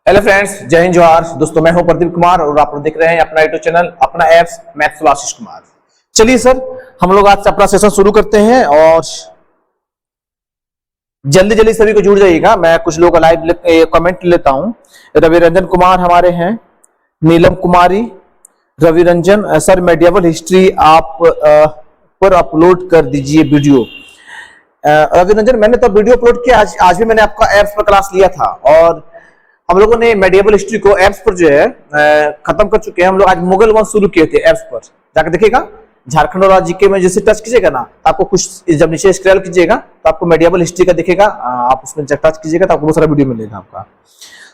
Hello friends, जय हिंद जोहार। दोस्तों मैं हूं प्रदीप कुमार और आप लोग देख रहे हैं अपना यूट्यूब चैनल, अपना एप्स मैथ्स आशीष कुमार। चलिए सर, हम लोग आज से अपना सेशन शुरू करते हैं और जल्दी जल्दी सभी को जुड़ जाइएगा। मैं कुछ लोगों का लाइव कमेंट लेता हूं। रवि रंजन कुमार हमारे हैं, Neelam Kumari, Ravi Ranjan sir medieval history आप पर अपलोड कर दीजिए वीडियो। रवि रंजन, मैंने तो वीडियो अपलोड किया, आज भी मैंने आपका एप्स पर क्लास लिया था और हम लोगों ने मेडिएवल हिस्ट्री को एप्स पर जो है खत्म कर चुके हैं। हम लोग आज मुगल वंश शुरू किए थे एप्स पर, जाकर देखिएगा। झारखंड और जीके में जैसे टच कीजिएगा ना, तो आपको कुछ जब नीचे स्क्रॉल कीजिएगा तो आपको मेडिएवल हिस्ट्री का दिखेगा। आप उसमें जब टच कीजिएगा तो आपको बहुत सारा वीडियो मिलेगा आपका।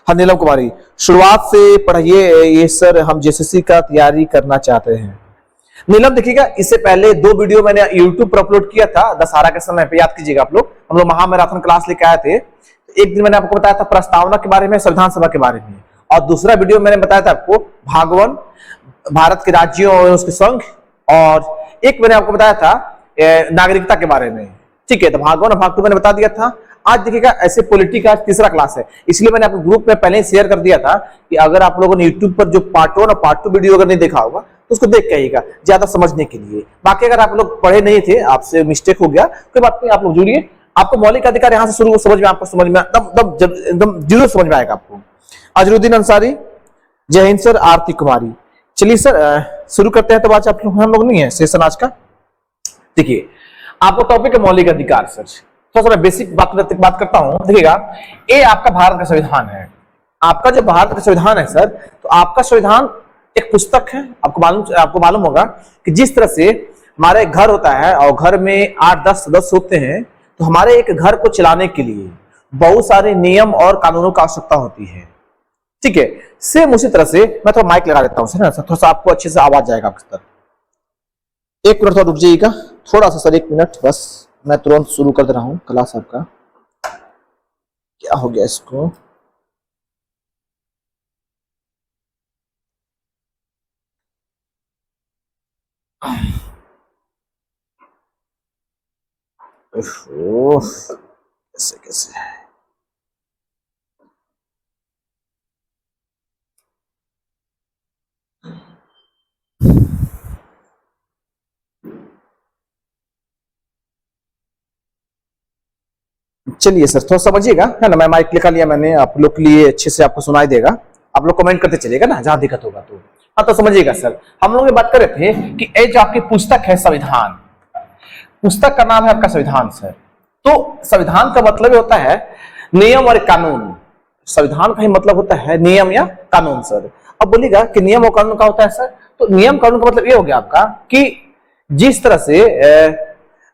हाँ नीलम कुमारी, शुरुआत से पढ़िए ये सर, हम जेएसएससी का तैयारी करना चाहते हैं। नीलम देखिएगा, इससे पहले 2 वीडियो मैंने यूट्यूब पर अपलोड किया था दशहरा के समय पे, याद कीजिएगा आप लोग। हम लोग महामैराथन क्लास लेके आए थे। एक दिन मैंने आपको बताया था प्रस्तावना के बारे में, संविधान सभा के बारे में, और दूसरा वीडियो मैंने बताया था आपको भागवन, भारत के राज्यों और उसके संघ, और एक मैंने आपको बताया था नागरिकता के बारे में। ठीक है, तो भागवन और भाग 2 मैंने बता दिया था। आज देखिएगा ऐसे पॉलिटी का तीसरा क्लास है, इसलिए मैंने आपको ग्रुप में पहले ही शेयर कर दिया था कि अगर आप लोगों ने यूट्यूब पर जो पार्ट 1 और पार्ट 2 वीडियो अगर नहीं देखा होगा तो उसको देख के आइएगा ज्यादा समझने के लिए। बाकी अगर आप लोग पढ़े नहीं थे, आपसे मिस्टेक हो गया, कोई बात नहीं, आप लोग जुड़िए। आपको मौलिक अधिकार यहाँ से शुरू समझ में, आपको समझ में एकदम जरूर समझ में आएगा आपको। अजरुद्दीन अंसारी, जय हिंद सर। आरती कुमारी, चलिए सर शुरू करते हैं। तो आज आप लोग हम लोग नहीं है सेशन आज का। देखिए, आपको टॉपिक है मौलिक अधिकार। सर थोड़ा सा बेसिक बात करता हूं। देखिएगा, ये आपका भारत का संविधान है। आपका जो भारत का संविधान है सर, तो आपका संविधान एक पुस्तक है। आपको मालूम होगा कि जिस तरह से हमारे घर होता है और घर में 8-10 सदस्य होते हैं, तो हमारे एक घर को चलाने के लिए बहुत सारे नियम और कानूनों की आवश्यकता होती है। ठीक है, सेम उसी तरह से मैं थोड़ा माइक लगा देता हूं सर, थोड़ा सा आपको अच्छे से आवाज जाएगा आपके तरफ। 1 मिनट थोड़ा रुक जाइएगा, थोड़ा सा सर, 1 मिनट बस। मैं तुरंत शुरू कर दे रहा हूं क्लास आपका। क्या हो गया इसको? कैसे कैसे चलिए सर थोड़ा समझिएगा, है ना। मैं माइक लिखा लिया मैंने, आप लोग के लिए अच्छे से आपको सुनाई देगा। आप लोग कमेंट करते चलिएगा ना जहां दिक्कत होगा तो। हाँ, तो समझिएगा सर, हम लोग ये बात कर रहे थे कि ये जो आपकी पुस्तक है संविधान, पुस्तक का नाम है आपका संविधान सर। तो संविधान का मतलब ये होता है नियम और कानून। संविधान का ही मतलब होता है नियम या कानून सर। अब बोलिएगा कि नियम और कानून का होता है सर, तो नियम कानून का मतलब ये हो गया आपका कि जिस तरह से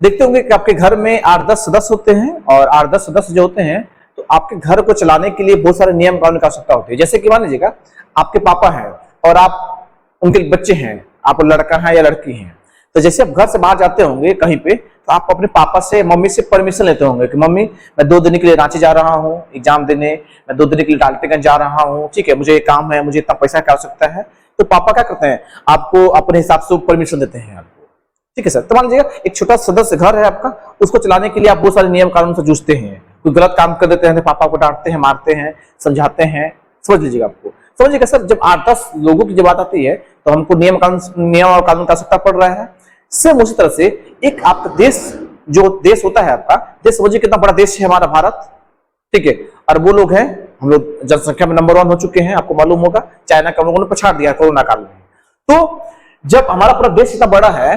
देखते होंगे कि आपके घर में 8-10 सदस्य होते हैं, और 8-10 सदस्य जो होते हैं, तो आपके घर को चलाने के लिए बहुत सारे नियम कानून की आवश्यकता होती है। जैसे कि मान लीजिएगा आपके पापा हैं और आप उनके बच्चे हैं, आप लड़का है या लड़की हैं, तो जैसे आप घर से बाहर जाते होंगे कहीं पे, तो आप अपने पापा से, मम्मी से परमिशन लेते होंगे कि मम्मी मैं 2 दिन के लिए रांची जा रहा हूँ एग्जाम देने, मैं 2 दिन के लिए डाल्टनगंज जा रहा हूँ, ठीक है, मुझे काम है, मुझे इतना पैसा की आवश्यकता है। तो पापा क्या करते हैं, आपको अपने हिसाब से परमिशन देते हैं आपको। ठीक है सर। तो मान लीजिएगा एक छोटा सदस्य घर है आपका, उसको चलाने के लिए आप बहुत सारे नियम कानून से जूझते हैं। कोई गलत काम कर देते हैं तो पापा को डांटते हैं, मारते हैं, समझाते हैं। समझ लीजिएगा आपको, समझिएगा सर। जब 8-10 लोगों की जब बात आती है तो हमको नियम और कानून की आवश्यकता पड़ रहा है। सेम उसी तरह से एक आपका देश, जो देश होता है आपका देश, समझिए कितना बड़ा देश है हमारा भारत। ठीक है, अरबों लोग हैं हम लोग, जनसंख्या में नंबर 1 हो चुके हैं, आपको मालूम होगा। चाइना का हम लोगों ने पछाड़ दिया कोरोना काल में। तो जब हमारा पूरा देश इतना बड़ा है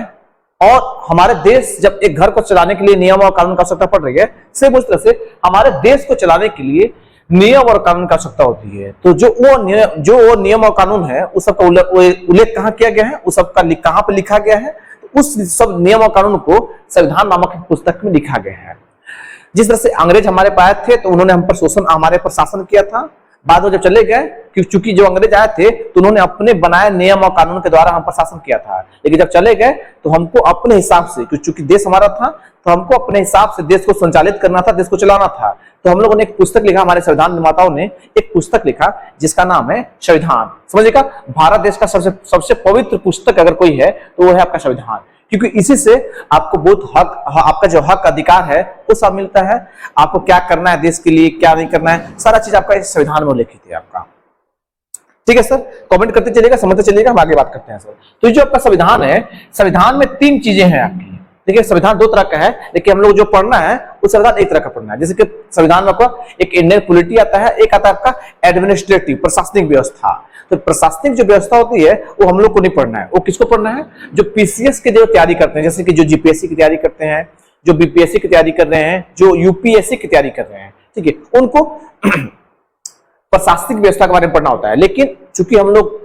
और हमारे देश जब एक घर को चलाने के लिए नियम और कानून की आवश्यकता पड़ रही है, सेम उस तरह से हमारे देश को चलाने के लिए नियम और कानून की आवश्यकता होती है। तो जो वो नियम और कानून है, उस सबका उल्लेख कहाँ किया गया है, उस सबका कहाँ पे लिखा गया है, तो उस सब नियम और कानून को संविधान नामक पुस्तक में लिखा गया है। जिस तरह से अंग्रेज हमारे पास थे तो उन्होंने हम पर शोषण, हमारे पर शासन किया था। बाद में जब चले गए, क्योंकि जो अंग्रेज आए थे तो उन्होंने अपने बनाए नियम और कानून के द्वारा हम पर शासन किया था। लेकिन जब चले गए तो हमको अपने हिसाब से, क्योंकि देश हमारा था, तो हमको अपने हिसाब से देश को संचालित करना था, देश को चलाना था। तो हम लोगों ने एक पुस्तक लिखा, हमारे संविधान निर्माताओं ने एक पुस्तक लिखा जिसका नाम है संविधान। समझिएगा, भारत देश का सबसे पवित्र पुस्तक अगर कोई है तो वो है आपका संविधान। क्योंकि इसी से आपको बहुत हक, आपका जो हक अधिकार है वो सब मिलता है। आपको क्या करना है देश के लिए, क्या नहीं करना है, सारा चीज आपका इस संविधान में लिखित है आपका। ठीक है सर, कमेंट करते चलिएगा, समझते चलिएगा, हम आगे बात करते हैं सर। तो जो आपका संविधान है, संविधान में 3 चीजें हैं आपकी। देखिए संविधान 2 तरह का है, लेकिन हम लोग जो पढ़ना है वो संविधान एक तरह का पढ़ना है। जैसे कि संविधान में आपका एक इंडियन पॉलिटी आता है, एक आता है आपका एडमिनिस्ट्रेटिव प्रशासनिक व्यवस्था। तो प्रशासनिक जो व्यवस्था होती है वो हम लोग को नहीं पढ़ना है, वो किसको पढ़ना है? जो पीसीएस के जो तैयारी करते हैं, जैसे कि जो जीपीएससी की तैयारी करते हैं, जो बीपीएससी की तैयारी कर रहे हैं, जो यूपीएससी की तैयारी कर रहे हैं, ठीक है, उनको प्रशासनिक व्यवस्था के बारे में पढ़ना होता है। लेकिन चूंकि हम लोग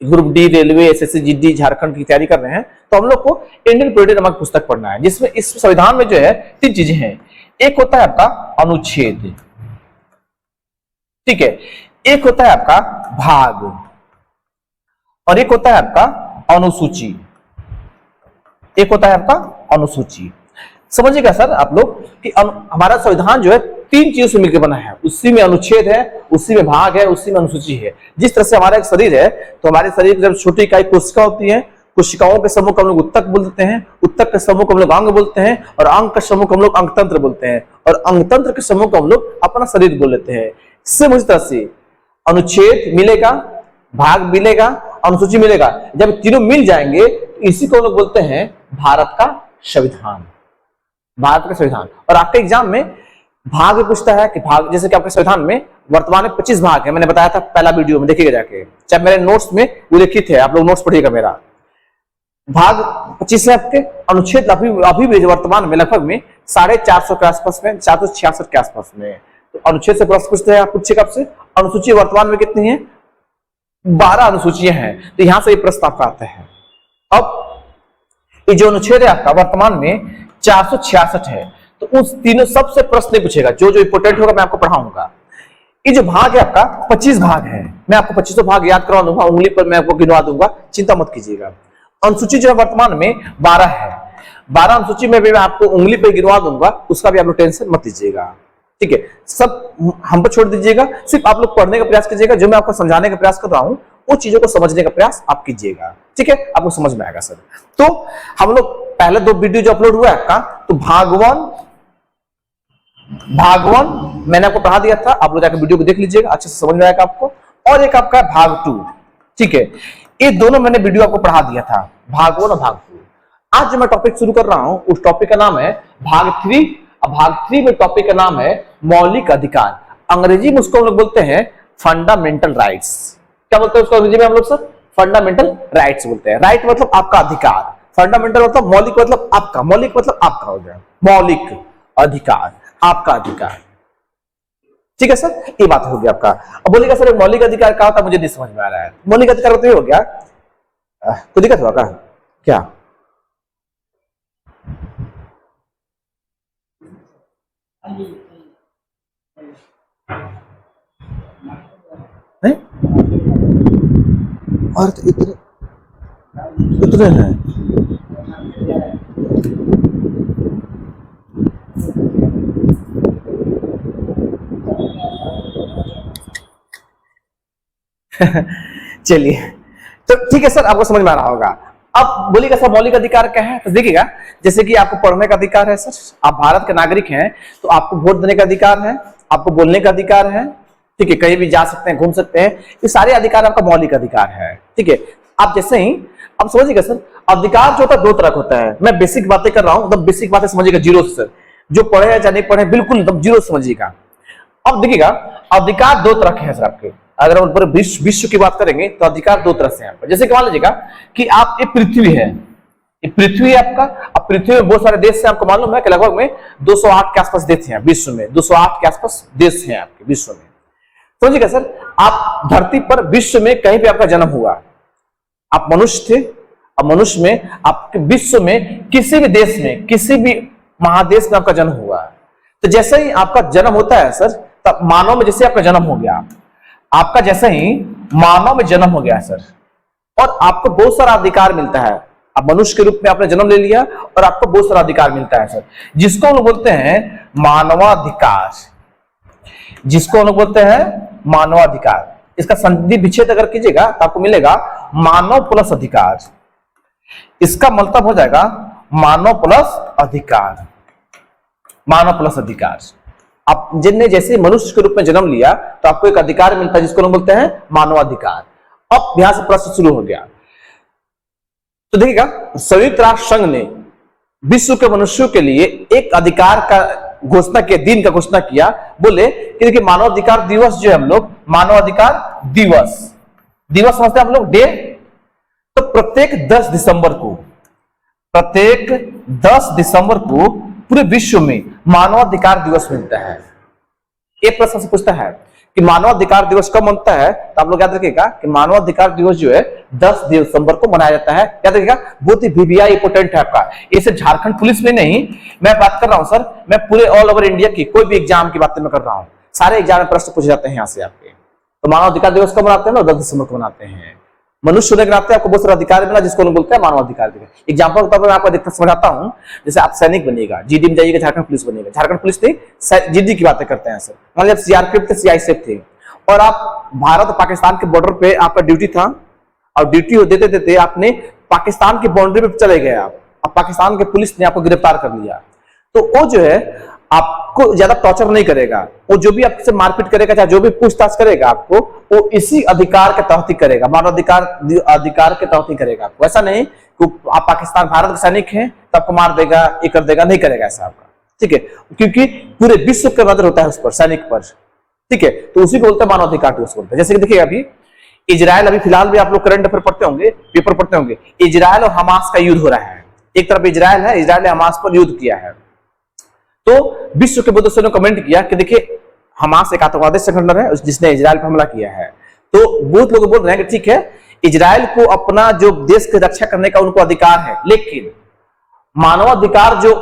group D, railway, SSC, GD, Jharkhand की तैयारी कर रहे हैं, तो हम लोग को इंडियन पॉलिटी नामक पुस्तक पढ़ना है, जिसमें इस संविधान में जो है 3 चीजें हैं। एक होता है आपका अनुच्छेद, ठीक है, एक होता है आपका भाग, और एक होता है आपका अनुसूची। एक होता है आपका अनुसूची। समझिएगा सर आप लोग कि हमारा संविधान जो है 3 चीजों से मिलकर बना है। उसी में अनुच्छेद है, उसी में भाग है, उसी में अनुसूची है। जिस तरह से हमारा एक शरीर है, तो हमारे शरीर की जब छोटी इकाई कोशिका होती है, कोशिकाओं के समूह को हम लोग उत्तक बोलते हैं, उत्तक के समूह को हम लोग अंग बोलते हैं, और अंग के समूह को हम लोग अंगतंत्र बोलते हैं, और अंगतंत्र के समूह को हम लोग अपना शरीर बोल लेते हैं। इससे उसी तरह से अनुच्छेद मिलेगा, भाग मिलेगा, अनुसूची मिलेगा। जब तीनों मिल जाएंगे तो इसी को हम लोग बोलते हैं भारत का संविधान, भारत का संविधान। और आपके एग्जाम में भाग पूछता है कि भाग, जैसे कि आपके संविधान में वर्तमान में 25 भाग है, मैंने बताया था पहला वीडियो में, देखिएगा जाके, चाहे मेरे नोट्स में उल्लेखित है, आप लोग नोट्स पढ़िएगा मेरा। भाग 25 है आपके। अनुच्छेद अभी भी वर्तमान में लगभग में 450 के आसपास में, 466 के आसपास में। तो अनुच्छेद से प्रश्न पूछते हैं, पूछेगा आपसे अनुसूची वर्तमान में कितनी है? 12 अनुसूचियां हैं। तो यहां से ये प्रश्न आपका आता है। अब ये जो अनुच्छेद है आपका वर्तमान में 466 है, तो उस तीनों सबसे प्रश्न पूछेगा, जो जो इंपोर्टेंट होगा मैं आपको पढ़ाऊंगा। ये जो भाग है आपका 25 भाग है, मैं आपको 25 भाग याद करवा दूंगा, उंगली पर मैं आपको गिनवा दूंगा, चिंता मत कीजिएगा। अनुसूची जो है वर्तमान में 12 है, 12 अनुसूची में भी मैं आपको उंगली पर गिनवा दूंगा, उसका भी आप लोग टेंशन मत लीजिएगा, ठीक है। सब हम पर छोड़ दीजिएगा, सिर्फ आप लोग पढ़ने का प्रयास कीजिएगा। जो मैं आपको समझाने का प्रयास कर रहा हूं वो चीजों को समझने का प्रयास आप कीजिएगा, ठीक है, आपको समझ में आएगा सर। तो हम लोग पहले 2 वीडियो जो अपलोड हुआ है आपका, तो भाग 1 मैंने आपको पढ़ा दिया था, आप लोग जाकर वीडियो को देख लीजिएगा, अच्छे से समझ में आएगा आपको। और एक आपका भाग 2, ठीक है, ये दोनों मैंने वीडियो आपको पढ़ा दिया था, भाग 1 और भाग 2। आज जो मैं टॉपिक शुरू कर रहा हूं उस टॉपिक का नाम है भाग 3। अब भाग 3 में टॉपिक का नाम है मौलिक अधिकार। अंग्रेजी में उसको हम लोग बोलते हैं फंडामेंटल राइट्स। क्या बोलते हैं उसको अंग्रेजी में हम लोग सर? फंडामेंटल राइट्स बोलते हैं। राइट मतलब आपका अधिकार, फंडामेंटल मतलब मौलिक, मतलब आपका, मौलिक मतलब आपका हो गया, मौलिक अधिकार, आपका अधिकार, ठीक है सर, ये बात हो गया आपका। अब बोलिएगा सर मौलिक अधिकार क्या होता है, मुझे नहीं समझ में आ रहा है। मौलिक अधिकार तो ये हो गया, कोई दिक्कत हुआ क्या? नहीं? और तो इतने हैं। चलिए, तो ठीक है सर, आपको समझ में आ रहा होगा। अब बोलिएगा सर मौलिक अधिकार क्या है? तो देखिएगा, जैसे कि आपको पढ़ने का अधिकार है सर, आप भारत के नागरिक हैं, तो आपको वोट देने का अधिकार है, आपको बोलने का अधिकार है, ठीक है, कहीं भी जा सकते हैं, घूम सकते हैं, ये सारे अधिकार आपका मौलिक अधिकार है, ठीक है। आप जैसे ही अब समझिएगा सर, अधिकार जो होता है 2 तरह का होता है। मैं बेसिक बातें कर रहा हूं, एकदम बेसिक बातें समझिएगा, जीरो से सर, जो पढ़े या नहीं पढ़े बिल्कुल एकदम जीरो समझिएगा। अब देखिएगा, अधिकार 2 तरह के हैं सर आपके। अगर हम पूरे विश्व की बात करेंगे तो अधिकार 2 तरह से हैं। जैसे कि मान लीजिएगा कि आप एक पृथ्वी है, ये पृथ्वी है आपका। अब पृथ्वी में बहुत सारे देश हैं, आपको मालूम है कि लगभग में 208 के आसपास देश हैं विश्व में, 208 के आसपास देश हैं आपके विश्व में। समझिएगा सर, आप धरती पर विश्व में कहीं भी आपका जन्म हुआ, आप मनुष्य थे, अब मनुष्य में आपके विश्व में किसी भी देश में, किसी भी महादेश में आपका जन्म हुआ, तो जैसे ही आपका जन्म होता है सर, तब मानव में जैसे आपका जन्म हो गया, आपका जैसे ही मानव में जन्म हो गया सर, और आपको बहुत सारा अधिकार मिलता है। आप मनुष्य के रूप में आपने जन्म ले लिया और आपको बहुत सारा अधिकार मिलता है सर, जिसको हम लोग बोलते हैं मानवाधिकार, जिसको हम लोग बोलते हैं मानवाधिकार। इसका संधि विच्छेद अगर कीजिएगा तो आपको मिलेगा मानव प्लस अधिकार। इसका मतलब हो जाएगा मानव प्लस अधिकार, मानव प्लस अधिकार, आप जिनने जैसे मनुष्य के रूप में जन्म लिया तो आपको एक अधिकार मिलता है जिसको हम बोलते हैं मानवाधिकार। अब यहां से प्रश्न शुरू हो गया। तो देखिएगा, संयुक्त राष्ट्र संघ ने विश्व के मनुष्यों के लिए एक अधिकार का घोषणा किया, दिन का घोषणा किया। बोले कि देखिए मानवाधिकार दिवस जो है, हम लोग मानवाधिकार दिवस समझते हैं हम लोग डे। तो प्रत्येक 10 दिसंबर को पूरे विश्व में मानवाधिकार दिवस मिलता है। एक प्रश्न से पूछता है कि मानवाधिकार दिवस कब मनता है, तो आप लोग याद रखिएगा कि मानवाधिकार दिवस जो है 10 दिसंबर को मनाया जाता है। याद रखिएगा, बहुत ही वीवीआई इंपोर्टेंट है आपका। इसे झारखंड पुलिस में नहीं मैं बात कर रहा हूं सर, मैं पूरे ऑल ओवर इंडिया की कोई भी एग्जाम की बातें मैं कर रहा हूं। सारे एग्जाम में प्रश्न पूछे जाते हैं यहाँ से आपके। तो मानवाधिकार दिवस कब मनाते हैं ना, 10 दिसंबर को मनाते हैं। मनुष्य होने के नाते आपको बहुत सारा अधिकार मिला जिसको हम बोलते हैं मानवाधिकार दिवस। एग्जाम्पल के तौर पर मैं आपको देखकर समझाता हूं। जैसे आप सैनिक बनिएगा, जीडी में जाइएगा, झारखंड पुलिस बनिएगा। झारखंड पुलिस थी, जीडी की बातें करते हैं सर। मान लीजिए सीआरपीएफ थे, सीआईएसएफ थे, और आप भारत और पाकिस्तान के बॉर्डर पे आपका ड्यूटी था, और ड्यूटी देते देते आपने पाकिस्तान की बाउंड्री पे चले गए आप, अब पाकिस्तान के पुलिस ने आपको गिरफ्तार कर लिया। तो वो जो है आपको ज्यादा टॉर्चर नहीं करेगा, वो जो भी आपसे मारपीट करेगा, चाहे जो भी पूछताछ करेगा आपको, वो इसी अधिकार के तहत ही करेगा, मानवाधिकार के तहत ही करेगा आपको। ऐसा नहीं कि आप पाकिस्तान भारत के सैनिक हैं तो आपको मार देगा, ये कर देगा, नहीं करेगा ऐसा आपका, ठीक है। क्योंकि पूरे विश्व का नजर होता है उस पर, सैनिक पर, ठीक है। तो उसी को बोलते हैं मानवाधिकार दिवस बोलते हैं। जैसे कि देखिए अभी इजराइल, अभी फिलहाल भी आप लोग करंट अफेयर पढ़ते होंगे, पेपर पढ़ते होंगे, इजराइल और हमास का युद्ध हो रहा है। एक तरफ इजराइल है, इजराइल ने हमास पर युद्ध किया है। तो विश्व के सदस्यों ने कमेंट किया कि देखिए हमास एक आतंकवादी संगठन है जिसने इजराइल पर हमला किया है। तो बहुत लोग बोल रहे हैं कि ठीक है, इजराइल को अपना जो देश की रक्षा करने का उनको अधिकार है, लेकिन मानवाधिकार जो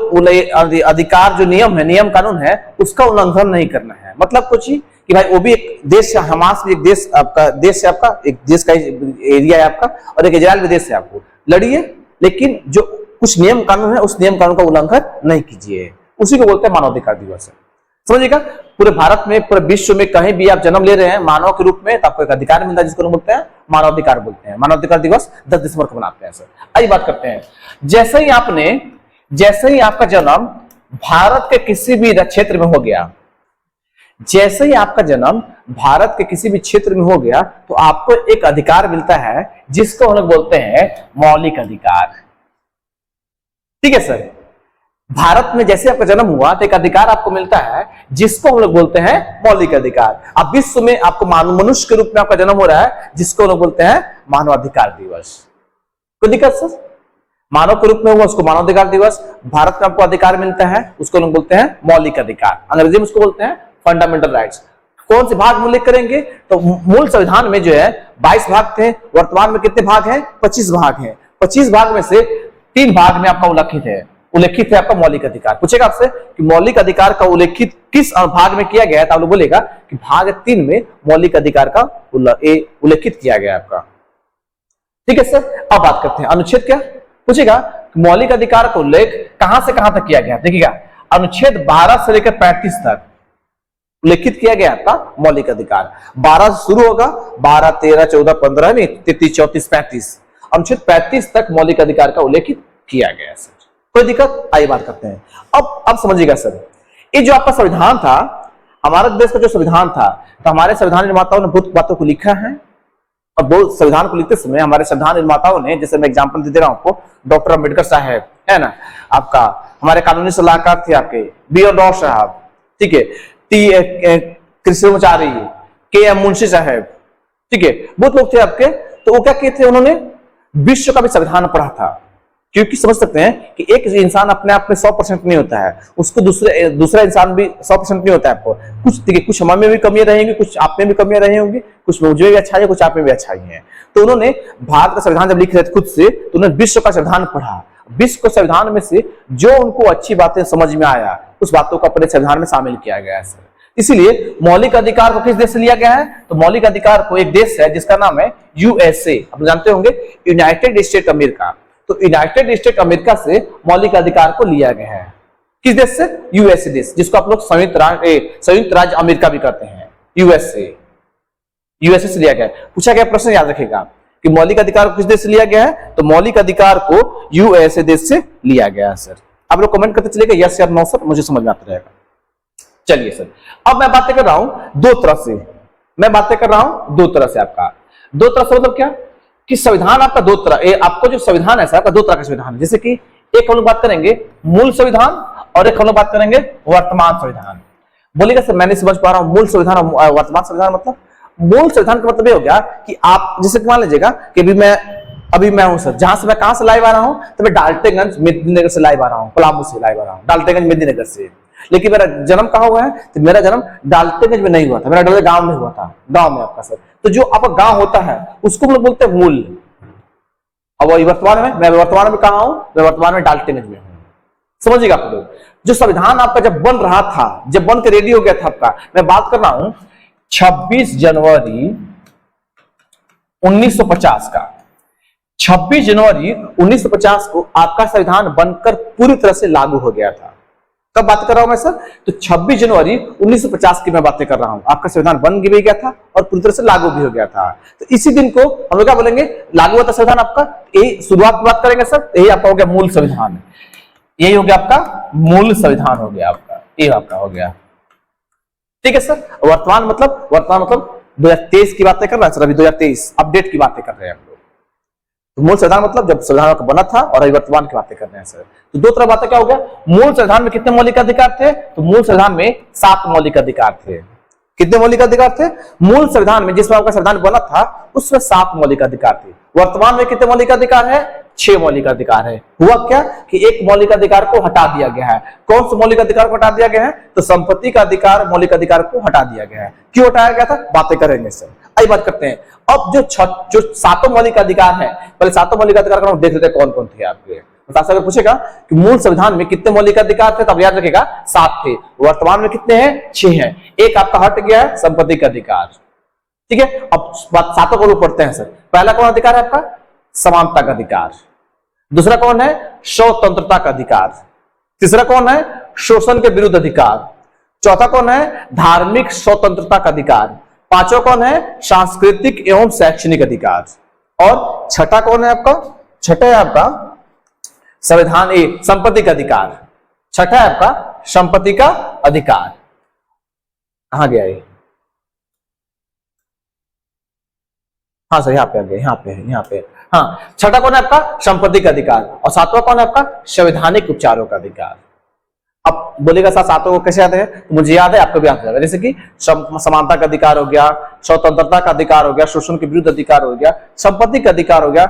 अधिकार जो नियम है, नियम कानून है, उसका उल्लंघन नहीं करना है। मतलब कुछ ही कि भाई वो भी एक देश है, हमास भी एक देश आपका, देश है आपका, एक देश का एरिया है आपका, और एक इजराइल भी देश है, आपको लड़िए, लेकिन जो कुछ नियम कानून है उस नियम कानून का उल्लंघन नहीं कीजिए। उसी को बोलते हैं मानवाधिकार दिवस। समझिएगा, पूरे भारत में, पूरे विश्व में कहीं भी आप जन्म ले रहे हैं मानव के रूप में, तो आपको एक अधिकार मिलता है जिसको हम बोलते हैं मानवाधिकार बोलते हैं। मानवाधिकार दिवस 10 दिसंबर को मनाते हैं सर। आइए बात करते हैं, जैसे ही आपका जन्म भारत के किसी भी क्षेत्र में हो गया, जैसे ही आपका जन्म भारत के किसी भी क्षेत्र में हो गया, तो आपको एक अधिकार मिलता है जिसको हम लोग बोलते हैं मौलिक अधिकार। ठीक है सर, भारत में जैसे आपका जन्म हुआ तो एक अधिकार आपको मिलता है जिसको हम लोग बोलते हैं मौलिक अधिकार। अब विश्व में आपको मनुष्य के रूप में आपका जन्म हो रहा है जिसको हम लोग बोलते हैं मानवाधिकार दिवस। कोई दिक्कत सर? मानव के रूप में हुआ उसको मानवाधिकार दिवस, भारत में आपको अधिकार मिलता है उसको लोग बोलते हैं मौलिक अधिकार, अंग्रेजी में उसको बोलते हैं फंडामेंटल राइट्स। कौन से भाग में उल्लेख करेंगे? तो मूल संविधान में जो है 22 भाग थे, वर्तमान में कितने भाग हैं? 25 भाग हैं। 25 भाग में से 3 भाग में आपका उल्लेखित है आपका मौलिक अधिकार। पूछेगा आपसे कि मौलिक अधिकार का उल्लेखित किस भाग में किया गया है, तो आप लोग बोलेगा कि भाग 3 में मौलिक अधिकार का उल्लेखित किया गया आपका। ठीक है सर, अब बात करते हैं अनुच्छेद क्या पूछेगा, मौलिक अधिकार का उल्लेख कहां से कहां तक किया गया। देखिएगा, अनुच्छेद 12 से लेकर 35 तक उल्लेखित किया गया आपका मौलिक अधिकार। 12 से शुरू होगा, 12, 13, 14, 15 में 33, 34, 35, अनुच्छेद 35 तक मौलिक अधिकार का उल्लेखित किया गया है सर। कोई दिक्कत? आइए बात करते हैं। अब समझिएगा सर, ये जो आपका संविधान था, हमारे देश का जो संविधान था, तो हमारे संविधान निर्माताओं ने बहुत बातों को लिखा है, और बहुत संविधान को लिखते समय हमारे संविधान निर्माताओं ने, जैसे मैं एग्जांपल दे रहा हूं आपको, डॉक्टर अम्बेडकर साहब है ना, आपका हमारे कानूनी सलाहकार थे आपके बी आर राव साहब, ठीक है, टी कृष्णमाचारी, के एम मुंशी साहब, ठीक है, बहुत लोग थे आपके। तो वो क्या किए थे, उन्होंने विश्व का भी संविधान पढ़ा था, क्योंकि समझ सकते हैं कि एक इंसान अपने आप में 100% नहीं होता है, उसको दूसरा इंसान भी 100% नहीं होता है। आपको कुछ देखिए, कुछ हमारे में भी कमियां रहेंगी, कुछ आप में भी कमियां रही होंगी, कुछ मुझे भी अच्छाई है, कुछ आप में भी अच्छाई है। तो उन्होंने भारत का संविधान जब लिख रहे थे खुद से, तो उन्होंने विश्व का संविधान पढ़ा, विश्व के संविधान में से जो उनको अच्छी बातें समझ में आया उस बातों को अपने संविधान में शामिल किया गया है सर। इसीलिए मौलिक अधिकार को किस देश से लिया गया है? तो मौलिक अधिकार को एक देश है जिसका नाम है यूएसए, आप जानते होंगे, यूनाइटेड स्टेट अमेरिका। तो यूनाइटेड स्टेट अमेरिका से मौलिक अधिकार को लिया गया है। किस देश से? यूएसए देश, जिसको आप लोग संयुक्त राज्य अमेरिका भी कहते हैं, यूएसए से लिया गया है। पूछा गया प्रश्न याद रखेगा कि मौलिक अधिकार को किस देश से लिया गया है, तो मौलिक अधिकार को यूएसए देश से लिया गया है सर। आप लोग कमेंट करते चलेगा यस या नो सर, मुझे समझ में आता रहेगा। चलिए सर, अब मैं बातें कर रहा हूं दो तरह से, मैं बातें कर रहा हूं दो तरह से। आपका दो तरह से मतलब क्या कि संविधान आपका दो तरह, आपको जो संविधान है सर आपका दो तरह का संविधान है। जैसे कि एक हम लोग बात करेंगे मूल संविधान और एक हम लोग बात करेंगे वर्तमान संविधान। बोलिएगा सर मैं नहीं समझ पा रहा हूं मूल संविधान और वर्तमान संविधान मतलब। मूल संविधान का मतलब ये हो गया कि आप जैसे मान लीजिएगा कि अभी मैं हूं सर, जहां से मैं कहां से लाइव आ रहा हूं, तो मैं डाल्टनगंज मेदिनीनगर से लाइव आ रहा हूं, पलामू से लाइव आ रहा हूं, डाल्टनगंज मेदिनीनगर से। लेकिन मेरा जन्म कहां हुआ है, तो मेरा जन्म डाल्टनगंज में नहीं हुआ था, मेरा डाल्टनगंज गांव में हुआ था, गांव में आपका सर। तो जो आपका गांव होता है उसको हम लोग बोलते हैं मूल। अब वर्तमान में मैं वर्तमान में कहां हूं, मैं वर्तमान में डाल्टनगंज में हूं। समझिएगा आप लोग, जो संविधान आपका जब बन रहा था, जब बन के रेडी हो गया था आपका, मैं बात कर रहा हूं 26 जनवरी 1950 का। 26 जनवरी 1950 को आपका संविधान बनकर पूरी तरह से लागू हो गया था। कब बात कर रहा हूं मैं सर, तो 26 जनवरी 1950 की मैं बातें कर रहा हूं। आपका संविधान बन भी गया था और पूरी तरह से लागू भी हो गया था। तो इसी दिन को हम लोग क्या बोलेंगे, लागू हुआ था संविधान आपका। यही शुरुआत की बात करेंगे सर, यही आपका हो गया मूल संविधान, यही हो गया आपका मूल संविधान हो गया आपका, ये आपका हो गया। ठीक है सर। वर्तमान मतलब 2023 की बातें कर रहे हैं सर, अभी 2023 अपडेट की बातें कर रहे हैं हम लोग। तो मूल संविधान मतलब जब संविधान का बना था, और अभी वर्तमान की बातें कर रहे हैं सर। तो दो तरह बातें क्या हो गया, मूल संविधान में कितने मौलिक अधिकार थे, तो मूल संविधान में 7 मौलिक अधिकार थे। कितने मौलिक अधिकार थे मूल संविधान में, जिसमें आपका संविधान बना था उसमें 7 मौलिक अधिकार थे। वर्तमान में कितने मौलिक अधिकार है, 6 मौलिक अधिकार है। हुआ क्या कि एक मौलिक अधिकार को हटा दिया गया है। कौन से मौलिक अधिकार को हटा दिया गया है, तो संपत्ति का अधिकार मौलिक अधिकार को हटा दिया गया है। क्यों हटाया गया था, बातें करेंगे सर, आइए बात करते हैं। अब जो 7 मौलिक अधिकार है, पहले 7 मौलिक अधिकार का देख लेते हैं कौन कौन थे आपके। अगर पूछेगा कि मूल संविधान में कितने मौलिक अधिकार थे, तब याद रखेगा 7 थे। वर्तमान में कितने हैं, 6 हैं। एक आपका हट गया है, संपत्ति का अधिकार। ठीक है, अब बात 7 को पढ़ते हैं सर। पहला कौन अधिकार है आपका, समानता का अधिकार। दूसरा कौन है, स्वतंत्रता का अधिकार। तीसरा कौन है, शोषण के विरुद्ध अधिकार। चौथा कौन है, धार्मिक स्वतंत्रता का अधिकार। पांचवा कौन है, सांस्कृतिक एवं शैक्षणिक अधिकार। और छठा कौन है आपका, छठा है आपका संविधान संपत्ति का अधिकार। छठा है आपका संपत्ति का अधिकार। कहां गया ये, हाँ सर यहाँ पे आ गया, यहाँ पे हाँ। छठा कौन है आपका, संपत्ति का अधिकार। और सातवां कौन है आपका, संवैधानिक उपचारों का अधिकार। अब बोलेगा सर सातों को कैसे याद है, तो मुझे याद है, आपको भी याद रहेगा। जैसे कि समानता का अधिकार हो गया, स्वतंत्रता का अधिकार हो गया, शोषण के विरुद्ध अधिकार हो गया, संपत्ति का अधिकार हो गया,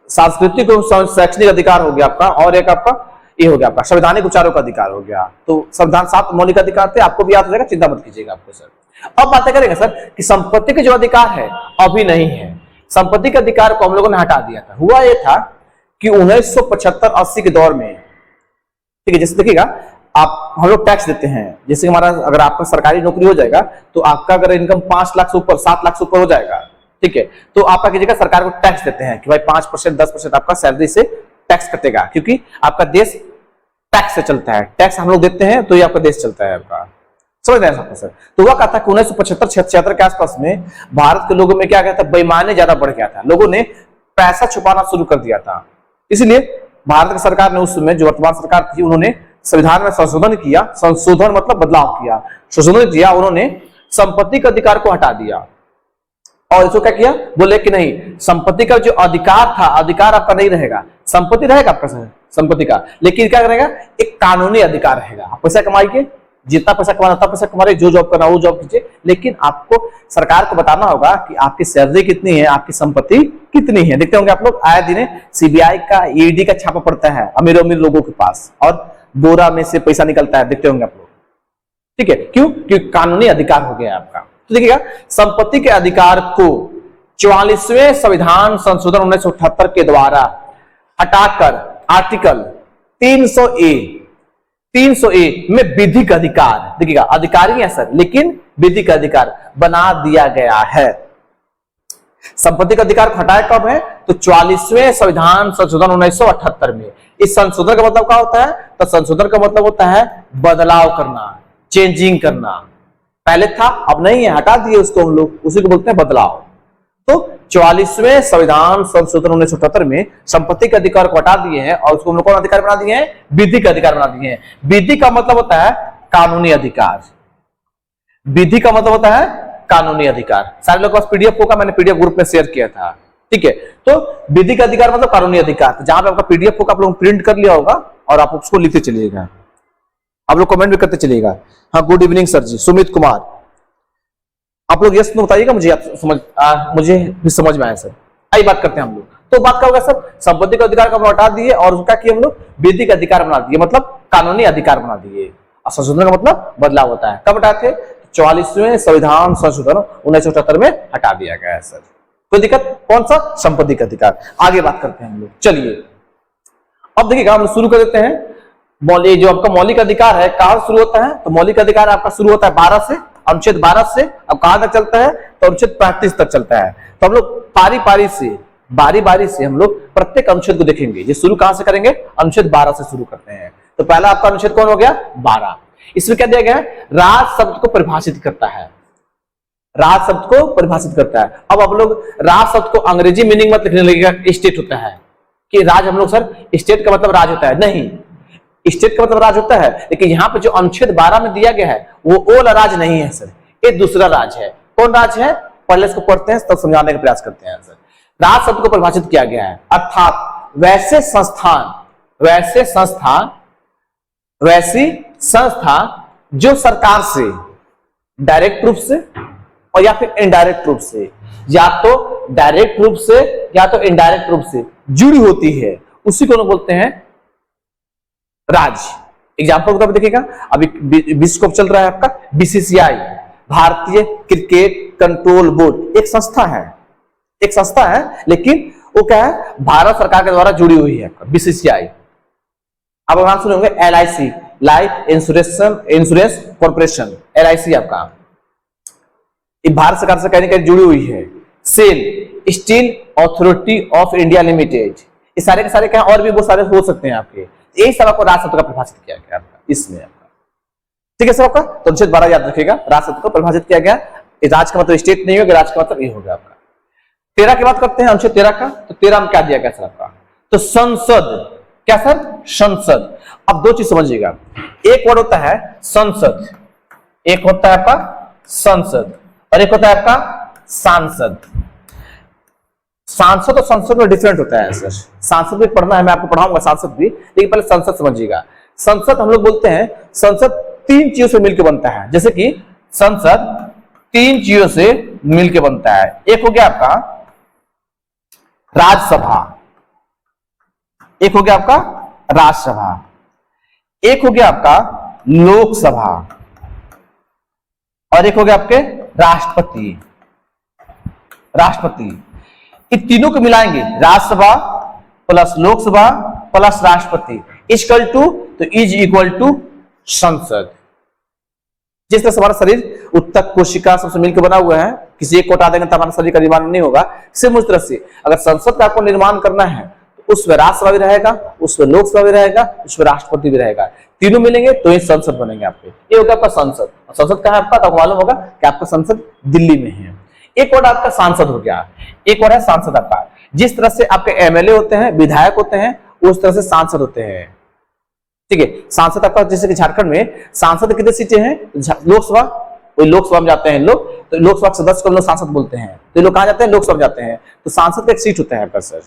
सांस्कृतिक और शैक्षणिक अधिकार हो गया आपका, और एक आपका ये हो गया आपका संवैधानिक उपचारों का अधिकार हो गया। तो संविधान 7 मौलिक अधिकार थे, आपको भी याद रहेगा, चिंता मत कीजिएगा आपको सर। अब बातें करेंगे सर कि संपत्ति के जो अधिकार है अभी नहीं है। संपत्ति के अधिकार को हम लोगों ने हटा दिया था। हुआ यह था कि 1975-80 के दौर में, ठीक है, जैसे देखिएगा आप, हम लोग टैक्स देते हैं। जैसे हमारा अगर आपका सरकारी नौकरी हो जाएगा तो आपका अगर इनकम 5 लाख से ऊपर, 7 लाख से ऊपर हो जाएगा, ठीक है, तो आपका कीजिएगा सरकार को टैक्स देते हैं कि भाई 5%, 10% आपका सैलरी से टैक्स कटेगा, क्योंकि आपका देश टैक्स से चलता है। टैक्स हम लोग देते हैं तो ये आपका देश चलता है आपका, समझ रहे हैं सर। तो वह कहा था कि 1975-76 के आसपास में भारत के लोगों में क्या गया था, बेईमानी ज्यादा बढ़ गया था। लोगों ने पैसा छुपाना शुरू कर दिया था। इसलिए भारत की सरकार ने उस समय, जो वर्तमान सरकार थी, उन्होंने संविधान में संशोधन किया। संशोधन मतलब बदलाव किया, संशोधन किया। उन्होंने संपत्ति के अधिकार को हटा दिया और इसको क्या किया, बोले कि नहीं, संपत्ति का जो अधिकार था, अधिकार आपका नहीं रहेगा, संपत्ति रहेगा आपका संपत्ति का, लेकिन क्या करेगा, एक कानूनी अधिकार रहेगा। आप पैसा कमाइए, जितना पैसा कमाना उतना पैसा कमा रहे, जो जॉब करना वो जॉब कीजिए, लेकिन आपको सरकार को बताना होगा कि आपकी सैलरी कितनी है, आपकी संपत्ति कितनी है। देखते होंगे आप लोग, आए दिन सीबीआई का, ईडी का छापा पड़ता है अमीर अमीर लोगों के पास, और बोरा में से पैसा निकलता है, देखते होंगे आप लोग। ठीक है, क्यों, क्योंकि कानूनी अधिकार हो गया आपका। तो देखिएगा, संपत्ति के अधिकार को 44वें संविधान संशोधन 1978 के द्वारा हटाकर आर्टिकल 300A में विधिक अधिकार, देखिएगा अधिकारी है सर, लेकिन विधिक अधिकार बना दिया गया है। संपत्ति का अधिकार को हटाया कब है, तो 44वें संविधान संशोधन 1978 में। इस संशोधन का मतलब क्या होता है, तो संशोधन का मतलब होता है बदलाव करना, चेंजिंग करना। पहले था, अब नहीं है, हटा दिए उसको हम लोग, उसी को बोलते हैं बदलाव। तो 44वें संविधान संशोधन 1978 में संपत्ति के अधिकार को हटा दिए हैं और उसको हम लोग कौन अधिकार बना दिए हैं, विधिक अधिकार बना दिए हैं। विधि का मतलब होता है कानूनी अधिकार। विधि का मतलब होता है कानूनी अधिकार। सारे लोगों के पास पीडीएफ होगा, मैंने पीडीएफ ग्रुप में शेयर किया था, ठीक है। तो विधि का अधिकार मतलब कानूनी अधिकार। जहां पे आपका पीडीएफ होगा आप लोग प्रिंट कर लिया होगा और आप उसको लिखते चलिएगा, आप लोग कमेंट भी करते चलिएगा। हाँ, गुड इवनिंग सर जी, सुमित कुमार। आप लोग यस बताइएगा मुझे, आप मुझे भी समझ में आया सर। आई बात करते हैं हम लोग। तो बात क्या होगा सर, संपत्ति का अधिकार को हटा दिए और उसका किया हम लोग विधिक अधिकार बना दिए, मतलब कानूनी अधिकार बना दिए। और संशोधन का मतलब बदलाव होता है। कब हटाए थे? 44वें संविधान संशोधन 1978 में हटा दिया गया है सर। कोई दिक्कत? कौन सा? संपत्ति का अधिकार। आगे बात करते हैं हम लोग, चलिए अब देखिएगा हम लोग शुरू कर देते हैं। जो आपका मौलिक अधिकार है कहां शुरू होता है? तो मौलिक अधिकार आपका शुरू होता है 12 से, अनुच्छेद 12 से। अब कहां तक चलता है? तो अनुच्छेद 35 तक चलता है। तो हम लोग बारी बारी से हम लोग प्रत्येक अनुच्छेद को देखेंगे। ये शुरू कहां से करेंगे? अनुच्छेद 12 से शुरू करते हैं। तो पहला आपका अनुच्छेद कौन हो गया? 12। इसमें क्या दिया गया है? राज शब्द को परिभाषित करता है। राज शब्द को परिभाषित करता है। अब आप लोग राज शब्द को अंग्रेजी मीनिंग मत लिखने लगेगा स्टेट होता है कि राज। हम लोग सर स्टेट का मतलब राज होता है, नहीं, स्टेट का मतलब राज होता है, लेकिन यहाँ पे जो अनुच्छेद 12 में दिया गया है वो वाला राज नहीं है सर, ये दूसरा राज है। कौन राज है? पहले इसको पढ़ते हैं तब समझाने का प्रयास करते हैं सर। राज शब्द को परिभाषित किया गया है अर्थात वैसी संस्था जो सरकार से डायरेक्ट रूप से और या फिर इनडायरेक्ट रूप से, या तो डायरेक्ट रूप से या तो इनडायरेक्ट रूप से जुड़ी होती है, उसी को लोग बोलते हैं राज। एग्जाम्पल तब देखिएगा, अभी विश्व कप चल रहा है आपका, बीसीसीआई भारतीय क्रिकेट कंट्रोल बोर्ड एक संस्था है, लेकिन वो क्या है? भारत सरकार के द्वारा जुड़ी हुई है आपका बीसीसीआई। आप नाम सुने होंगे LIC, life insurance corporation, LIC आपका ये भारत सरकार से कहीं जुड़ी हुई है। SAIL, steel authority of India limited, ये सारे के सारे क्या, और भी बहुत सारे हो सकते हैं आपके। यही सब आपको राज शब्द का परिभाषित किया गया आपका इसमें आपका, ठीक है सर आपका। तो अनुच्छेद 12 याद रखिएगा, राज शब्द को परिभाषित किया गया। राज का मतलब स्टेट नहीं होगा, राज का मतलब ये होगा आपका। 13 की बात करते हैं, अनुच्छेद 13 का। तो 13 में क्या दिया गया सर आपका? तो संसद, क्या सर? संसद। अब दो चीज समझिएगा, एक वर्ड होता है संसद, एक होता है आपका संसद और एक होता है आपका सांसद। सांसद और संसद में डिफरेंट होता है सर। सांसद भी पढ़ना है, मैं आपको पढ़ाऊंगा सांसद भी, लेकिन पहले संसद समझिएगा। संसद हम लोग बोलते हैं, संसद 3 चीजों से मिलकर बनता है। जैसे कि संसद 3 चीजों से मिलकर बनता है। एक हो गया आपका राज्यसभा, एक हो गया आपका राज्यसभा, एक हो गया आपका लोकसभा और एक हो गया आपके राष्ट्रपति। इन तीनों को मिलाएंगे, राज्यसभा प्लस लोकसभा प्लस राष्ट्रपति इज इक्वल टू संसद। जिस तरह से हमारा शरीर उत्तक कोशिका सबसे मिलकर बना हुआ है, किसी एक को हटा देंगे तो हमारा शरीर का निर्माण नहीं होगा, सिर्फ उस तरह से अगर संसद का आपको निर्माण करना है तो उसमें राज्यसभा भी रहेगा, उसमें लोकसभा भी रहेगा, उसमें राष्ट्रपति भी रहेगा। तीनों मिलेंगे तो ही संसद बनेंगे आपके। ये होगा आपका संसद। संसद कहाँ है आपका? तो मालूम होगा कि आपका संसद दिल्ली में है। एक वर्ड आपका सांसद हो गया, एक वर्ड है सांसद आपका। जिस तरह से आपके MLA होते हैं, विधायक होते हैं, उस तरह से सांसद होते हैं, ठीक है। सांसद आपका जैसे कि झारखंड में सांसद कितने सीटें हैं? लोकसभा, वही लोकसभा में जाते हैं लोग, तो लोकसभा के सदस्य को हम लोग सांसद बोलते हैं। तो लोग कहां जाते हैं? लोकसभा में जाते हैं। तो सांसद का एक सीट होता है आपका सर,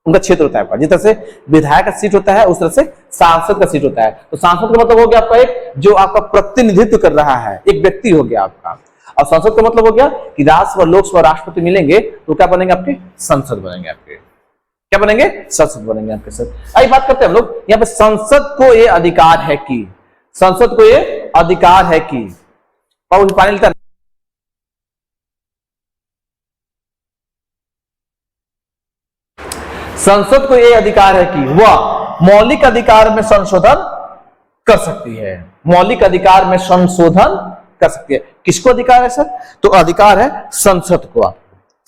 उनका क्षेत्र होता है आपका। जिस तरह से विधायक का सीट होता है उस तरह से सांसद का सीट होता है। तो सांसद का मतलब हो गया आपका एक जो आपका प्रतिनिधित्व कर रहा है, एक व्यक्ति हो गया आपका। और संसद का मतलब हो गया कि राज्यसभा, लोकसभा, राष्ट्रपति मिलेंगे तो क्या बनेंगे आपके? संसद बनेंगे आपके। क्या बनेंगे? संसद बनेंगे आपके सर। आई बात करते हैं हम लोग यहाँ पे संसद को ये अधिकार है कि, संसद को ये अधिकार है कि, पानी लेता संसद को यह अधिकार है कि वह मौलिक अधिकार में संशोधन कर सकती है। मौलिक अधिकार में संशोधन कर सकती है। किसको अधिकार है सर? तो अधिकार है संसद को।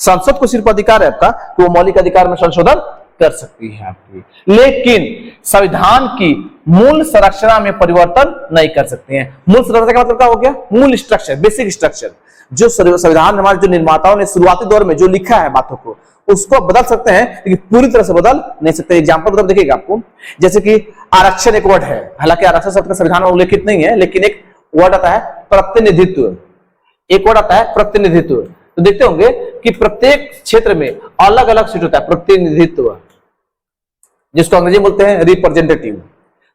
संसद को सिर्फ अधिकार है आपका कि वो मौलिक अधिकार में संशोधन कर सकती है आपकी, लेकिन संविधान की मूल संरचना में परिवर्तन नहीं कर सकते हैं। मूल संरचना का मतलब क्या हो गया? मूल स्ट्रक्चर, बेसिक स्ट्रक्चर। जो संविधान हमारे जो निर्माताओं ने शुरुआती दौर में जो लिखा है बातों को, उसको बदल सकते हैं लेकिन पूरी तरह से बदल नहीं सकते। एग्जाम्पल मतलब देखिएगा आपको, जैसे कि आरक्षण एक वर्ड है, हालांकि आरक्षण शब्द का संविधान में उल्लेखित नहीं है, लेकिन एक वर्ड आता है प्रतिनिधित्व, एक वर्ड आता है प्रतिनिधित्व। तो देखते होंगे कि प्रत्येक क्षेत्र में अलग अलग सीट होता है प्रतिनिधित्व, जिसको अंग्रेजी में बोलते हैं रिप्रेजेंटेटिव।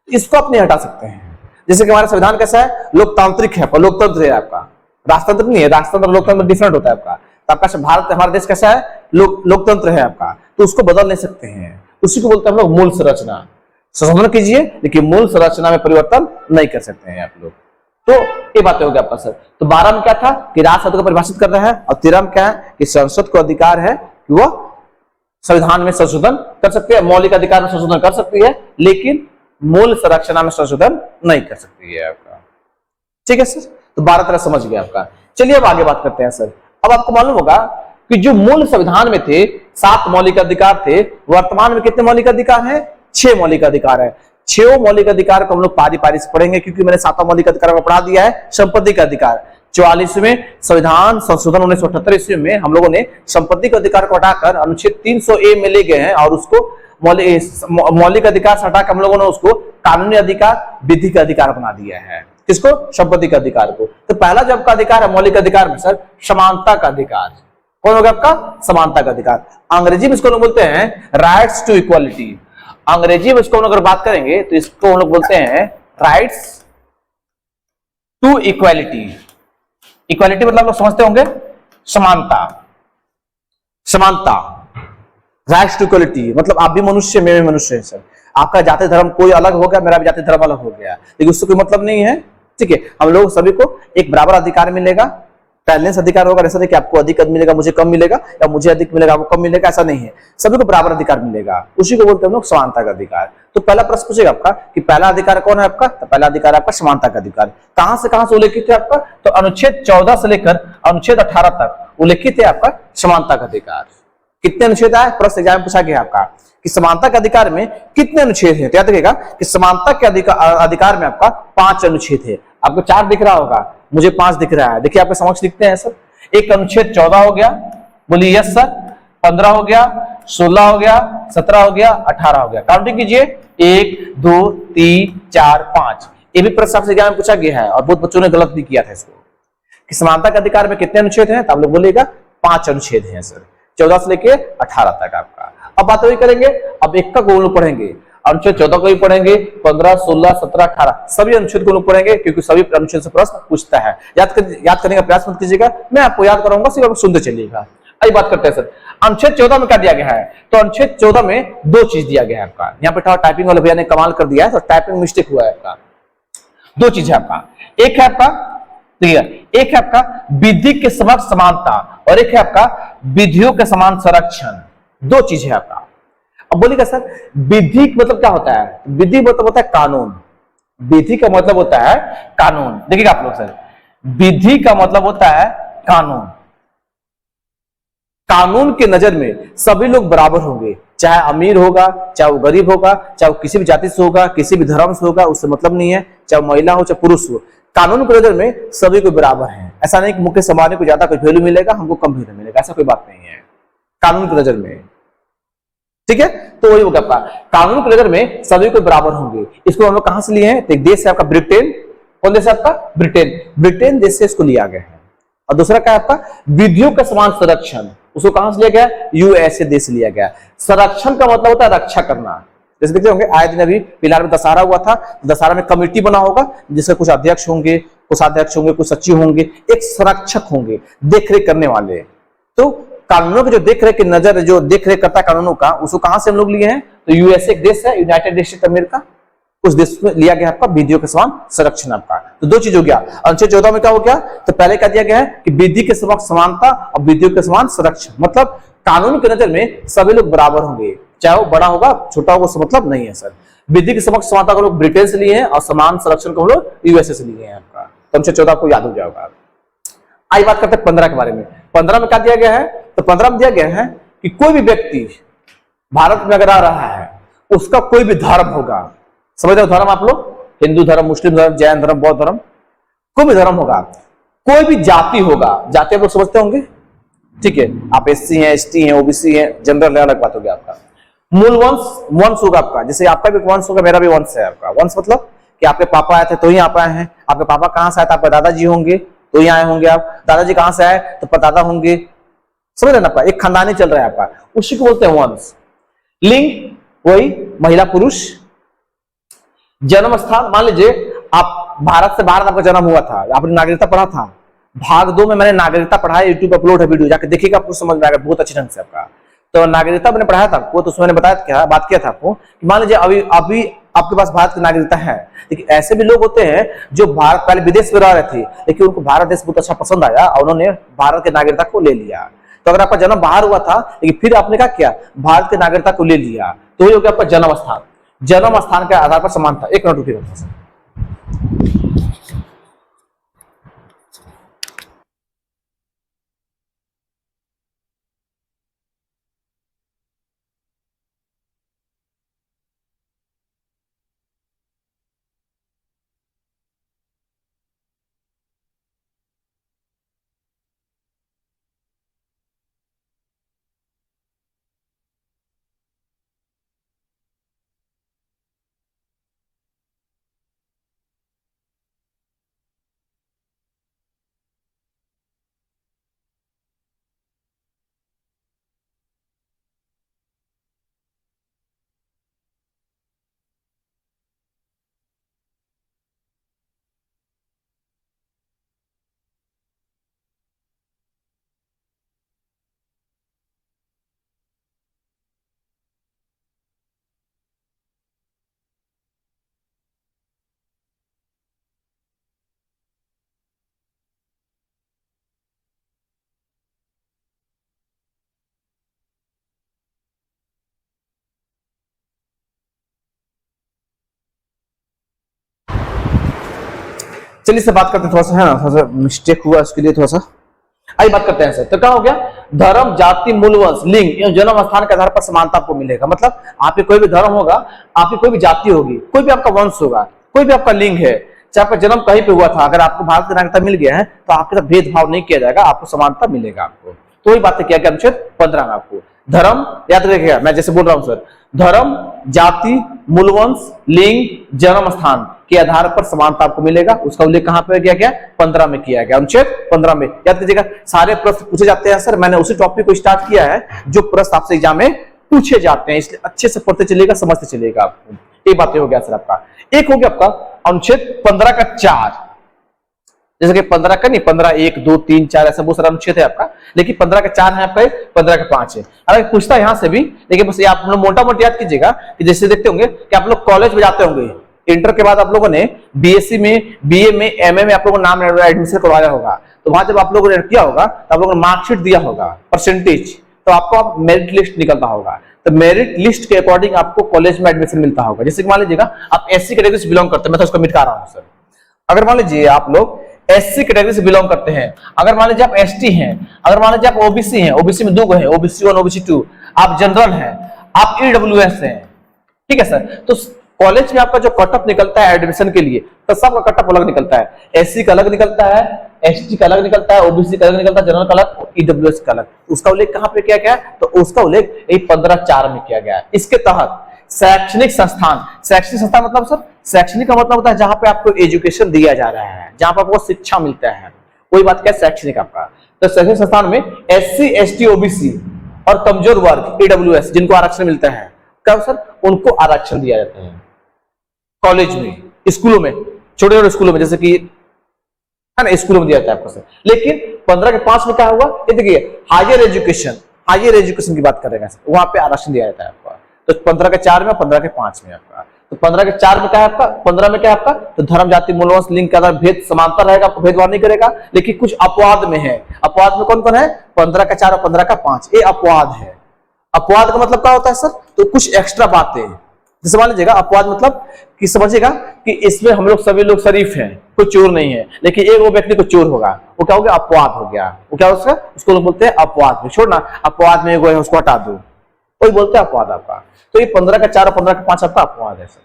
इसको आप नहीं हटा सकते हैं। जैसे कि हमारा संविधान कैसा है, लोकतांत्रिक है, लोकतंत्र है आपका, राजतंत्र नहीं है। राजतंत्र और लोकतंत्र डिफरेंट होता है आपका। तो आपका भारत, हमारा देश कैसा है, लोकतंत्र है आपका, तो उसको बदल नहीं सकते हैं। उसी को बोलते हैं हम लोग मूल संरचना। संशोधन कीजिए, लेकिन मूल संरचना में परिवर्तन नहीं कर सकते हैं आप लोग। तो ये बातें हो गया आपका सर। तो 12 में क्या था कि राष्ट्रपति को परिभाषित कर रहा है, और 13 में क्या है कि संसद को अधिकार है कि वह संविधान में संशोधन कर सकती है, मौलिक अधिकार में संशोधन कर सकती है, लेकिन मूल संरचना में संशोधन नहीं कर सकती है आपका। ठीक है सर, तो 12 तरह समझ गया आपका। चलिए अब आगे बात करते हैं सर। अब आपको मालूम होगा कि जो मूल संविधान में थे 7 मौलिक अधिकार थे, वर्तमान में कितने मौलिक अधिकार हैं, 6 मौलिक अधिकार है। 6 मौलिक अधिकार को हम लोग पारी पारी से पढ़ेंगे, क्योंकि मैंने 7वां मौलिक अधिकार में पढ़ा दिया है संपत्ति का अधिकार। 44वें संविधान संशोधन 1978 ईस्वी में हम लोगों ने संपत्ति के अधिकार को हटाकर अनुच्छेद 300A में ले गए हैं, और उसको मौलिक अधिकार से हटाकर हम लोगों ने उसको कानूनी अधिकार, विधि का अधिकार बना दिया है। किसको, संपत्ति का अधिकार को। तो पहला जो आपका अधिकार है मौलिक अधिकार में सर, समानता का अधिकार। कौन होगा आपका, समानता का अधिकार। अंग्रेजी में इसको लोग बोलते हैं राइट्स टू इक्वालिटी। अंग्रेजी में इसको हम लोग अगर बात करेंगे तो इसको हम लोग बोलते हैं राइट्स टू इक्वालिटी। इक्वालिटी मतलब लोग समझते होंगे समानता, समानता, राइट्स टू इक्वालिटी मतलब आप भी मनुष्य, मैं भी मनुष्य है सर। आपका जाति धर्म कोई अलग हो गया, मेरा भी जाति धर्म अलग हो गया, लेकिन उससे कोई मतलब नहीं है। ठीक है, हम लोग सभी को एक बराबर अधिकार मिलेगा, बैलेंस अधिकार होगा। ऐसा नहीं कि आपको अधिक मिलेगा मुझे कम मिलेगा, या मुझे अधिक मिलेगा आपको कम मिलेगा, ऐसा नहीं है। सभी को बराबर अधिकार मिलेगा, उसी को बोलते हैं हम लोग समानता का अधिकार। तो पहला प्रश्न पूछेगा आपका कि पहला अधिकार कौन है आपका, तो पहला अधिकार आपका समानता का अधिकार। कहां से उल्लेखित है आपका, तो अनुच्छेद 14 से लेकर अनुच्छेद 18 तक उल्लेखित है आपका समानता का अधिकार। कितने अनुच्छेद है, प्रश्न एग्जाम में पूछा गया आपका कि समानता के अधिकार में कितने अनुच्छेद हैं। तो याद रखिएगा कि समानता के अधिकार में आपका 5 अनुच्छेद है। आपको 4 दिख रहा होगा, मुझे 5 दिख रहा है। देखिए आपके समक्ष लिखते हैं सर। एक अनुच्छेद 14 हो गया, बोलिए यस सर। 15 हो गया, 16 हो गया, 17 हो गया, 18 हो गया। काउंटिंग कीजिए, 1 2 3 4 5। ये भी प्रश्न आपसे एग्जाम में पूछा गया है, और बहुत बच्चों ने गलत भी किया था इसको कि समानता के अधिकार में कितने अनुच्छेद हैं, तो आप लोग बोलिएगा 5 अनुच्छेद हैं सर, 14 से लेके 18 तक आपका। अब बात वही करेंगे, अब एक का गोल पढ़ेंगे, अनुच्छेद 14 को भी पढ़ेंगे, 15 16 17 18 सभी अनुच्छेद को पढ़ेंगे, क्योंकि सभी अनुच्छेद से प्रश्न पूछता है। याद करने का प्रयास मत कीजिएगा, मैं आपको याद कराऊंगा, सिर्फ आप सुनते चलिएगा। आई बात करते हैं सर, अनुच्छेद 14 में क्या दिया गया है, तो अनुच्छेद 14 में 2 चीज दिया गया है आपका। यहाँ पे टाइपिंग वाले भैया ने कमाल कर दिया है, तो टाइपिंग मिस्टेक हुआ है आपका। 2 चीज है आपका, एक है आपका, एक है आपका विधि के समक्ष समानता, और एक है आपका विधियों के समान संरक्षण। 2 चीज है आपका। अब बोलिएगा सर विधि मतलब क्या होता है, विधि मतलब होता है कानून। विधि का मतलब होता है कानून। देखिएगा आप लोग सर, विधि का मतलब होता है कानून। कानून के नजर में सभी लोग बराबर होंगे, चाहे अमीर होगा, चाहे वो गरीब होगा, चाहे वो किसी भी जाति से होगा, किसी भी धर्म से होगा, उससे मतलब नहीं है, चाहे महिला हो चाहे पुरुष हो। कानून की नजर में सभी को बराबर है। ऐसा नहीं कि मुकेश अंबानी को ज्यादा कोई वैल्यू मिलेगा, हमको कम वैल्यू मिलेगा, ऐसा कोई बात नहीं है कानून की नजर में। ठीक है, तो वही होगा आपका, कानून की नजर में सभी को बराबर होंगे। इसको हम लोग कहां से लिए हैं, तो एक देश है आपका ब्रिटेन। कौन देश है आपका, ब्रिटेन। ब्रिटेन देश से इसको लिया गया है। और दूसरा क्या है आपका, विधियों का समान संरक्षण, उसको कहां से लिया गया, यूएसए देश से लिया गया। संरक्षण का मतलब होता है रक्षा करना। जैसे देखते होंगे आए दिन अभी फिलहाल में दशहरा हुआ था, दशहरा में कमेटी बना होगा, जिसके कुछ अध्यक्ष होंगे, कुछ अध्यक्ष होंगे, कुछ सचिव होंगे, एक संरक्षक होंगे, देखरेख करने वाले। तो कानूनों की जो देखरेख की नजर, जो देखरेख करता है कानूनों का, उसको कहां से हम लोग लिए हैं, तो यूएसए एक देश है, यूनाइटेड स्टेट अमेरिका, उस देश में लिया गया आपका विधियों के समान संरक्षण आपका। तो 2 चीज हो गया। अनुच्छेद 14 में क्या हो गया, तो पहले क्या दिया गया है कि विधि के समक्ष समानता और विधियों के समान संरक्षण, मतलब कानून की नजर में सभी लोग बराबर होंगे, चाहे वो बड़ा होगा छोटा होगा, उससे मतलब नहीं है सर। विधि के समक्ष समानता को लोग ब्रिटेन से लिए हैं, और समान संरक्षण को हम लोग यूएसए से लिए हैं आपका। तो अनुच्छेद 14 को याद हो जाएगा। आई बात करते हैं 15 के बारे में। 15 में क्या दिया गया है, तो 15 में दिया गया है कि कोई भी व्यक्ति भारत में अगर आ रहा है, उसका कोई भी धर्म होगा, समझ रहे हो धर्म आप लोग, हिंदू धर्म, मुस्लिम धर्म, जैन धर्म, बौद्ध धर्म, कोई भी धर्म होगा, कोई भी जाति होगा, जाति आप लोग समझते होंगे, ठीक है, आप एससी हैं, एसटी हैं, ओबीसी हैं, जनरल अलग बात हो गया आपका। मूल वंश होगा आपका, जैसे आपका भी वंश होगा, मेरा भी वंश है आपका। वंश मतलब कि आपके पापा आए थे तो ही आप आए हैं, आपके पापा कहां से आए थे, आपके दादाजी होंगे तो ही आए होंगे, आप दादाजी कहां से आए तो परदादा होंगे, समझ रहे ना आपका, एक खानदानी चल रहा है आपका, उसी को बोलते हैं वंश। लिंग वही महिला पुरुष। जन्म स्थान, मान लीजिए आप भारत से बाहर आपका जन्म हुआ था, आपने नागरिकता पढ़ा था, भाग 2 में मैंने नागरिकता पढ़ा है, यूट्यूब अपलोड है वीडियो, जाके देखिएगा आपको समझ में आएगा बहुत अच्छे ढंग से आपका। तो नागरिकता मैंने पढ़ाया था आपको, तो उसमें मैंने बताया क्या, बात किया था आपको कि मान लीजिए अभी अभी आपके पास भारत की नागरिकता है, लेकिन ऐसे भी लोग होते हैं जो भारत, पहले विदेश में रह रहे थे लेकिन उनको भारत देश बहुत अच्छा पसंद आया और उन्होंने भारत की नागरिकता को ले लिया। तो अगर आपका जन्म बाहर हुआ था लेकिन फिर आपने क्या किया, भारत की नागरिकता को ले लिया, तो ये हो गया आपका जन्म स्थान। जन्म स्थान के आधार पर समानता। एक मिनट रुकिएगा। चलिए से बात करते हैं, थोड़ा सा है ना, थोड़ा सा मिस्टेक हुआ उसके लिए थोड़ा सा आइए बात करते हैं सर। तो क्या हो गया, धर्म, जाति, मूल, वंश, लिंग एवं जन्म स्थान के आधार पर समानता आपको मिलेगा। मतलब आपके कोई भी धर्म होगा, आपकी कोई भी जाति होगी, कोई भी आपका वंश होगा, कोई भी आपका लिंग है, चाहे आपका जन्म कहीं पे हुआ था, अगर आपको भारत की नागरिकता मिल गया है तो आपके साथ भेदभाव नहीं किया जाएगा, आपको समानता मिलेगा आपको। तो वही बातें किया गया अनुच्छेद 15 में आपको। धर्म याद रखिएगा, मैं जैसे बोल रहा हूं सर, धर्म, जाति, मूलवंश, लिंग, जन्म स्थान के आधार पर समानता आपको मिलेगा। उसका उल्लेख कहां पे किया गया, 15 में किया गया, अनुच्छेद 15 में। याद कीजिएगा, सारे प्रश्न पूछे जाते हैं सर, मैंने उसी टॉपिक को स्टार्ट किया है जो प्रश्न आपसे एग्जाम में पूछे जाते हैं, इसलिए अच्छे से पढ़ते चलिएगा, समझते चलिएगा आपको। ये बातें हो गया सर आपका। एक हो गया आपका अनुच्छेद 15 का 4, जैसे कि 15 का नहीं, 15 1 2 3 4 ऐसा बहुत सारा अनुच्छेद है आपका, लेकिन 15 का 4 है आपका, 15 का 5 है। अगर पूछता है यहां से भी, लेकिन बस ये आप लोग मोटा मोटा याद कीजिएगा कि जैसे देखते होंगे कि आप लोग कॉलेज में जाते होंगे, इंटर के बाद आप लोगों ने बीएससी में, बीए में, एमए में आप लोगों को नाम एडमिशन करवाया होगा, तो वहां जब आप लोगों ने किया होगा तो आप लोगों ने मार्कशीट दिया होगा, परसेंटेज, तो आपको आप मेरिट लिस्ट निकलता होगा, तो मेरिट लिस्ट के अकॉर्डिंग आपको कॉलेज में एडमिशन मिलता होगा। जैसे कि मान लीजिएगा आप एससी कैटेगरी से बिलोंग करते हैं, मैं तो उसको मिटा रहा हूं सर। अगर मान लीजिए आप लोग एससी कैटेगरी से बिलोंग करते हैं, अगर मान लीजिए आप एसटी हैं, अगर मान लीजिए आप ओबीसी हैं, ओबीसी में 2 हैं, ओबीसी 1 ओबीसी 2, आप जनरल हैं, आप ईडब्ल्यूएस हैं, ठीक है सर, तो कॉलेज में आपका जो कटअप निकलता है एडमिशन के लिए, तो सबका कटअप अलग निकलता है, एससी का अलग निकलता है, एसटी का अलग निकलता है, ओबीसी का अलग निकलता है, जनरल का अलग, ईडब्ल्यूएस का अलग। उसका उल्लेख कहां पे किया गया, तो उसका उल्लेख 15(4) में किया गया है। इसके तहत शैक्षणिक संस्थान, शैक्षणिक संस्थान मतलब सर, शैक्षणिक का मतलब होता है जहां पे आपको एजुकेशन दिया जा रहा है, जहां पर आपको शिक्षा मिलता है, कोई बात क्या शैक्षणिक आपका। तो शैक्षणिक संस्थान में एससी, एसटी, ओबीसी और कमजोर वर्ग ईडब्ल्यूएस जिनको आरक्षण मिलता है, क्या सर, उनको आरक्षण दिया जाता है कॉलेज में, स्कूलों में, छोटे छोटे स्कूलों में, जैसे कि है ना, स्कूलों में दिया जाता है आपको सर। लेकिन 15 के 5 में क्या हुआ, ये देखिए हायर एजुकेशन की बात करेंगे, वहां पे आरक्षण दिया जाता है आपका। तो 15 के 4 में, 15 के 5 में आपका, तो 15 के 4 में क्या है आपका, 15 में क्या है आपका, तो धर्म, जाति, मूल, वंश, लिंग के आधार भेद समानता रहेगा, आपको भेदभाव नहीं करेगा। लेकिन कुछ अपवाद में है, अपवाद में कौन कौन है, 15 का 4 और 15 का 5, ये अपवाद है। अपवाद का मतलब क्या होता है सर, तो कुछ एक्स्ट्रा बातें, जैसे मान लीजिएगा अपवाद मतलब कि समझिएगा कि इसमें हम लोग सभी लोग शरीफ हैं, कोई चोर नहीं है, लेकिन एक वो व्यक्ति को चोर होगा, वो क्या हो गया, अपवाद हो गया। वो क्या होगा, उसको लोग बोलते हैं अपवाद। छोड़ना, अपवाद में वो है उसको हटा दो, कोई बोलते हैं अपवाद आपका। तो ये 15 का 4 और 15 का 5 आपका अपवाद है सर।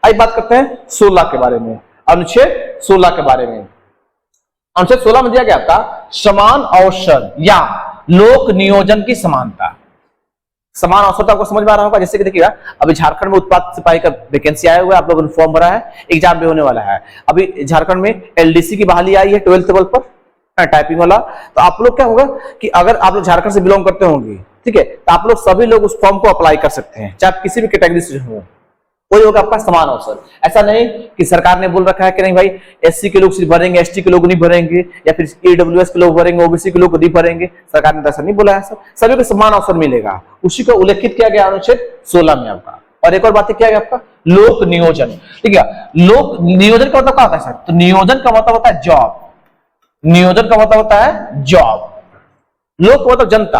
आइए बात करते हैं 16 के बारे में, अनुच्छेद 16 के बारे में। अनुच्छेद 16 में दिया गया आपका समान अवसर या लोक नियोजन की समानता। समान अवसर तो आपको समझ में आ रहा होगा। जैसे कि देखिएगा अभी झारखंड में उत्पाद सिपाही का वैकेंसी आया हुआ है, आप लोगों ने फॉर्म भरा है, एग्जाम भी होने वाला है। अभी झारखंड में एलडीसी की बहाली आई है 12th लेवल पर, टाइपिंग वाला। तो आप लोग क्या होगा कि अगर आप लोग झारखंड से बिलोंग करते होंगे, ठीक है, तो आप लोग सभी लोग उस फॉर्म को अप्लाई कर सकते हैं, चाहे किसी भी कैटेगरी से हो, वही होगा आपका समान अवसर। ऐसा नहीं कि सरकार ने बोल रखा है कि नहीं भाई एससी के लोग सिर्फ भरेंगे, एसटी के लोग नहीं भरेंगे, या फिर ईडब्ल्यूएस के लोग भरेंगे, ओबीसी के लोग नहीं भरेंगे। सरकार ने ऐसा नहीं बोला है सर, सभी को समान अवसर मिलेगा। उसी को उल्लेखित किया गया अनुच्छेद 16 में आपका। और एक और बात किया गया आपका लोक नियोजन, ठीक है। लोक नियोजन का मतलब क्या होता है सर? तो नियोजन का मतलब होता है जॉब, नियोजन का मतलब होता है जॉब। लोक मतलब जनता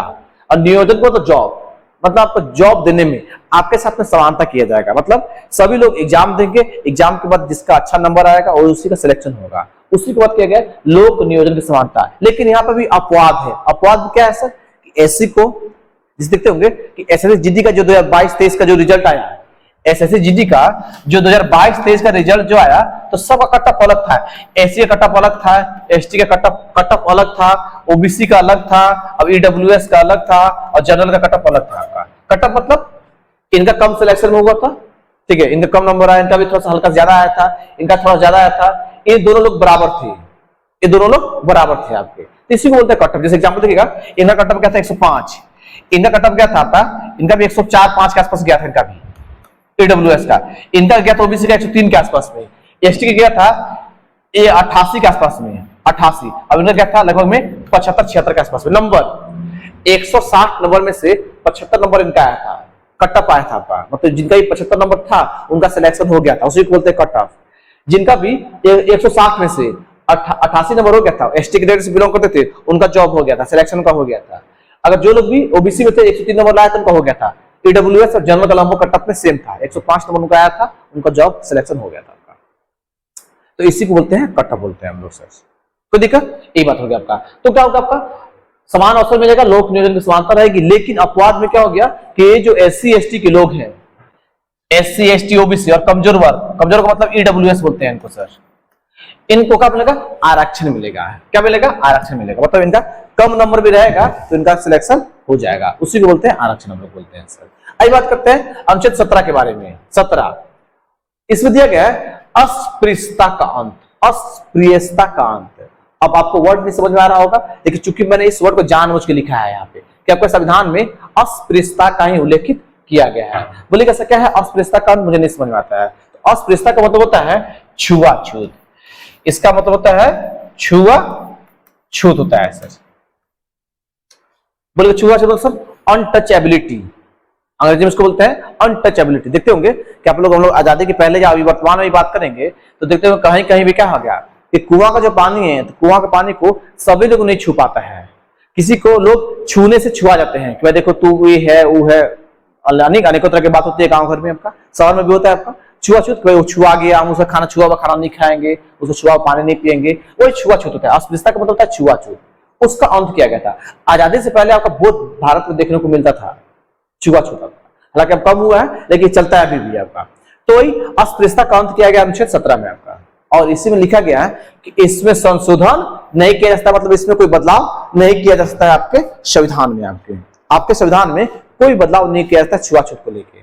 और नियोजन को तो जॉब, मतलब आपको जॉब देने में आपके साथ में समानता किया जाएगा। मतलब सभी लोग एग्जाम देंगे, एग्जाम के बाद जिसका अच्छा नंबर आएगा और उसी का सिलेक्शन होगा, उसी के बाद किया गया लोक नियोजन की समानता। लेकिन यहाँ पर भी अपवाद है। अपवाद क्या है सर? एससी को जिस देखते होंगे कि एसएससी जीडी का जो 2022-23 का जो रिजल्ट आया है, एसएससी जीडी का जो 2022-23 का रिजल्ट जो आया, तो सबका कट ऑफ अलग था। एससी का कट ऑफ अलग था, एसटी का कट ऑफ अलग था, ओबीसी का अलग था, अब ईडब्ल्यूएस का अलग था और जनरल का कट ऑफ अलग था। कट ऑफ मतलब इनका कम सिलेक्शन में हुआ था, ठीक है, इनका कम नंबर आया, इनका भी थोड़ा सा हल्का ज्यादा आया था, इनका थोड़ा ज्यादा आया था। ये दोनों लोग बराबर थे, ये दोनों लोग बराबर थे आपके, इसी को बोलते हैं कट ऑफ। जैसे एग्जांपल देखिएगा, इनका कट ऑफ क्या था 105, इनका कट ऑफ क्या था आपका, इनका भी 104-5 के आसपास गया था, इनका भी ईडब्ल्यूएस का। इनका गया था ओबीसी का 103 के आसपास में, एसटी का गया था ये 88 के आसपास में, 88। अब इनका क्या था लगभग में 75-76 के आसपास में। नंबर 160 नंबर में से 75 नंबर इनका आया था, कट ऑफ आया था आपका। मतलब जिनका ये 75 नंबर था उनका सिलेक्शन हो गया था, उसी को बोलते हैं कट ऑफ। जिनका भी 160 में से 88 नंबर हो गया था, एसटी कैटेगरी से बिलोंग करते थे, उनका जॉब हो गया था, सिलेक्शन का हो गया था। अगर जो लोग भी ओबीसी में थे 103 नंबर लाया था, उनका हो गया था। ईडब्ल्यूएस और जनरल का नंबर कट ऑफ में सेम था, 105 नंबर उनका आया था, उनका जॉब सिलेक्शन हो गया था आपका। तो इसी को बोलते हैं कट ऑफ बोलते हैं हम लोग सर। कोई दिक्कत? यही बात हो गया आपका। तो क्या होगा आपका समान अवसर मिलेगा, लोक नियोजन की समानता रहेगी। लेकिन अपवाद में क्या हो गया कि ये जो एससी एसटी के लोग हैं, एससी एसटी ओबीसी और कमजोर वर्ग, कमजोर का मतलब ईडब्ल्यूएस बोलते हैं इनको सर, इनको क्या मिलेगा? आरक्षण मिलेगा। क्या मिलेगा? आरक्षण मिलेगा। मतलब इनका कम नंबर भी रहेगा तो इनका सिलेक्शन हो जाएगा, उसी को बोलते हैं आरक्षण हम लोग बोलते हैं सर। आइए बात करते हैं अनुच्छेद 17 के बारे में। 17 इसमें दिया गया है अस्पृश्यता का अंत, अस्पृश्यता का अंत। अब आपको वर्ड नहीं समझ में आ रहा होगा, लेकिन चूंकि मैंने इस वर्ड को जानबूझ के लिखा है यहाँ पे कि आपके संविधान में अस्पृश्यता का ही उल्लेखित किया गया है। बोले कैसा क्या है अस्पृश्यता का अंत? मुझे नहीं समझ में आता है। तो अस्पृश्यता का मतलब होता है छुआछूत, इसका मतलब होता है छुआछूत होता है सर। बोले छुआछूत सर अनटचेबिलिटी, अंग्रेजी में इसको बोलते हैं अनटचेबिलिटी। देखते होंगे कि आप लोग हम लोग आजादी के पहले या अभी वर्तमान में बात करेंगे तो देखते होंगे कहीं कहीं भी क्या हो गया कि कुआं का जो पानी है, तो कुआं के पानी को सभी लोग नहीं छू पाता है, किसी को लोग छूने से छुआ जाते हैं कि भाई देखो तू ये है वो है, अनेकों तरह की बात होती है गांव घर में, आपका शहर में भी होता है आपका छुआछूत। वो छुआ गया, हम उसका खाना छुआ हुआ खाना नहीं खाएंगे, उसको छुआ हुआ पानी नहीं पिएंगे, वही छुआछूत होता है। अस्पृश्यता का मतलब होता है छुआछूत। उसका अंत किया गया था। आजादी से पहले आपका बहुत भारत में देखने को मिलता था छुआछूत, हालांकि अब कम हुआ है लेकिन चलता है अभी भी आपका। तो वही अस्पृश्यता का अंत किया गया अनुच्छेद 17 में आपका। और इसी में लिखा गया है कि इसमें संशोधन नहीं किया जा सकता, मतलब इसमें कोई बदलाव नहीं किया जा सकता है आपके संविधान में। आपके संविधान में कोई बदलाव नहीं किया जाता छुआछूत को लेकर।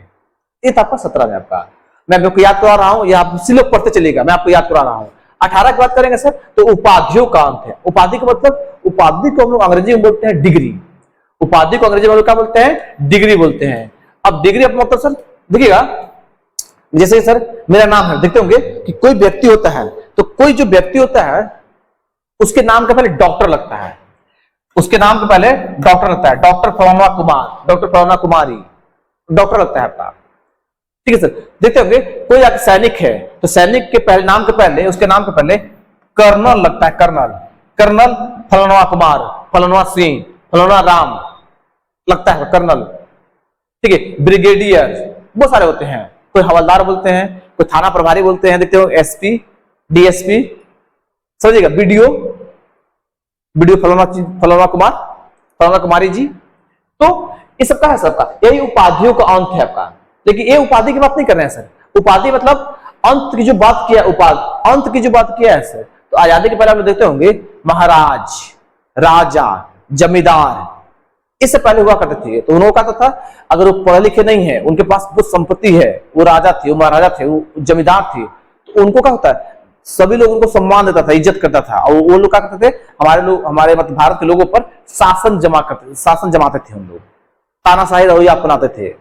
ये था आपका 17 में आपका। मैं आपको याद करा रहा हूं, या आप इसी लोग पढ़ते चलेगा, मैं आपको याद करा रहा हूं। 18 की बात करेंगे सर तो उपाधियों का अंत है। उपाधि का मतलब, उपाधि को हम लोग अंग्रेजी में बोलते हैं डिग्री। उपाधि को अंग्रेजी में क्या बोलते हैं? डिग्री बोलते हैं। अब डिग्री अपना मतलब सर देखिएगा, जैसे सर मेरा नाम है, देखते होंगे कि कोई व्यक्ति होता है, तो कोई जो व्यक्ति होता है उसके नाम के पहले डॉक्टर लगता है, उसके नाम के पहले डॉक्टर लगता है। डॉक्टर फलाना कुमार, डॉक्टर फलाना कुमारी, डॉक्टर लगता है आपका, ठीक है सर। देखते होंगे कोई आपका सैनिक है तो सैनिक के पहले नाम के पहले, उसके नाम के पहले कर्नल लगता है, कर्नल, कर्नल फलाना कुमार, फलाना सिंह, फलाना राम लगता है कर्नल, ठीक है। ब्रिगेडियर बहुत सारे होते हैं, कोई हवलदार बोलते हैं, कोई थाना प्रभारी बोलते हैं, देखते हो एसपी, डीएसपी, समझिएगा, बीडीओ, बीडीओ फलाना कुमार, फलाना कुमारी जी। तो ये सबका है, सबका यही उपाधियों का अंत है आपका। लेकिन ये उपाधि की बात नहीं कर रहे हैं सर। उपाधि मतलब अंत की जो बात किया, उपाधि अंत की जो बात किया है सर। तो आजादी के पहले आप लोग देखते होंगे महाराज, राजा, जमींदार, इससे पहले हुआ करते थे। तो उन्होंने कहा था अगर वो पढ़े लिखे नहीं है, उनके पास कुछ संपत्ति है, वो राजा थे, वो महाराजा थे, वो जमींदार थे, तो उनको क्या होता है, सभी लोग उनको सम्मान देता था, इज्जत करता था। और वो लोग क्या करते थे, हमारे मतलब भारत के लोगों पर शासन जमाते थे। हम लोग तानाशाही रवैया अपनाते थे।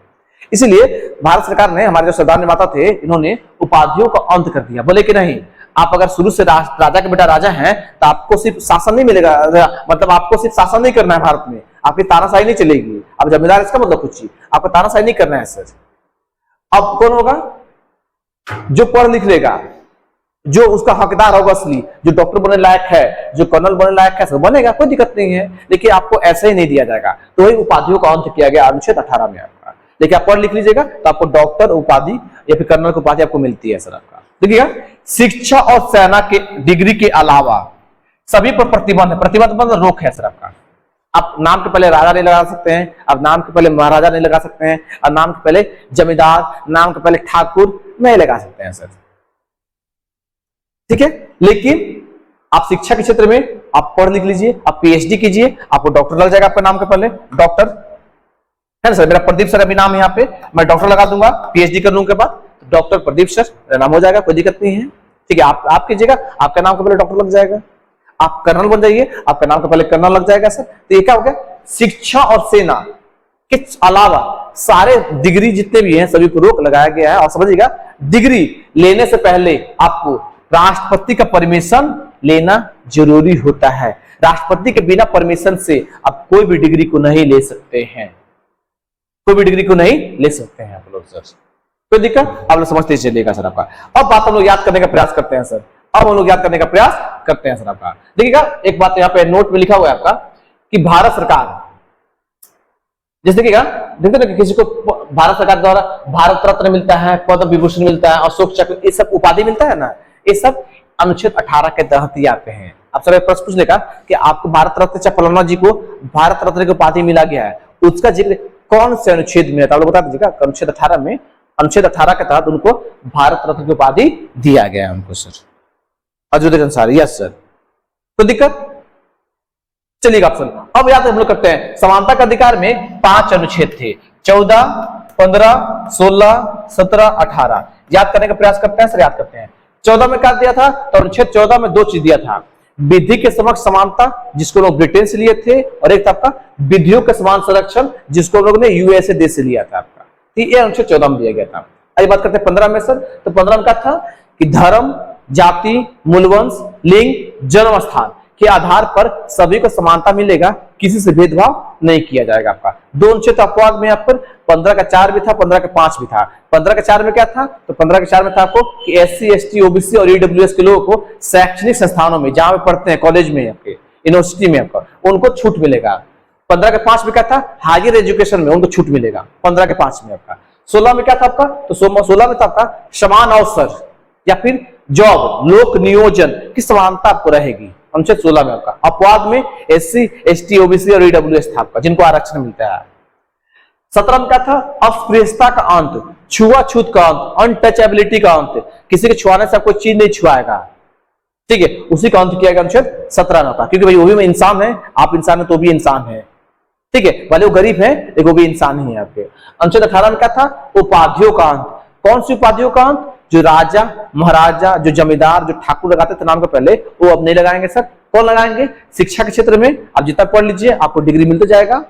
इसीलिए भारत सरकार ने, हमारे जो सरदार निर्माता थे, इन्होंने उपाधियों का अंत कर दिया। बोले कि नहीं, आप अगर शुरू से राजा के बेटा राजा हैं तो आपको सिर्फ शासन नहीं मिलेगा, मतलब आपको सिर्फ शासन नहीं करना है भारत में, आपकी तानाशाही नहीं चलेगी। आप जमींदार, इसका मतलब कुछ ही, आपको तानाशाही नहीं करना है सर। अब कौन होगा, जो पढ़ लिख लेगा, जो उसका हकदार होगा असली, जो डॉक्टर बनने लायक है, जो कर्नल बनने लायक है, सब बनेगा, कोई दिक्कत नहीं है। लेकिन आपको ऐसे ही नहीं दिया जाएगा। तो वही उपाधियों का अंत किया गया अनुच्छेद 18 में आपका। देखिए आप पढ़ लिख लीजिएगा तो आपको डॉक्टर उपाधि या फिर कर्नल की उपाधि आपको मिलती है सर आपका। देखिएगा, शिक्षा और सेना के डिग्री के अलावा सभी पर प्रतिबंध है। प्रतिबंध मतलब रोक है सर आपका। आप नाम के पहले राजा नहीं लगा सकते हैं, आप नाम के पहले महाराजा नहीं लगा सकते हैं, और नाम के पहले जमींदार, नाम के पहले ठाकुर नहीं लगा सकते हैं सर, ठीक है। लेकिन आप शिक्षा के क्षेत्र में आप पढ़ लिख लीजिए, आप पीएचडी कीजिए, आपको डॉक्टर लग जाएगा आपके नाम के पहले, डॉक्टर है ना सर। मेरा प्रदीप सर अभी नाम है यहाँ पे, मैं डॉक्टर लगा दूंगा, पीएचडी कर लूंगा के बाद डॉक्टर प्रदीप सर मेरा नाम हो जाएगा, कोई दिक्कत नहीं है, ठीक है। आप कीजिएगा, आपका नाम के पहले डॉक्टर लग जाएगा। आप कर्नल बन जाइए, आपका नाम के पहले कर्नल लग जाएगा सर। तो ये क्या हो गया, शिक्षा और सेना के अलावा सारे डिग्री जितने भी हैं सभी को रोक लगाया गया है। और समझिएगा, डिग्री लेने से पहले आपको राष्ट्रपति का परमिशन लेना जरूरी होता है। राष्ट्रपति के बिना परमिशन से आप कोई भी डिग्री को नहीं ले सकते हैं, कोई भी डिग्री को नहीं ले सकते हैं आप लोग सर। कोई दिक्कत, आप लोग समझते चलिएगा सर आपका। अब बात हम लोग याद करने का प्रयास करते हैं सर, अब हम लोग याद करने का प्रयास करते हैं सर आपका। देखिएगा, एक बात यहाँ पे नोट में लिखा हुआ है आपका कि भारत सरकार, जैसे देखिएगा, देखते ना कि किसी को भारत सरकार द्वारा भारत रत्न मिलता है, पद्म विभूषण मिलता है, अशोक चक्र, ये सब उपाधि मिलता है ना, ये सब अनुच्छेद 18 के तहत ही आते हैं। अब सर प्रश्न पूछ लेगा कि आपको भारत रत्न चाहे फलाना जी को भारत रत्न की उपाधि मिला गया है, उसका जिक्र कौन से अनुच्छेद में है, तो आप लोग बता दीजिएगा। अनुच्छेद 18 में, अनुच्छेद 18 के तहत उनको भारत रत्न की उपाधि दिया गया है उनको सर, अजूदे अनुसार। यस सर, तो दिक्कत चलिएगा ऑप्शन। अब याद हम लोग करते हैं, समानता का अधिकार में 5 अनुच्छेद थे, 14, 15, 16, 17, 18। याद करने का प्रयास करते हैं सर, याद करते हैं। 14 में क्या दिया था, तो अनुच्छेद 14 में 2 चीज दिया था, विधि के समक्ष समानता जिसको लोग ब्रिटेन से लिए थे, और एक था आपका विधियों के समान संरक्षण जिसको लोग ने यूएसए देश से लिया था आपका। ये अनुच्छेद 14 में दिया गया था। आइए बात करते हैं 15 में सर। तो 15 में क्या था कि धर्म, जाति, मूलवंश, लिंग, जन्म स्थान के आधार पर सभी को समानता मिलेगा, किसी से भेदभाव नहीं किया जाएगा आपका। 2 अनुच्छेद अपवाद में यहाँ पर 15 का 4 भी था, 15 का 5 भी था। 15 का 4 में क्या था, तो 15 के 4 में था आपको कि एससी, एसटी, ओबीसी और ईडब्ल्यूएस के लोगों को शैक्षणिक संस्थानों में, जहां पे पढ़ते हैं, कॉलेज में, आपके यूनिवर्सिटी में, आपका उनको छूट मिलेगा। 15 के 5 में क्या था, हायर एजुकेशन में उनको छूट मिलेगा, 15 के 5 में आपका। 16 में क्या था आपका, तो 16 में था आपका समान अवसर या फिर जॉब, लोक नियोजन की समानता आपको रहेगी, अनुच्छेद 16 में आपका। अपवाद में एससी, एसटी, ओबीसी और ईडब्ल्यूएस था आपका, जिनको आरक्षण मिलता है। 17 में क्या था, अस्पृश्यता का अंत, छुआछूत का अंत, अनटचेबिलिटी का अंत, किसी के छुआने से आपको चीज नहीं छुआएगा, ठीक है, उसी का अंत किया गया अनुच्छेद 17 में का। क्योंकि भाई वो भी इंसान है, आप इंसान है तो भी इंसान है, ठीक है, भले वो गरीब है लेकिन वो भी इंसान ही है आपके। अनुच्छेद 18 में क्या था, उपाधियों का अंत। कौन सी उपाधियों का अंत, जो राजा, महाराजा, जो जमींदार, जो ठाकुर लगाते थे नाम के पहले, वो अब नहीं लगाएंगे सर। कौन लगाएंगे, शिक्षा के क्षेत्र में आप जितना पढ़ लीजिए आपको डिग्री मिलता जाएगा।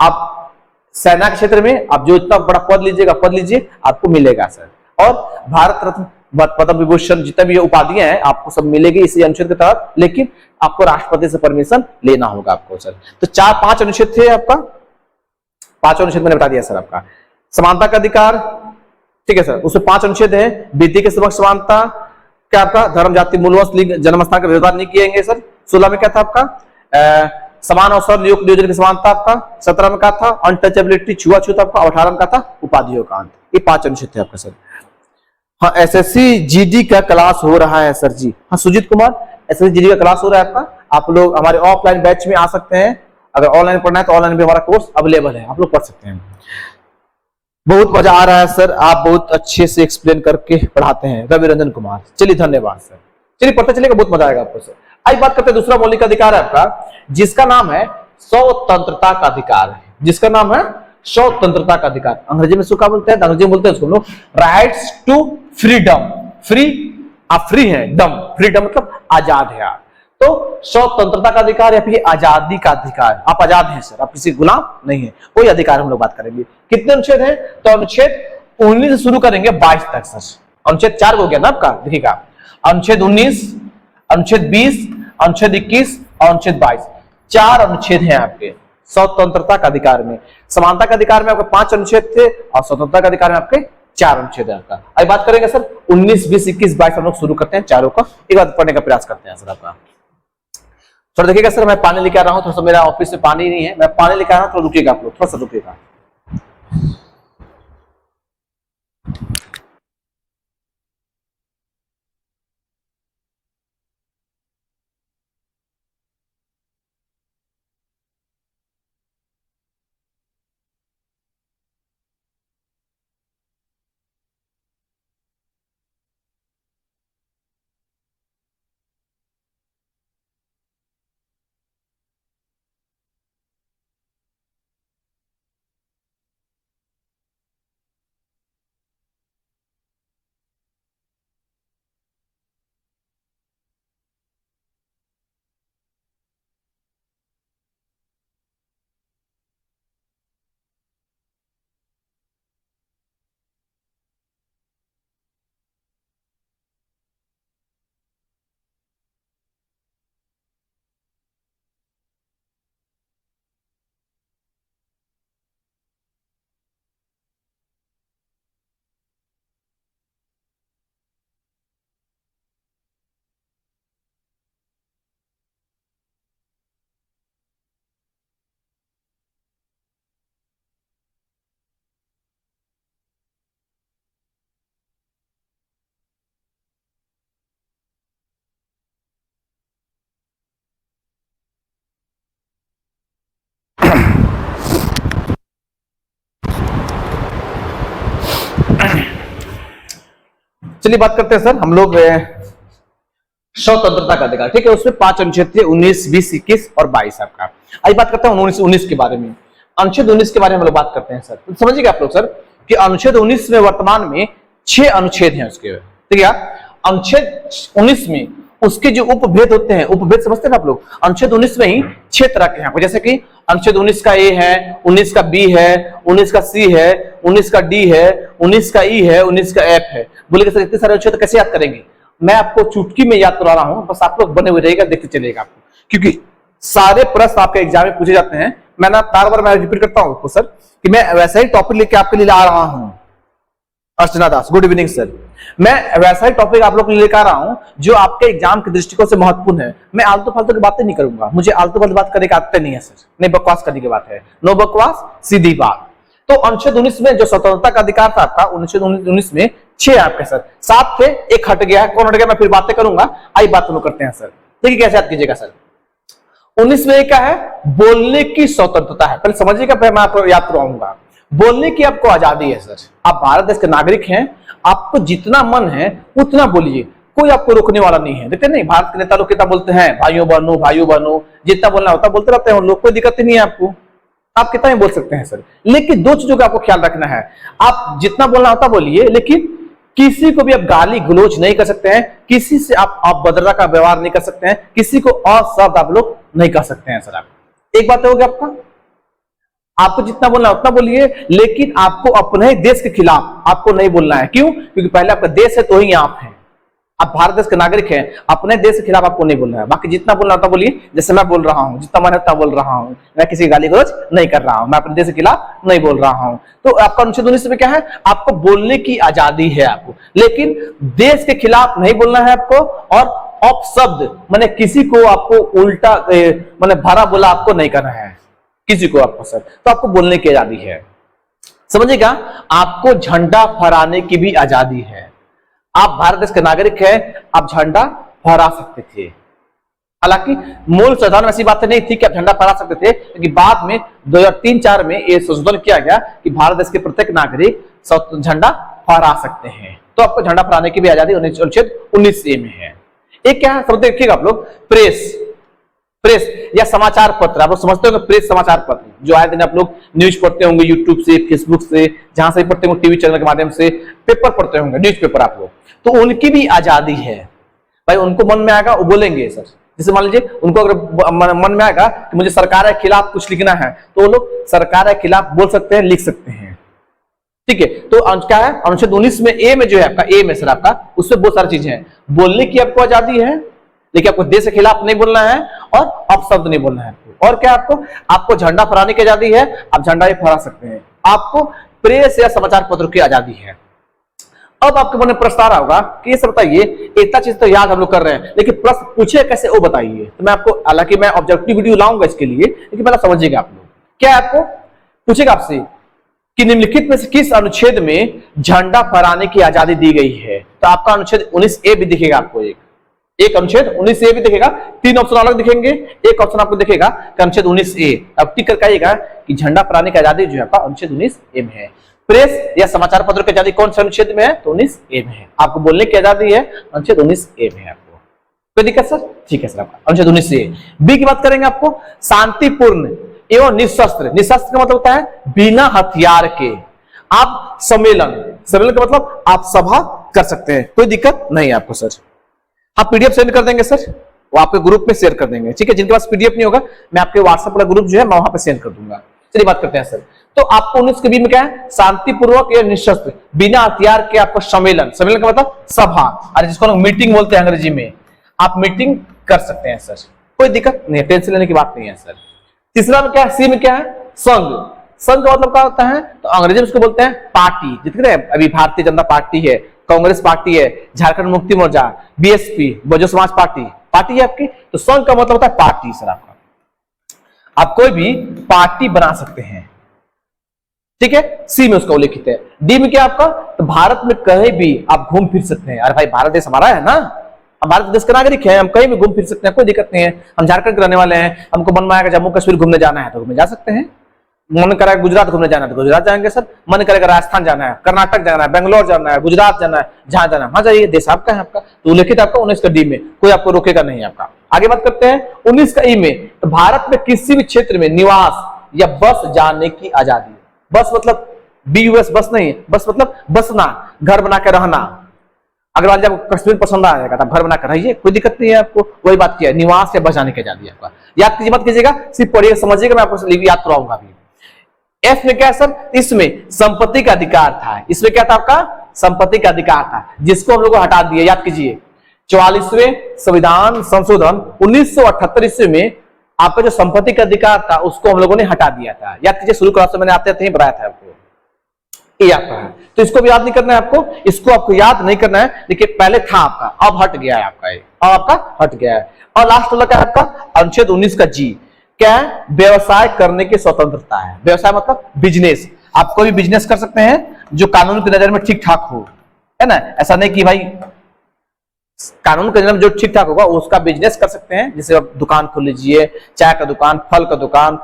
आप सेना के क्षेत्र में आप जो इतना बड़ा पद लीजिएगा, पद लीजिए, आपको मिलेगा सर। और भारत रत्न, पद्म विभूषण, जितने भी उपाधियां हैं आपको सब मिलेगी इसी अनुच्छेद के तहत, लेकिन आपको राष्ट्रपति से परमिशन लेना होगा आपको सर। तो 4-5 अनुच्छेद थे आपका, 5 अनुच्छेद मैंने बता दिया सर आपका। समानता का अधिकार, ठीक है सर, उसमें 5 अनुच्छेद हैं। विधि के समक्ष समानता, क्या आपका धर्म, जाति, मूलवंश, लिंग, जन्म स्थान का विरोध नहीं किएंगे सर। 16 में क्या था आपका, समान अवसर, लोक नियोजन की समानता आपका। 17 में क्या था, अनटचेबिलिटी, छुआछूत आपका। 18 में क्या था, उपाधियों का अंत। ये 5 अनुच्छेद थे आपका सर। हाँ, एसएससी जीडी का क्लास हो रहा है सर जी। हाँ सुजीत कुमार, एसएससी जीडी का क्लास हो रहा है आपका। आप लोग हमारे ऑफलाइन बैच में आ सकते हैं, अगर ऑनलाइन पढ़ना है तो ऑनलाइन भी हमारा कोर्स अवेलेबल है, आप लोग पढ़ सकते हैं। बहुत मजा आ रहा है सर, आप बहुत अच्छे से एक्सप्लेन करके पढ़ाते हैं, रवि रंजन कुमार। चलिए धन्यवाद सर, चलिए पढ़ते चलिएगा, बहुत मजा आएगा आपको सर। आज बात करते हैं दूसरा मौलिक अधिकार है आपका, जिसका नाम है स्वतंत्रता का अधिकार है, जिसका नाम है स्वतंत्रता का अधिकार। अंग्रेजी में इसको क्या बोलते हैं? अंग्रेजी में बोलते हैं उसको लोग राइट्स टू फ्रीडम। फ्री, आप फ्री है, डम, फ्रीडम मतलब आजाद है आप। तो स्वतंत्रता का अधिकार या फिर आजादी का अधिकार, आप आजाद हैं सर, आप किसी गुलाम नहीं है, कोई अधिकार हम लोग बात करेंगे। कितने अनुच्छेद हैं? तो अनुच्छेद 19 से शुरू करेंगे 22 तक सर। अनुच्छेद 4 हो गया ना आपका, देखिएगा अनुच्छेद 19, अनुच्छेद 20, अनुच्छेद 21 और अनुच्छेद 22, 4 अनुच्छेद हैं आपके स्वतंत्रता का अधिकार में। समानता का अधिकार में आपके 5 अनुच्छेद थे और स्वतंत्रता का अधिकार में आपके 4 अनुच्छेद है आपका। अभी बात करेंगे सर 19, 20, 21, 22 हम लोग शुरू करते हैं चारों का, एक बार पढ़ने का प्रयास करते हैं सर आपका। थोड़ा देखिएगा सर, मैं पानी लेके आ रहा हूं, थोड़ा सा मेरा ऑफिस से पानी नहीं है, मैं पानी लेके आ रहा हूं, थोड़ा रुकिएगा आप लोग, थोड़ा सा रुकिएगा। चलिए बात करते हैं सर हम लोग स्वतंत्रता का अधिकार, ठीक है, उसमें 5 अनुच्छेद थे, 19, 20, 21 और 22 आपका। आइए बात करते हैं 19 के बारे में। अनुच्छेद 19 के बारे में हम लोग बात करते हैं सर, तो समझिएगा आप लोग सर कि अनुच्छेद 19 में वर्तमान में 6 अनुच्छेद हैं उसके, ठीक है। अनुच्छेद 19 में उसके जो उपभेद होते हैं, उपभेद समझते हैं ना आप लोग, अनुच्छेद 19 में ही 6 तरह के हैं, जैसे कि अनुच्छेद 19 का ए है, 19 का बी है, 19 का सी है, 19 का डी है, 19 का ई है, 19 का एफ है। बोलेगा सर इतने सारे अनुच्छेद कैसे याद करेंगे? मैं आपको चुटकी में याद करा रहा हूं, बस आप लोग बने हुए रहिएगा, देखते चलिएगा आपको, क्योंकि सारे प्रश्न आपके एग्जाम में पूछे जाते हैं। मैं ना बार-बार मैं रिपीट करता हूं आपको सर कि मैं वैसा ही टॉपिक लेके आपके लिए ला रहा हूं। अर्चना दास, गुड इवनिंग सर। मैं वैसा ही टॉपिक आप लोग लेकर आ रहा हूं जो आपके एग्जाम के दृष्टिकोण से महत्वपूर्ण है। मैं आलतू फालतू की बातें नहीं करूंगा, मुझे आलतू फालतू बात करने की आदत नहीं है सर, नहीं बकवास करने की बात है, नो बकवास सीधी बात। तो अनुच्छेद 19 में जो स्वतंत्रता का अधिकार था आपका, अनुच्छेद 19 में 6 आपके सर, 7 थे, एक हट गया, कौन हट गया मैं फिर बातें करूंगा, आई बात हम करते हैं सर। देखिए कैसे याद कीजिएगा सर, 19 में क्या है? बोलने की स्वतंत्रता है, पहले समझिएगा, फिर मैं आपको याद करवाऊंगा। बोलने की आपको आजादी है सर, आप भारत देश के नागरिक हैं, आपको जितना मन है उतना बोलिए, कोई आपको रोकने वाला नहीं है। देखते नहीं भारत के नेता लोग कितना बोलते हैं, भाइयों बहनों, जितना बोलना होता बोलते रहते हैं लोग, कोई दिक्कत नहीं है आपको, आप कितना ही बोल सकते हैं सर। लेकिन 2 चीजों का आपको ख्याल रखना है, आप जितना बोलना होता बोलिए, लेकिन किसी को भी आप गाली गलौज नहीं कर सकते हैं, किसी से आप बदरा का व्यवहार नहीं कर सकते हैं, किसी को अशब्द आप लोग नहीं कर सकते हैं सर। आप एक बात हो गया आपका, आपको जितना बोलना उतना बोलिए, लेकिन आपको अपने देश के खिलाफ आपको नहीं बोलना है। क्यों? क्योंकि पहले आपका देश है तो ही आप हैं, आप भारत देश के नागरिक हैं, अपने देश के खिलाफ आपको नहीं बोलना है। बाकी जितना बोलना उतना बोलिए, जैसे मैं बोल रहा हूं, जितना मन है उतना बोल रहा हूं, मैं किसी गाली गलौज नहीं कर रहा हूं, मैं अपने देश के खिलाफ नहीं बोल रहा हूं। तो आपका अनुच्छेद 19 में क्या है? आपको बोलने की आजादी है आपको, लेकिन देश के खिलाफ नहीं बोलना है आपको, और अपशब्द माने किसी को आपको उल्टा माने भरा बोला आपको नहीं करना है किसी को आपको सर, तो आपको बोलने की आजादी है। समझिएगा, आपको झंडा फहराने की भी आजादी है। आप भारत देश के नागरिक हैं, आप झंडा फहरा सकते थे। हालांकि मूल संविधान में ऐसी बातें नहीं थी कि आप झंडा फहरा सकते थे, क्योंकि बाद में 2003-4 में यह संशोधन किया गया कि भारत देश के प्रत्येक नागरिक झंडा फहरा सकते हैं। तो आपको झंडा फहराने की भी आजादी अनुच्छेद 19A में है। एक क्या है सब देखिएगा आप लोग, प्रेस। प्रेस या समाचार पत्र, आप लोग समझते होंगे प्रेस समाचार पत्र, जो आए दिन आप लोग न्यूज पढ़ते होंगे यूट्यूब से, फेसबुक से, जहां से भी पढ़ते होंगे, टीवी चैनल के माध्यम से पेपर पढ़ते होंगे, न्यूज पेपर आप लोग, तो उनकी भी आजादी है भाई। उनको मन में आएगा वो बोलेंगे सर। जैसे मान लीजिए उनको अगर मन में आएगा कि मुझे सरकार के खिलाफ कुछ लिखना है, तो वो लोग सरकार के खिलाफ बोल सकते हैं, लिख सकते हैं, ठीक है। तो क्या है अनुच्छेद 19 में ए में जो है आपका, ए में सर आपका, उसमें बहुत सारी चीजें हैं। बोलने की आपको आजादी है, लेकिन आपको देश के खिलाफ नहीं बोलना है और अपशब्द नहीं बोलना है आपको। और क्या आपको झंडा फहराने की आजादी है, आप झंडा भी फहरा सकते हैं। आपको प्रेस या समाचार पत्र की आजादी है। अब आपके मन में प्रश्न आ रहा होगा कि ये सब बताइए, इतना चीज तो याद हम लोग कर रहे हैं, लेकिन प्रश्न पूछे कैसे वो बताइए। तो मैं आपको, हालांकि मैं ऑब्जेक्टिव वीडियो लाऊंगा इसके लिए, लेकिन पहले समझिएगा आप लोग। क्या आपको पूछेगा आपसे कि निम्नलिखित में से किस अनुच्छेद में झंडा फहराने की आजादी दी गई है, तो आपका अनुच्छेद 19A भी दिखेगा आपको, एक अनुच्छेद 19A भी दिखेगा। 3 ऑप्शन अलग दिखेंगे, एक ऑप्शन आपको दिखेगा अनुच्छेद 19A। अब टिक करके आइएगा कि झंडा फहराने की आजादी जो है आपका अनुच्छेद 19A में है। प्रेस या समाचार पत्र की आजादी कौन से अनुच्छेद में है, तो 19A में है। आपको बोलने की आजादी है अनुच्छेद 19A में है। आपको कोई दिक्कत सर? ठीक है सर, आपका अनुच्छेद 19A। बी की बात करेंगे, आपको शांतिपूर्ण एवं निशस्त्र, निशस्त्र का मतलब होता है बिना हथियार के आप सम्मेलन, सम्मेलन का मतलब आप सभा कर सकते हैं, कोई दिक्कत नहीं है आपको सर। आप पीडीएफ सेंड कर देंगे सर, वो आपके ग्रुप में शेयर कर देंगे, ठीक है। जिनके पास पीडीएफ नहीं होगा, मैं आपके व्हाट्सएप वाला ग्रुप जो है मैं वहां पे सेंड कर दूंगा। चलिए बात करते हैं सर। तो आपको 19 के बी में क्या है, शांतिपूर्वक या निशस्त्र बिना हथियार के आपका सम्मेलन, सम्मेलन का मतलब सभा, और जिसको हम मीटिंग बोलते हैं अंग्रेजी में, आप मीटिंग कर सकते हैं सर, कोई दिक्कत नहीं है, टेंशन लेने की बात नहीं है सर। तीसरा में क्या है, सी में क्या है, संघ। संघ का मतलब क्या होता है, तो अंग्रेजी में उसको बोलते हैं पार्टी। जितने अभी भारतीय जनता पार्टी है, कांग्रेस पार्टी है, Jharkhand Mukti Morcha, BSP, Bahujan Samaj party, party है आपकी। तो संघ का मतलब होता है पार्टी सर आपका। आप कोई भी पार्टी बना सकते हैं, ठीक है। सी में उसका उल्लेखित है। डी में क्या आपका, तो भारत में कहीं भी आप घूम फिर सकते हैं। अरे भाई भारत देश हमारा है ना, हम भारत देश के नागरिक हैं, हम कहीं भी घूम फिर सकते हैं, कोई दिक्कत नहीं है। हम झारखंड के रहने वाले हैं, हमको मन में आएगा जम्मू कश्मीर घूमने जाना है तो घूमने जा सकते हैं। मन करेगा गुजरात घूमने जाना है तो गुजरात जाएंगे सर। मन करेगा राजस्थान जाना है, कर्नाटक जाना है, बेंगलोर जाना है, गुजरात जाना है, जहां जाना है वहां जाइए, देश आपका है आपका। तो उल्लेखित आपका 19 का डी में, कोई आपको रोकेगा नहीं आपका। आगे बात करते हैं 19 का ई में, तो भारत में किसी भी क्षेत्र में निवास या बस जाने की आजादी। बस मतलब BUS बस नहीं, बस मतलब बसना, घर बना के रहना। अगर मान लीजिए कश्मीर पसंद आएगा तो घर बना कर रहिए, कोई दिक्कत नहीं है आपको। वही बात किया, निवास या बस जाने की आजादी आपका। याद कीजिए मत कीजिएगा, सिर्फ पढ़िए समझिएगा, मैं आपको याद कराऊंगा अभी। एफ में क्या सर, इसमें संपत्ति का अधिकार था। इसमें क्या था आपका, संपत्ति का अधिकार था, जिसको हम लोग को हटा दिया। याद कीजिए 44वें संविधान संशोधन 1978 ईस्वी में आपका जो संपत्ति का अधिकार था उसको हम लोगों ने हटा दिया था। याद कीजिए, शुरू क्लास में मैंने आते ही बताया था आपको, ये आपका है। तो इसको भी याद नहीं करना है आपको, इसको आपको याद नहीं करना है, लेकिन पहले था आपका, अब हट गया है आपका, ये अब आपका हट गया है। और लास्ट वाला क्या है आपका, अनुच्छेद 19 का जी, क्या है, व्यवसाय करने की स्वतंत्रता है। व्यवसाय मतलब बिजनेस, आप कोई भी बिजनेस कर सकते हैं जो कानून की नजर में ठीक ठाक हो, है ना। ऐसा नहीं कि भाई कानून के नजर में जो ठीक ठाक होगा उसका बिजनेस कर सकते हैं। जैसे आप दुकान खोल लीजिए, चाय का दुकान, फल का दुकान,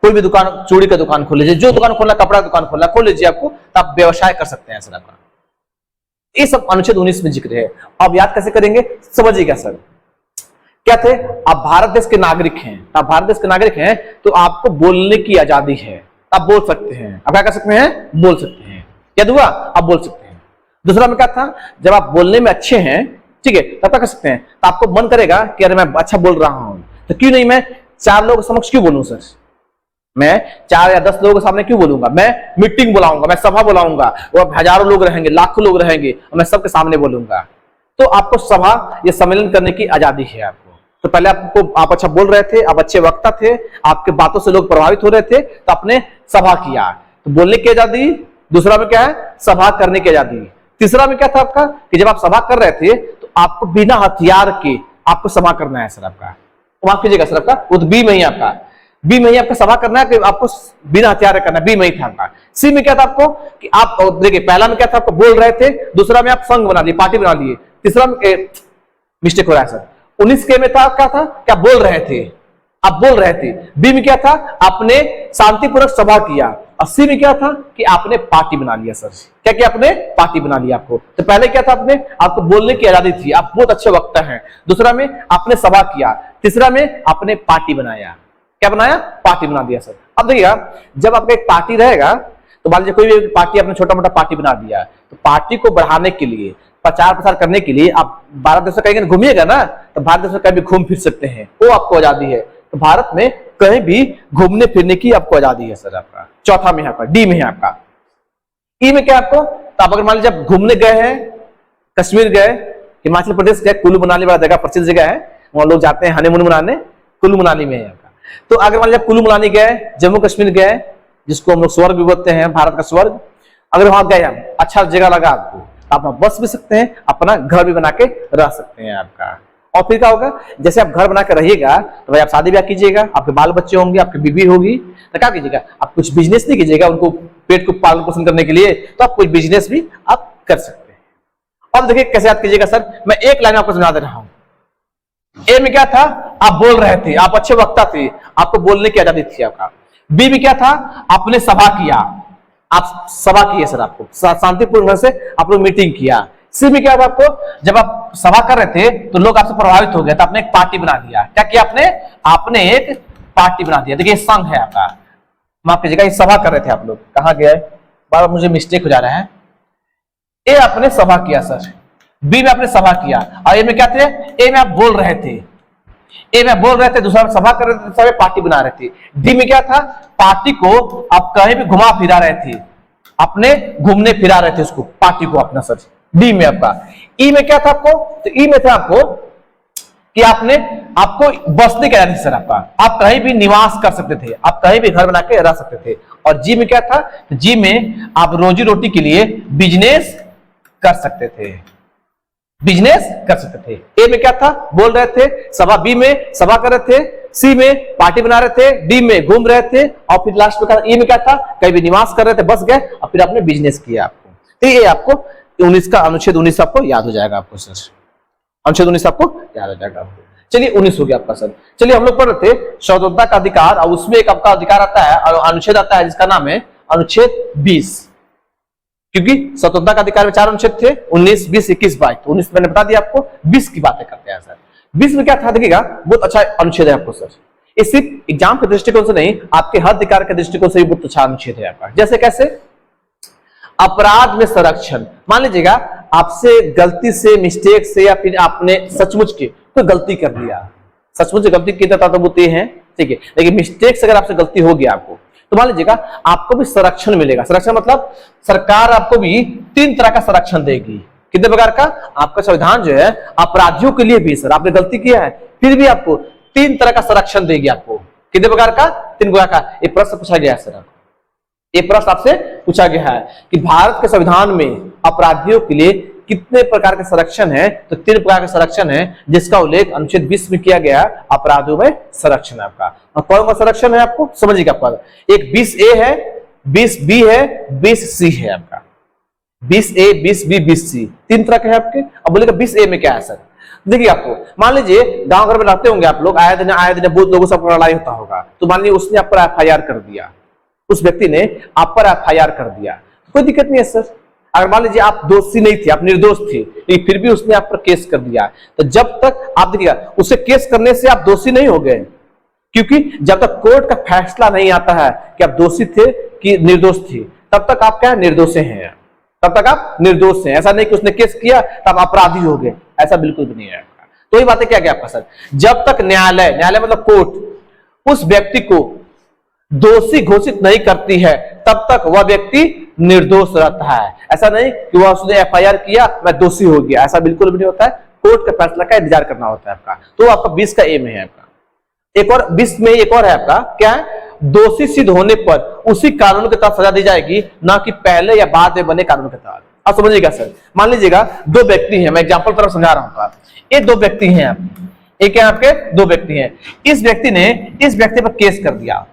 कोई भी दुकान, चूड़ी का दुकान खोल लीजिए, जो दुकान खोलना, कपड़ा दुकान खोलना, खोल लीजिए आपको, तो आप व्यवसाय कर सकते हैं सर आपका। ये सब अनुच्छेद 19 में जिक्र है। अब याद कैसे करेंगे समझिएगा सर। क्या थे, आप भारत देश के नागरिक हैं, आप भारत देश के नागरिक हैं तो आपको बोलने की आजादी है, आप बोल सकते हैं। आप क्या कर सकते हैं, बोल सकते हैं। याद हुआ, आप बोल सकते हैं। दूसरा में क्या था, जब आप बोलने में अच्छे हैं, ठीक है, तब क्या कर सकते हैं, तो आपको मन करेगा कि अरे मैं अच्छा बोल रहा हूं तो क्यों नहीं मैं 4 लोगों के समक्ष क्यों बोलूं सर, मैं 4 या 10 लोगों के सामने क्यों बोलूंगा, मैं मीटिंग बुलाऊंगा, मैं सभा बुलाऊंगा, वो हजारों लोग रहेंगे, लाखों लोग रहेंगे और मैं सबके सामने बोलूंगा। तो आपको सभा या सम्मेलन करने की आजादी है आपको। तो पहले आप अच्छा बोल रहे थे, आप अच्छे वक्ता थे, आपके बातों से लोग प्रभावित हो रहे थे, तो आपने सभा किया, तो बोलने की आजादी। दूसरा में क्या है, सभा करने की आजादी। तीसरा में क्या था आपका, कि जब आप सभा कर रहे थे तो आपको बिना हथियार के आपको सभा करना है सर आपका। माफ कीजिएगा सर आपका, वो तो बी में ही आपका, बी में ही आपका सभा करना है कि आपको बिना हथियार करना, बी में ही था आपका। सी में क्या था आपको, कि आप देखिए पहला में क्या था, आपको बोल रहे थे, दूसरा में आप संघ बना लिए, पार्टी बना लिए, तीसरा में मिस्टेक हो रहा है सर, 19 के में था क्या था, क्या बोल रहे थे, आप बोल रहे थे। बी में क्या था, आपने शांतिपूर्वक सभा किया। और सी में क्या था कि आपने पार्टी बना लिया सर, क्या क्या आपने पार्टी बना लिया आपको। तो पहले क्या था, आपको बोलने की आजादी थी, आप बहुत अच्छे वक्ता हैं। दूसरा में आपने सभा किया, तीसरा में आपने पार्टी बनाया। क्या बनाया? पार्टी बना दिया सर। अब देखिएगा, जब आपका एक पार्टी रहेगा तो मान लीजिए कोई भी पार्टी आपने छोटा मोटा पार्टी बना दिया, तो पार्टी को बढ़ाने के लिए, प्रचार प्रसार करने के लिए आप भारत देश में कहीं घूमिएगा ना, तो भारत देश में कहीं भी घूम फिर सकते हैं, वो आपको आजादी है। तो भारत में कहीं भी घूमने फिरने की आपको आजादी है सर। आपका चौथा में है, आपका डी में है, आपका ई में क्या आपको, तो आप अगर मान लीजिए घूमने गए हैं, कश्मीर गए, हिमाचल प्रदेश गए, कुल्लू मनाली वाला जगह प्रसिद्ध जगह है, वहां लोग जाते हैं हनीमून मनाने, कुल्लू मनाली में है। तो अगर मान लीजिए कुल्लू मनाली गए, जम्मू कश्मीर गए, जिसको हम लोग स्वर्ग भी बोलते हैं, भारत का स्वर्ग, अगर वहां गए हम, अच्छा जगह लगा आपको, आप वहां बस भी सकते हैं, अपना घर भी बना के रह सकते हैं आपका। और फिर क्या होगा, जैसे आप घर बना के रहिएगा तो भाई आप शादी ब्याह कीजिएगा, आपके बाल बच्चे होंगे, आपकी बीवी होगी, तो क्या कीजिएगा, आप कुछ बिजनेस नहीं कीजिएगा उनको पेट को पालन पोषण करने के लिए, तो आप कुछ बिजनेस भी आप कर सकते हैं। अब देखिए कैसे याद कीजिएगा सर, मैं एक लाइन आपको समझा दे रहा हूं। ए में क्या था, आप बोल रहे थे, आप अच्छे वक्ता थे, आपको बोलने की आजादी थी आपका। बी में क्या था, आपने सभा किया, आप सभा किए सर, आपको शांतिपूर्ण ढंग से आप लोग मीटिंग किया। सी में क्या हुआ, आपको जब आप सभा कर रहे थे तो लोग आपसे प्रभावित हो गए, तो आपने एक पार्टी बना दिया। क्या किया आपने एक पार्टी बना दिया। देखिए संघ है आपका, माफ कीजिएगा, ये सभा कर रहे थे आप लोग, कहां गए, बार बार मुझे मिस्टेक हो जा रहा है। ए आपने सभा किया सर, बी में आपने सभा किया, और ए में क्या थे, ए में आप बोल रहे थे, ए में बोल रहे थे, दूसरा में सभा कर रहे थे, तीसरा में पार्टी बना रहे थे। डी में क्या था, पार्टी को आप कहीं भी घुमा फिरा रहे थे, अपने घूमने फिरा रहे थे उसको, पार्टी को अपना सर। डी में आपका। ई में क्या था आपको, तो ई में था आपको कि आपको बसने की आजादी सर आपका, आप कहीं भी निवास कर सकते थे, आप कहीं भी घर बना के रह सकते थे। और जी में क्या था, जी में आप रोजी रोटी के लिए बिजनेस कर सकते थे, बिजनेस कर सकते थे। ए में क्या था, बोल रहे थे, सभा, बी में सभा कर रहे थे, सी में पार्टी बना रहे थे, डी में घूम रहे थे, और फिर लास्ट में ई में क्या था, कहीं भी निवास कर रहे थे, बस गए, और फिर आपने बिजनेस किया आपको। तो ये आपको 19 का अनुच्छेद 19 आपको याद हो जाएगा आपको सर, अनुच्छेद 19 आपको याद हो जाएगा आपको। चलिए 19 हो गया आपका सर। चलिए हम लोग पढ़ रहे थे स्वतंत्रता का अधिकार, और उसमें एक आपका अधिकार आता है और अनुच्छेद आता है जिसका नाम है अनुच्छेद 20, क्योंकि स्वतंत्रता का अधिकार में 4 अनुच्छेद थे, 19, 20, 21, 22। तो 19 मैंने बता दिया आपको, 20 की बातें करते हैं सर। 20 में क्या था देखिएगा, बहुत अच्छा अनुच्छेद है आपको सर। ये सिर्फ एग्जाम के दृष्टिकोण से नहीं, आपके हर अधिकार के दृष्टिकोण से भी बहुत अच्छा अनुच्छेद है आपका। जैसे कैसे, अपराध में संरक्षण। मान लीजिएगा आपसे गलती से, मिस्टेक से, या फिर आपने सचमुच की कोई गलती कर दिया, सचमुच गलती की तो होती है, ठीक है, लेकिन मिस्टेक से अगर आपसे गलती हो गया आपको, तो मान लीजिएगा आपको भी संरक्षण मिलेगा। संरक्षण मतलब सरकार आपको भी 3 तरह का संरक्षण देगी। कितने प्रकार का, आपका संविधान जो है अपराधियों के लिए भी सर, आपने गलती किया है फिर भी आपको 3 तरह का संरक्षण देगी आपको। कितने प्रकार का, 3 प्रकार का। ये प्रश्न पूछा गया है सर, ये प्रश्न आपसे पूछा गया है कि भारत के संविधान में अपराधियों के लिए कितने प्रकार के संरक्षण है, तो 3 प्रकार के संरक्षण है, जिसका उल्लेख अनुच्छेद 20 में किया गया। अपराधियों में संरक्षण आपका, और कौन कौन संरक्षण है आपको समझिएगा। आपका एक 20A है, 20B है, 20C है आपका। 20A, 20B, 20C 3 तरह के हैं आपके। अब बोलेगा 20A में क्या है सर, देखिए आपको मान लीजिए गांव घर में रहते होंगे आप लोग, आए दिन बहुत लोगों से लड़ाई होता होगा, तो मान लीजिए उसने आप पर FIR कर दिया, उस व्यक्ति ने आप पर FIR कर दिया, कोई दिक्कत नहीं है सर। अगर मान लीजिए आप दोषी नहीं थे, आप निर्दोष थे, लेकिन फिर भी उसने आप पर केस कर दिया, तो जब तक आप देखिएगा उसे केस करने से आप दोषी नहीं हो गए, क्योंकि जब तक कोर्ट का फैसला नहीं आता है कि आप दोषी थे कि निर्दोष थे, तब तक आप क्या निर्दोष हैं, तब तक आप निर्दोष हैं। ऐसा नहीं कि उसने केस किया तब अपराधी हो गए, ऐसा बिल्कुल भी नहीं है। तो ये बातें क्या क्या आपका सर, जब तक न्यायालय मतलब कोर्ट उस व्यक्ति को दोषी घोषित नहीं करती है, तब तक वह व्यक्ति निर्दोष रहता है। ऐसा नहीं कि वह उसने FIR किया मैं दोषी हो गया, ऐसा बिल्कुल भी नहीं होता है। कोर्ट के फैसला का इंतजार करना होता है आपका। तो आपका 20 का A में है आपका। एक और 20 में एक और है आपका, क्या है, दोषी सिद्ध होने पर उसी कानून के तहत सजा दी जाएगी, ना कि पहले या बाद में बने कानून के तहत। आप समझिएगा सर, मान लीजिएगा 2 व्यक्ति हैं, मैं एग्जाम्पल तरफ समझा रहा हूं। ये 2 व्यक्ति हैं, एक आपके 2 व्यक्ति हैं। इस व्यक्ति ने इस व्यक्ति पर केस कर दिया,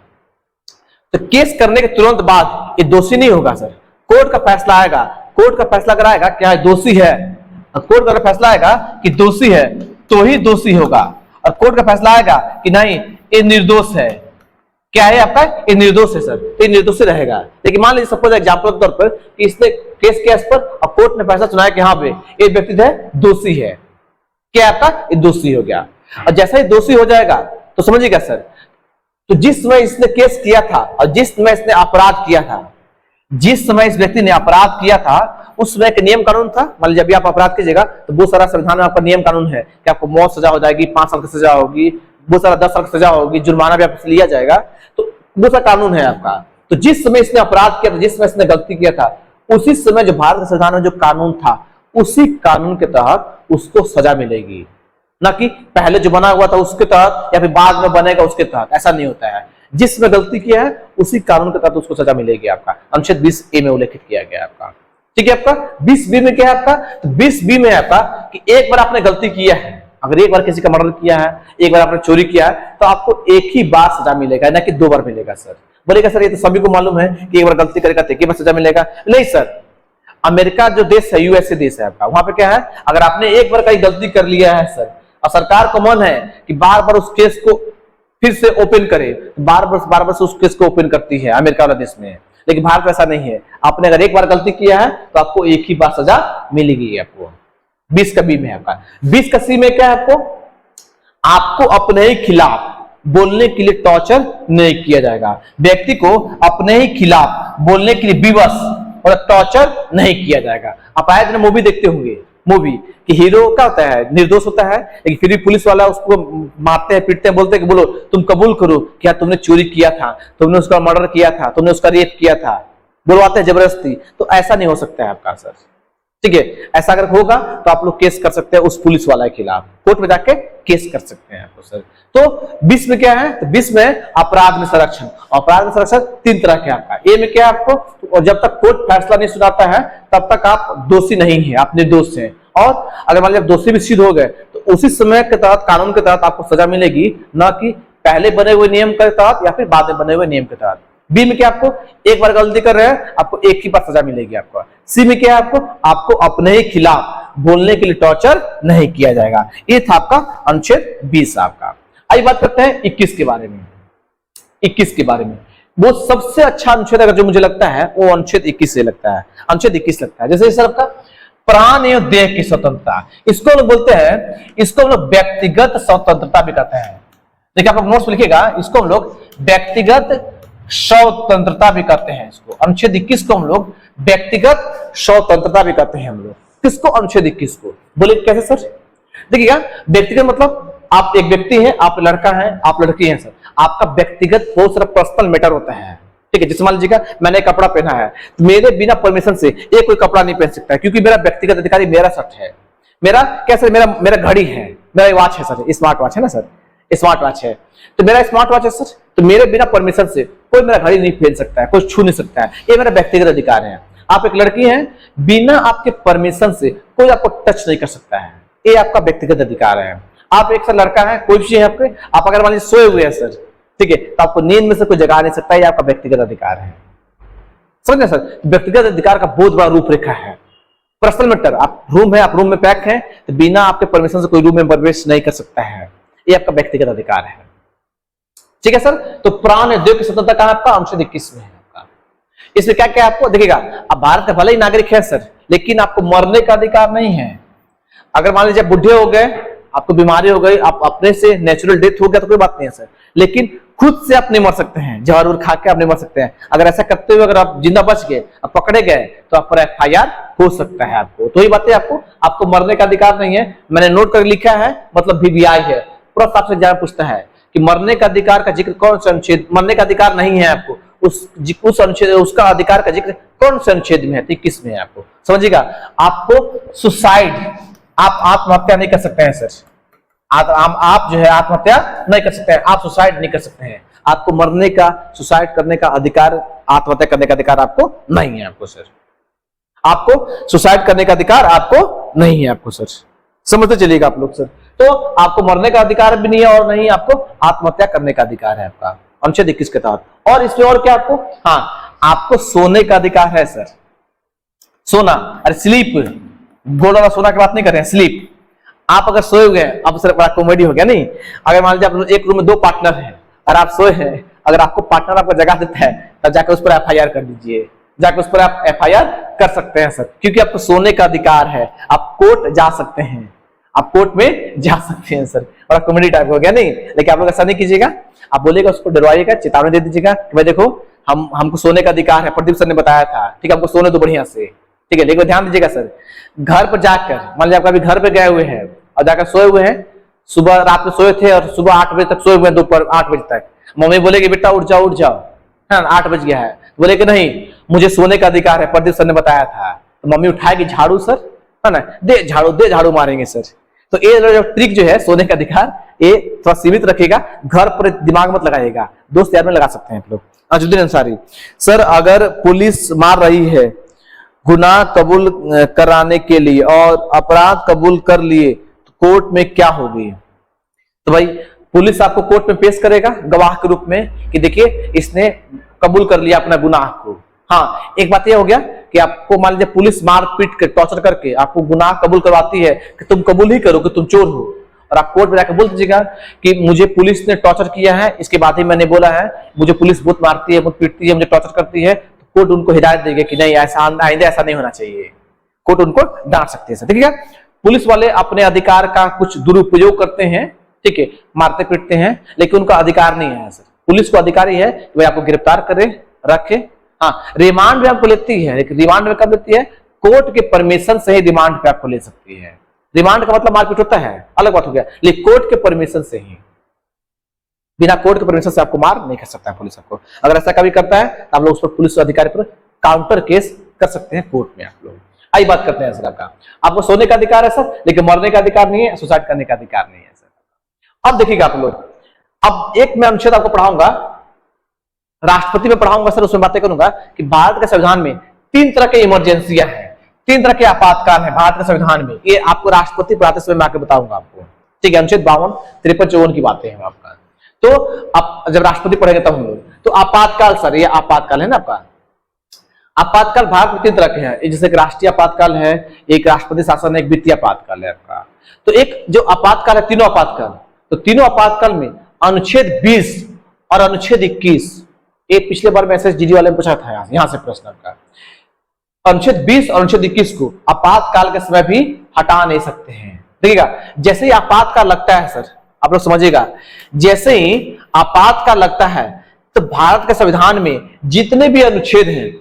तो केस करने के तुरंत बाद ये दोषी नहीं होगा सर। कोर्ट का फैसला आएगा, कोर्ट का फैसला कराएगा क्या दोषी है, कोर्ट का फैसला आएगा कि दोषी है तो ही दोषी होगा, और कोर्ट का फैसला आएगा कि नहीं ये निर्दोष है, क्या है आपका, ये निर्दोष है सर, तो ये निर्दोष रहेगा। लेकिन मान लीजिए सपोज एग्जांपल के तौर पर कि इसने केस किया इस पर, और कोर्ट ने फैसला सुनाया कि हाँ भाई ये व्यक्ति है दोषी है, क्या आपका, ये दोषी हो गया। और जैसा ही दोषी हो जाएगा तो समझिएगा सर, तो जिस समय इसने केस किया था और जिस समय इसने अपराध किया था, जिस समय इस व्यक्ति ने अपराध किया था उस समय एक नियम कानून था। मान लीजिए जब भी आप अपराध कीजिएगा तो बहुत सारा संविधान में आपका नियम कानून है कि आपको मौत सजा हो जाएगी, 5 साल की सजा होगी, बहुत सारा 10 साल की सजा होगी, जुर्माना भी आपसे लिया जाएगा, तो बहुत सारा कानून है आपका। तो जिस समय इसने अपराध किया था, जिस समय इसने गलती किया था, उसी समय जो भारत के संविधान में जो कानून था उसी कानून के तहत उसको सजा मिलेगी, ना कि पहले जो बना हुआ था उसके तहत या फिर बाद में बनेगा उसके तहत। ऐसा नहीं होता है, जिसमें गलती किया है उसी कानून के तहत उसको सजा मिलेगी। आपका अनुच्छेद 20A में उल्लेखित किया गया आपका, ठीक है। आपका 20B में क्या है आपका, तो 20B में आपका कि एक बार आपने गलती किया है, अगर एक बार किसी का मर्डर किया है, एक बार आपने चोरी किया है, तो आपको एक ही बार सजा मिलेगा, ना कि 2 बार मिलेगा। सर बोलेगा सर ये तो सभी को मालूम है कि एक बार गलती करेगा तो एक ही बार सजा मिलेगा। नहीं सर, अमेरिका जो देश है, यूएसए देश है आपका, वहां पे क्या है, अगर आपने एक बार कहीं गलती कर लिया है सर और सरकार को मन है कि बार बार उस केस को फिर से ओपन करे, बार बार से उस केस को ओपन करती है अमेरिका वाला देश में। लेकिन भारत में ऐसा नहीं है, आपने अगर एक बार गलती किया है तो आपको एक ही बार सजा मिलेगी। आपको 20 का बी में है आपका। 20 का सी में क्या है, आपको अपने ही खिलाफ बोलने के लिए टॉर्चर नहीं किया जाएगा। व्यक्ति को अपने ही खिलाफ बोलने के लिए विवश और टॉर्चर नहीं किया जाएगा। आप आए दिन मूवी देखते होंगे, मूवी कि हीरो क्या होता है, निर्दोष होता है, लेकिन फिर भी पुलिस वाला उसको मारते हैं, पीटते हैं, बोलते हैं कि बोलो तुम कबूल करो क्या तुमने चोरी किया था, तुमने उसका मर्डर किया था, तुमने उसका रेप किया था, बुलवाते हैं जबरदस्ती। तो ऐसा नहीं हो सकता है आपका सर, ठीक है। ऐसा अगर होगा तो आप लोग केस कर सकते हैं उस पुलिस वाला के खिलाफ, कोर्ट में जाके केस कर सकते हैं आपको सर। तो 20 में क्या है, तो 20 में अपराध में संरक्षण। अपराध में संरक्षण 3 तरह के आपका। ए में क्या है आपको, और जब तक कोर्ट फैसला नहीं सुनाता है तब तक आप दोषी नहीं है, आप निर्दोष हैं। और अगर मान लीजिए दोषी भी सिद्ध हो गए तो उसी समय के तहत, कानून के तहत आपको सजा मिलेगी, ना कि पहले बने हुए नियम के तहत या फिर बाद में बने हुए नियम के तहत। बी में क्या, आपको एक बार गलती कर रहे हैं आपको एक ही बार सजा मिलेगी आपको। सी में क्या है, आपको अपने ही खिलाफ बोलने के लिए टॉर्चर नहीं किया जाएगा। ये था आपका अनुच्छेद 20 आपका। आइए बात करते हैं 21 के बारे में। 21 के बारे में वो सबसे अच्छा अनुच्छेद अगर जो मुझे लगता है वो अनुच्छेद 21 से लगता है, अनुच्छेद 21 लगता है। जैसे सर आपका प्राण एवं देह की स्वतंत्रता, इसको हम लोग बोलते हैं, इसको हम लोग व्यक्तिगत स्वतंत्रता भी कहते हैं। देखिए आप लोग नोट्स लिखिएगा, इसको हम लोग व्यक्तिगत स्वतंत्रता भी कहते हैं। इसको अनुच्छेद 21 को हम लोग व्यक्तिगत स्वतंत्रता भी कहते हैं हम लोग। किसको, अनुच्छेद 21 को। बोले कैसे सर, देखिएगा व्यक्तिगत मतलब आप एक व्यक्ति हैं, आप लड़का हैं, आप लड़की हैं सर, आपका व्यक्तिगत बहुत सारा पर्सनल मैटर होता है, ठीक है। जैसे मान लीजिएगा मैंने कपड़ा पहना है, तो मेरे बिना परमिशन से एक कोई कपड़ा नहीं पहन सकता है, क्योंकि मेरा व्यक्तिगत अधिकारी मेरा शर्ट है, मेरा क्या सर, मेरा घड़ी है, मेरा वॉच है सर, स्मार्ट वॉच है ना सर, स्मार्ट वॉच है, तो मेरा स्मार्ट वॉच है सर, तो मेरे बिना परमिशन से कोई मेरा घड़ी नहीं पहन सकता है, कोई छू नहीं सकता है, ये मेरा व्यक्तिगत अधिकार है। आप एक लड़की हैं, बिना आपके परमिशन से कोई आपको टच नहीं कर सकता है, ये आपका व्यक्तिगत अधिकार है। आप एक सर लड़का है, कोई भी है आपके, आप अगर मान लीजिए सोए हुए हैं सर, ठीक है, तो आपको नींद में से कोई जगा नहीं सकता, ये आपका व्यक्तिगत अधिकार है। समझे सर, व्यक्तिगत अधिकार का बहुत बड़ा रूपरेखा है। पर्सनल मैटर, आप रूम है, आप रूम में पैक हैं, तो बिना आपके परमिशन से कोई रूम में प्रवेश नहीं कर सकता है, ये आपका व्यक्तिगत अधिकार है, ठीक है सर। तो प्राण एवं देह की स्वतंत्रता कहां आपका, अनुच्छेद 21 में है आपका। इसमें क्या क्या आपको देखिएगा, आप भारत का भले ही नागरिक है सर, लेकिन आपको मरने का अधिकार नहीं है। अगर मान लीजिए बुढ़े हो गए, आपको बीमारी हो गई, आप अपने से नेचुरल डेथ हो गया तो कोई बात नहीं है सर, लेकिन खुद से आप नहीं मर सकते हैं, जहर उर खा के आप नहीं मर सकते हैं। अगर ऐसा करते हुए अगर आप जिंदा बच गए, आप पकड़े गए, तो आप पर FIR हो सकता है आपको। तो ये बातें आपको मरने का अधिकार नहीं है, मैंने नोट कर लिखा है, मतलब VVI है। पूरा आपसे एग्जाम पूछता है कि मरने का अधिकार का जिक्र कौन से अनुच्छेद, मरने का अधिकार नहीं है आपको, उस अनुच्छेद, उसका अधिकार का जिक्र कौन से अनुच्छेद में है, 21 में है आपको। समझिएगा, आपको सुसाइड, आप आत्महत्या नहीं कर सकते हैं सर, आप जो है आत्महत्या नहीं कर सकते हैं, आप सुसाइड नहीं कर सकते हैं। आपको मरने का, सुसाइड करने का अधिकार, आत्महत्या करने का अधिकार आपको नहीं है आपको सर, आपको सुसाइड करने का अधिकार आपको नहीं है आपको सर, समझते चलिएगा आप लोग सर। तो आपको मरने का अधिकार भी नहीं है और नहीं आपको आत्महत्या करने का अधिकार है आपका अनुच्छेद 21 के तहत। और इसमें और क्या आपको, हाँ आपको सोने का अधिकार है सर, सोना, अरे स्लीप, गोल्ड वाला सोना की बात नहीं कर रहे हैं, स्लीप। आप अगर सोए हुए हैं, अब सर बड़ा कॉमेडी हो गया नहीं, अगर मान लीजिए आप एक रूम में 2 पार्टनर हैं और आप सोए हैं, अगर आपको पार्टनर आपको जगा देता है तब जाकर उस पर FIR कर दीजिए, जाकर उस पर आप FIR कर सकते हैं सर, क्योंकि आपको सोने का अधिकार है, आप कोर्ट जा सकते हैं, आप कोर्ट में जा सकते हैं सर। बड़ा कॉमेडी टाइप हो गया नहीं, लेकिन आप लोग ऐसा नहीं कीजिएगा। आप बोलेगा, उसको डरवाइएगा, चेतावनी दे दीजिएगा कि भाई देखो हमको सोने का अधिकार है, प्रदीप सर ने बताया था, ठीक है, हमको सोने दो बढ़िया से, ठीक है। लेकिन ध्यान दीजिएगा सर, घर पर जाकर मान लीजिए आप कभी घर पे गए हुए हैं और जाकर सोए हुए हैं, सुबह रात में सोए थे और सुबह 8 बजे तक सोए हुए हैं, दोपहर 8 बजे तक, मम्मी बोलेगी बेटा उठ जाओ उठ जाओ, है ना, 8 बज गया है, बोले कि नहीं मुझे सोने का अधिकार है, प्रदीप सर ने बताया था, तो मम्मी उठाएगी झाड़ू सर, है ना, दे झाड़ू मारेंगे सर। तो ये ट्रिक जो है सोने का अधिकार, ये थोड़ा सीमित रखिएगा, घर पर दिमाग मत लगाइएगा, दोस्त यार में लगा सकते हैं आप लोग। अजुद्दीन अंसारी, सर अगर पुलिस मार रही है गुनाह कबूल कराने के लिए और अपराध कबूल कर लिए तो कोर्ट में क्या होगी? तो भाई पुलिस आपको कोर्ट में पेश करेगा गवाह के रूप में कि देखिए इसने कबूल कर लिया अपना गुनाह को। हाँ, एक बात यह हो गया कि आपको मान लीजिए पुलिस मार पीट के टॉर्चर करके आपको गुनाह कबूल करवाती है कि तुम कबूल ही करो कि तुम चोर हो, और आप कोर्ट में जाकर बोल दीजिएगा कि मुझे पुलिस ने टॉर्चर किया है, इसके बाद ही मैंने बोला है, मुझे पुलिस बहुत मारती है, बहुत पीटती है, मुझे टॉर्चर करती है, तो कोर्ट उनको हिदायत देगी कि नहीं ऐसा आइंदा ऐसा नहीं होना चाहिए, कोर्ट उनको डांट सकती है। ठीक है, पुलिस वाले अपने अधिकार का कुछ दुरुपयोग करते हैं, ठीक है, मारते पीटते हैं, लेकिन उनका अधिकार नहीं है सर। पुलिस को अधिकार ही है कि वह आपको गिरफ्तार करे, रखे। हाँ, रिमांड में आपको लेती है, लेकिन रिमांड में कब लेती है? कोर्ट के परमिशन से ही रिमांड पे आपको ले सकती है। रिमांड का मतलब मारपीट होता है, अलग बात हो गया, लेकिन कोर्ट के परमिशन से ही, बिना कोर्ट के परमिशन से आपको मार नहीं कर सकता है पुलिस आपको। अगर ऐसा कभी करता है तो आप लोग उस पर पुलिस अधिकारी पर काउंटर केस कर सकते हैं कोर्ट में आप लोग। आई बात करते हैं सर आपका, आपको सोने का अधिकार है सर, लेकिन मरने का अधिकार नहीं है, सुसाइड करने का अधिकार नहीं है सर। अब देखिएगा आप लोग, अब एक मैं अनुच्छेद आपको पढ़ाऊंगा, राष्ट्रपति में पढ़ाऊंगा सर, उसमें बातें करूंगा कि भारत के संविधान में 3 तरह के इमरजेंसियां हैं, 3 तरह के आपातकाल है भारत के संविधान में। ये आपको राष्ट्रपति पढ़ाते समय मैं आके बताऊंगा आपको, ठीक है। अनुच्छेद 52, 53, 54 की बातें हैं आपका। तो आप जब राष्ट्रपति पढ़ेंगे तब हम लोग, तो आपातकाल सर, ये आपातकाल है ना आपका। आपातकाल भारत में 3 तरह के हैं, जैसे कि राष्ट्रीय आपातकाल है, एक राष्ट्रपति शासन है, एक वित्तीय आपातकाल है आपका। तो एक जो आपातकाल है, तीनों आपातकाल, तो तीनों आपातकाल में अनुच्छेद 20 और अनुच्छेद 21, ये पिछले बार में SSGD वाले ने पूछा था, यहां से प्रश्न आपका। अनुच्छेद 20 और अनुच्छेद 21 को आपातकाल के समय भी हटा नहीं सकते हैं। देखिएगा, जैसे ही आपातकाल लगता है सर, आप लोग समझिएगा, जैसे ही आपातकाल लगता है तो भारत के संविधान में जितने भी अनुच्छेद हैं,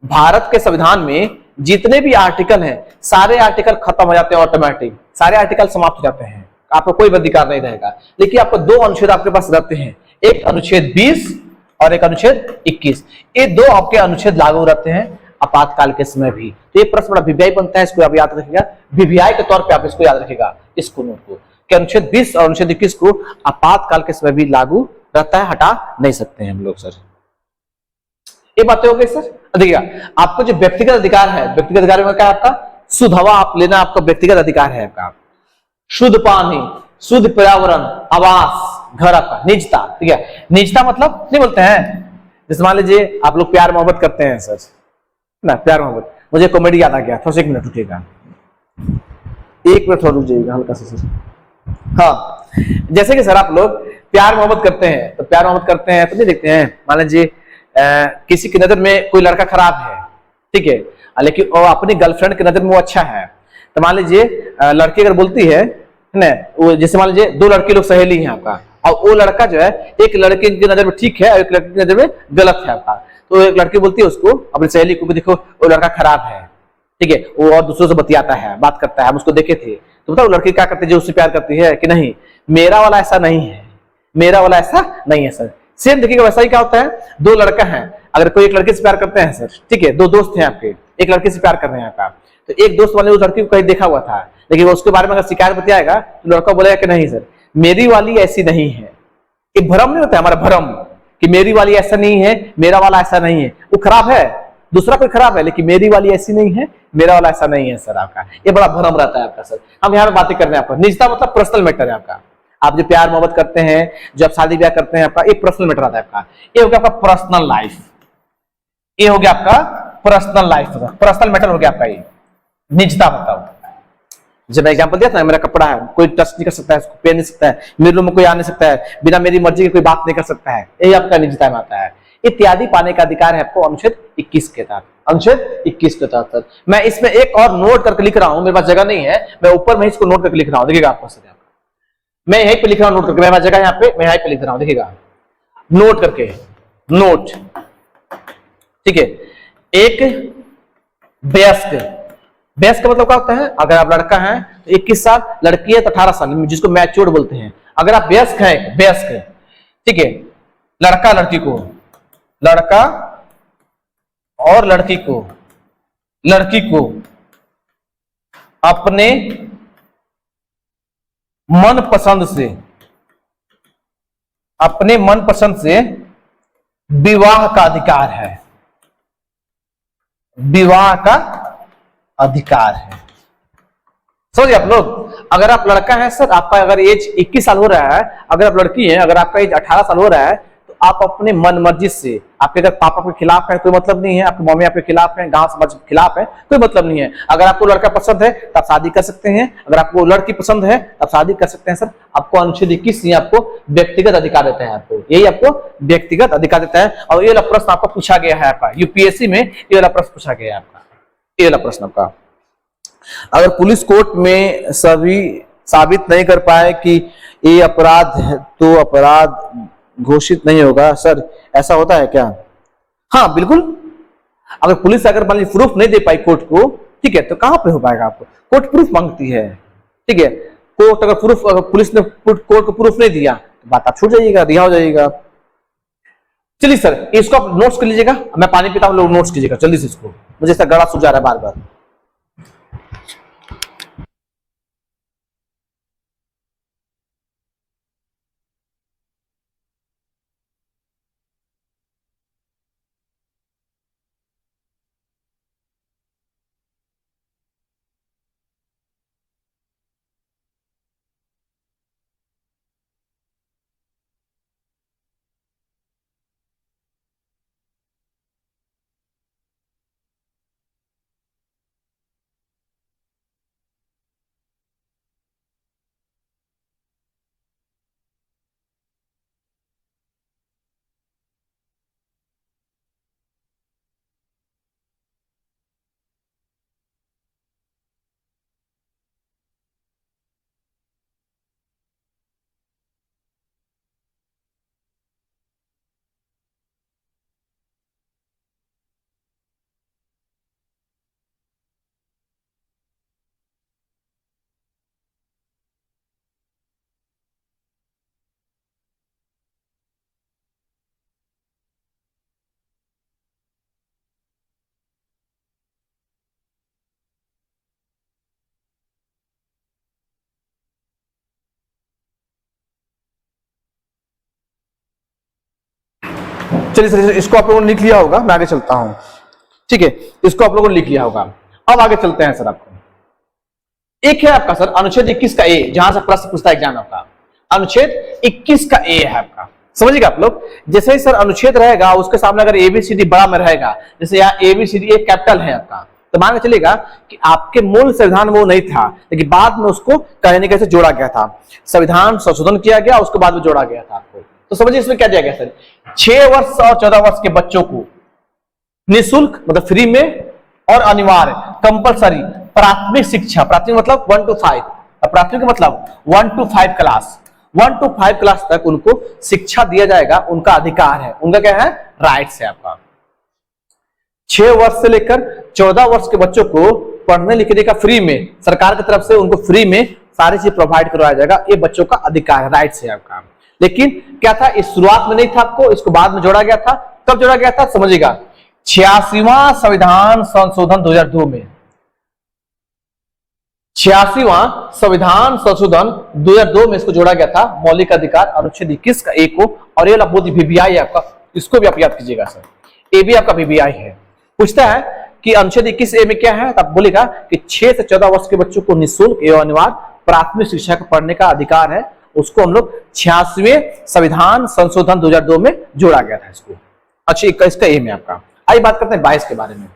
भारत के संविधान में जितने भी आर्टिकल हैं, सारे आर्टिकल खत्म हो जाते हैं, ऑटोमेटिक सारे आर्टिकल समाप्त हो जाते हैं, आपको कोई अधिकार नहीं रहेगा। लेकिन आपको 2 अनुच्छेद आपके पास रहते हैं, एक अनुच्छेद 20 और एक अनुच्छेद 21, ये 2 आपके अनुच्छेद लागू रहते हैं आपातकाल के समय भी। तो ये प्रश्न बड़ा वीवीआई बनता है, इसको आप याद रखिएगा, वीवीआई के तौर पे आप इसको याद रखिएगा, इसको नोट को, कि अनुच्छेद 20 और अनुच्छेद 21 को आपातकाल के समय भी लागू रहता है, हटा नहीं सकते हैं हम लोग सर। ये बातें हो गई सर। देखिएगा, आपको जो व्यक्तिगत अधिकार है, व्यक्तिगत अधिकार में क्या है आपका? शुद्ध हवा आप लेना आपका व्यक्तिगत अधिकार है आपका, शुद्ध पानी, शुद्ध पर्यावरण, आवास, घर आपका, निजता। ठीक है, निजता मतलब नहीं बोलते हैं, जैसे मान लीजिए आप लोग प्यार मोहब्बत करते हैं सर ना, प्यार मोहब्बत, मुझे कॉमेडी याद आ गया, थोड़ा 1 मिनट रुकिएगा, 1 मिनट थोड़ा रुक जाइएगा हल्का सा सर। हाँ, जैसे कि सर आप लोग प्यार मोहब्बत करते हैं, तो प्यार मोहब्बत करते हैं तो नहीं देखते हैं, मान लीजिए किसी की नजर में कोई लड़का खराब है, ठीक है, लेकिन वो अपनी गर्लफ्रेंड की नजर में वो अच्छा है, तो मान लीजिए लड़की अगर बोलती है ना, वो जैसे मान लीजिए 2 लड़के लोग सहेली हैं आपका, और वो लड़का जो है एक लड़के की नजर में ठीक है और एक लड़की की नजर में गलत है आपका, तो एक लड़की बोलती है उसको, अपनी सहेली को, देखो वो लड़का खराब है, ठीक है, वो और दूसरों से बतियाता है, बात करता है, हम उसको देखे थे, तो बताओ लड़की क्या करती है, जो उससे प्यार करती है कि नहीं, मेरा वाला ऐसा नहीं है, मेरा वाला ऐसा नहीं है सर। सेम देखिएगा वैसा ही क्या होता है, 2 लड़का है, अगर कोई एक लड़के से प्यार करते हैं सर, ठीक है, 2 दोस्त हैं आपके, एक लड़के से प्यार कर रहे हैं आपका, तो एक दोस्त वाले उस लड़की को कहीं देखा हुआ था, लेकिन वो उसके बारे में अगर शिकायत बतियाएगा तो लड़का बोलेगा कि नहीं सर मेरी वाली ऐसी नहीं है। एक भ्रम नहीं होता है हमारा, भ्रम कि मेरी वाली ऐसा नहीं है, मेरा वाला ऐसा नहीं है, वो खराब है, दूसरा कोई खराब है, लेकिन मेरी वाली ऐसी नहीं है, मेरा वाला ऐसा नहीं है सर आपका, ये बड़ा भ्रम रहता है आपका सर। हम यहाँ पे बातें कर रहे हैं आपका, निजता मतलब पर्सनल मैटर है आपका, आप जो प्यार मोहब्बत करते हैं, जो आप शादी ब्याह करते हैं आपका, ये पर्सनल मैटर आता है आपका, ये हो गया आपका पर्सनल लाइफ, ये हो गया आपका पर्सनल लाइफ, पर्सनल मैटर हो गया आपका ये निजता। बताओ, जब मैं एग्जांपल दिया था, मेरा कपड़ा है, कोई टच नहीं कर सकता है, उसको पहन नहीं सकता है, मेरे रूम में कोई आ नहीं सकता है, बिना मेरी मर्जी के कोई बात नहीं कर सकता है, यही आपका निजता में आता है। इत्यादि पाने का अधिकार है आपको अनुच्छेद 21 के तहत। अनुच्छेद 21 के तहत मैं इसमें एक और नोट करके लिख रहा हूं, मेरे पास जगह नहीं है, मैं ऊपर में इसको नोट करके लिख रहा हूं, देखिएगा आपको सर, मैं यहीं पे लिख रहा हूं नोट करके, मेरे पास जगह यहाँ पे, मैं यहीं पे लिख रहा हूं, देखिएगा नोट करके, नोट, ठीक है। एक वयस्क, वयस्क का मतलब क्या होता है, अगर आप लड़का है तो 21 साल, लड़की है तो 18 साल, जिसको मैच्योर्ड बोलते हैं। अगर आप वयस्क है, वयस्क, ठीक है, लड़का लड़की को, लड़का और लड़की को अपने मनपसंद से विवाह का अधिकार है, विवाह का अधिकार है। समझिए आप लोग, अगर आप लड़का है सर, आपका अगर एज 21 साल हो रहा है, अगर आप लड़की है, अगर आपका एज 18 साल हो रहा है, तो आप अपने मन मर्जी से, आपके अगर पापा के खिलाफ है कोई मतलब नहीं है, आपकी मम्मी आपके खिलाफ है, गांव समाज के खिलाफ है, कोई मतलब नहीं है। अगर आपको लड़का पसंद है तब शादी कर सकते हैं, अगर आपको लड़की पसंद है तब शादी कर सकते हैं सर। आपको अनुच्छेद 21 ये आपको व्यक्तिगत अधिकार देता है, आपको यही आपको व्यक्तिगत अधिकार देता है। और ये वाला प्रश्न आपको पूछा गया है, आपका यूपीएससी में ये वाला प्रश्न पूछा गया है, आपका ये वाला प्रश्न आपका। अगर पुलिस कोर्ट में सभी साबित नहीं कर पाए कि ये अपराध है तो अपराध घोषित नहीं होगा, सर ऐसा होता है क्या? हाँ बिल्कुल, अगर पुलिस अगर मान लीजिए प्रूफ नहीं दे पाई कोर्ट को, ठीक है, तो कहां पे हो पाएगा आपको? कोर्ट प्रूफ मांगती है, ठीक है, कोर्ट अगर प्रूफ, अगर पुलिस ने कोर्ट को प्रूफ नहीं दिया तो बात आप छूट जाइएगा, रिहा हो जाइएगा। चलिए सर, इसको आप नोट्स कर लीजिएगा, मैं पानी पीता हूं, लोग नोट्स कीजिएगा जल्दी से, इसको मुझे इसका गला सूख जा रहा है बार बार। चलिए सर, इसको आप लोगों ने लिख लिया होगा, मैं आगे चलता हूं, ठीक है, इसको आप लोगों ने लिख लिया होगा। अब आगे चलते हैं सर। आपको एक है आपका सर अनुच्छेद 21 का ए, जहां से प्रश्न पूछता है एग्जाम आपका, अनुच्छेद 21 का ए है आपका, समझिएगा आप लोग। जैसे ही सर अनुच्छेद रहेगा, उसके सामने अगर एबीसीडी बड़ा में रहेगा, जैसे यहाँ एबीसीडी एक कैपिटल है आपका, तो मान के चलेगा कि आपके मूल संविधान में वो नहीं था, लेकिन बाद में उसको कहने कैसे जोड़ा गया था, संविधान संशोधन किया गया, उसके बाद में जोड़ा गया था आपको। तो समझिए इसमें क्या दिया गया सर, 6 वर्ष और 14 वर्ष के बच्चों को निःशुल्क मतलब फ्री में और अनिवार्य कंपलसरी प्राथमिक शिक्षा, प्राथमिक मतलब 1 to 5, प्राथमिक मतलब 1 to 5 क्लास, 1 to 5 क्लास तक उनको शिक्षा दिया जाएगा, उनका अधिकार है, उनका क्या है, राइट्स है आपका। 6 वर्ष से लेकर 14 वर्ष के बच्चों को पढ़ने लिखने का फ्री में, सरकार की तरफ से उनको फ्री में सारी चीज प्रोवाइड करवाया जाएगा, ये बच्चों का अधिकार है, राइट्स है आपका। लेकिन क्या था, इस शुरुआत में नहीं था आपको, इसको बाद में जोड़ा गया था। कब जोड़ा गया था समझिएगा, 86वां संविधान संशोधन 2002 में, 86वां संविधान संशोधन 2002 में इसको जोड़ा गया था, मौलिक अधिकार अनुच्छेद 21 का ए को। और ये वाला वीबीआई आपका, इसको भी आप याद कीजिएगा सर, ये भी आपका वीबीआई है। पूछता है कि अनुच्छेद 21 ए में क्या है, तब बोलेगा कि 6 से 14 वर्ष के बच्चों को निःशुल्क एवं अनिवार्य प्राथमिक शिक्षा को पढ़ने का अधिकार है, उसको हम लोग 86वें संविधान संशोधन 2002 में जोड़ा गया था इसको। अच्छा, इसका एम है आपका। आइए बात करते हैं 22 के बारे में।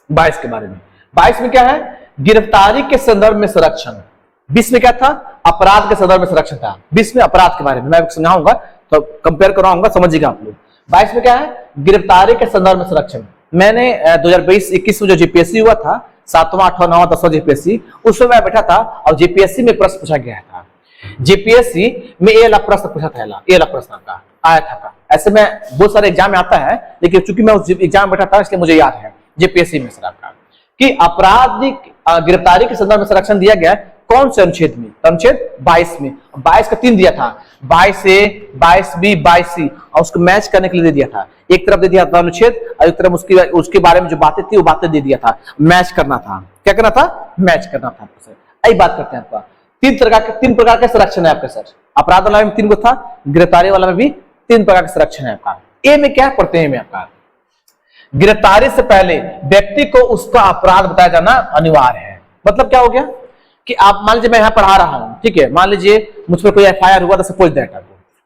22 के बारे में, 22 में क्या है, गिरफ्तारी के संदर्भ में संरक्षण। 20 में क्या था, अपराध के संदर्भ में संरक्षण था। 20 में अपराध के बारे में मैं समझाऊंगा, तो कंपेयर कराऊंगा, समझिएगा आप लोग। 22 में क्या है, गिरफ्तारी के संदर्भ में संरक्षण। मैंने 2020-21 में जो जीपीएससी हुआ था, 7वां 8वां 9वां 10वां जीपीएससी, उस समय मैं बैठा था और जीपीएससी में प्रश्न पूछा गया था। जीपीएससी में ये वाला प्रश्न पूछा था, ये वाला प्रश्न का आया था। ऐसे में बहुत सारे एग्जाम में आता है, लेकिन चूंकि मैं उस एग्जाम में बैठा था इसलिए मुझे याद है जीपीएससी में सर आपका कि आपराधिक गिरफ्तारी के संदर्भ में संरक्षण दिया गया कौन से अनुच्छेद में, अनुच्छेद 22 में। 22 का 3 दिया था, 22A, 22B, 22C, और उसको मैच करने के लिए दे दिया था। एक तरफ दे दिया था अनुच्छेद और एक तरफ उसके बारे में जो बातें थी वो बातें दे दिया था। मैच करना था, क्या करना था, मैच करना था सर। यही बात करते हैं आपका। तीन प्रकार के संरक्षण है आपके सर। अपराध वाला में 3 को था, गिरफ्तारी वाला में भी 3 प्रकार के संरक्षण है आपका। ए में क्या पढ़ते हैं में आपका, गिरफ्तारी से पहले व्यक्ति को उसका अपराध बताया जाना अनिवार्य है। मतलब क्या हो गया कि आप मान लीजिए मैं यहाँ पढ़ा रहा हूं, ठीक है, मान लीजिए मुझ पर कोई एफआईआर हुआ, तो सपोज दैट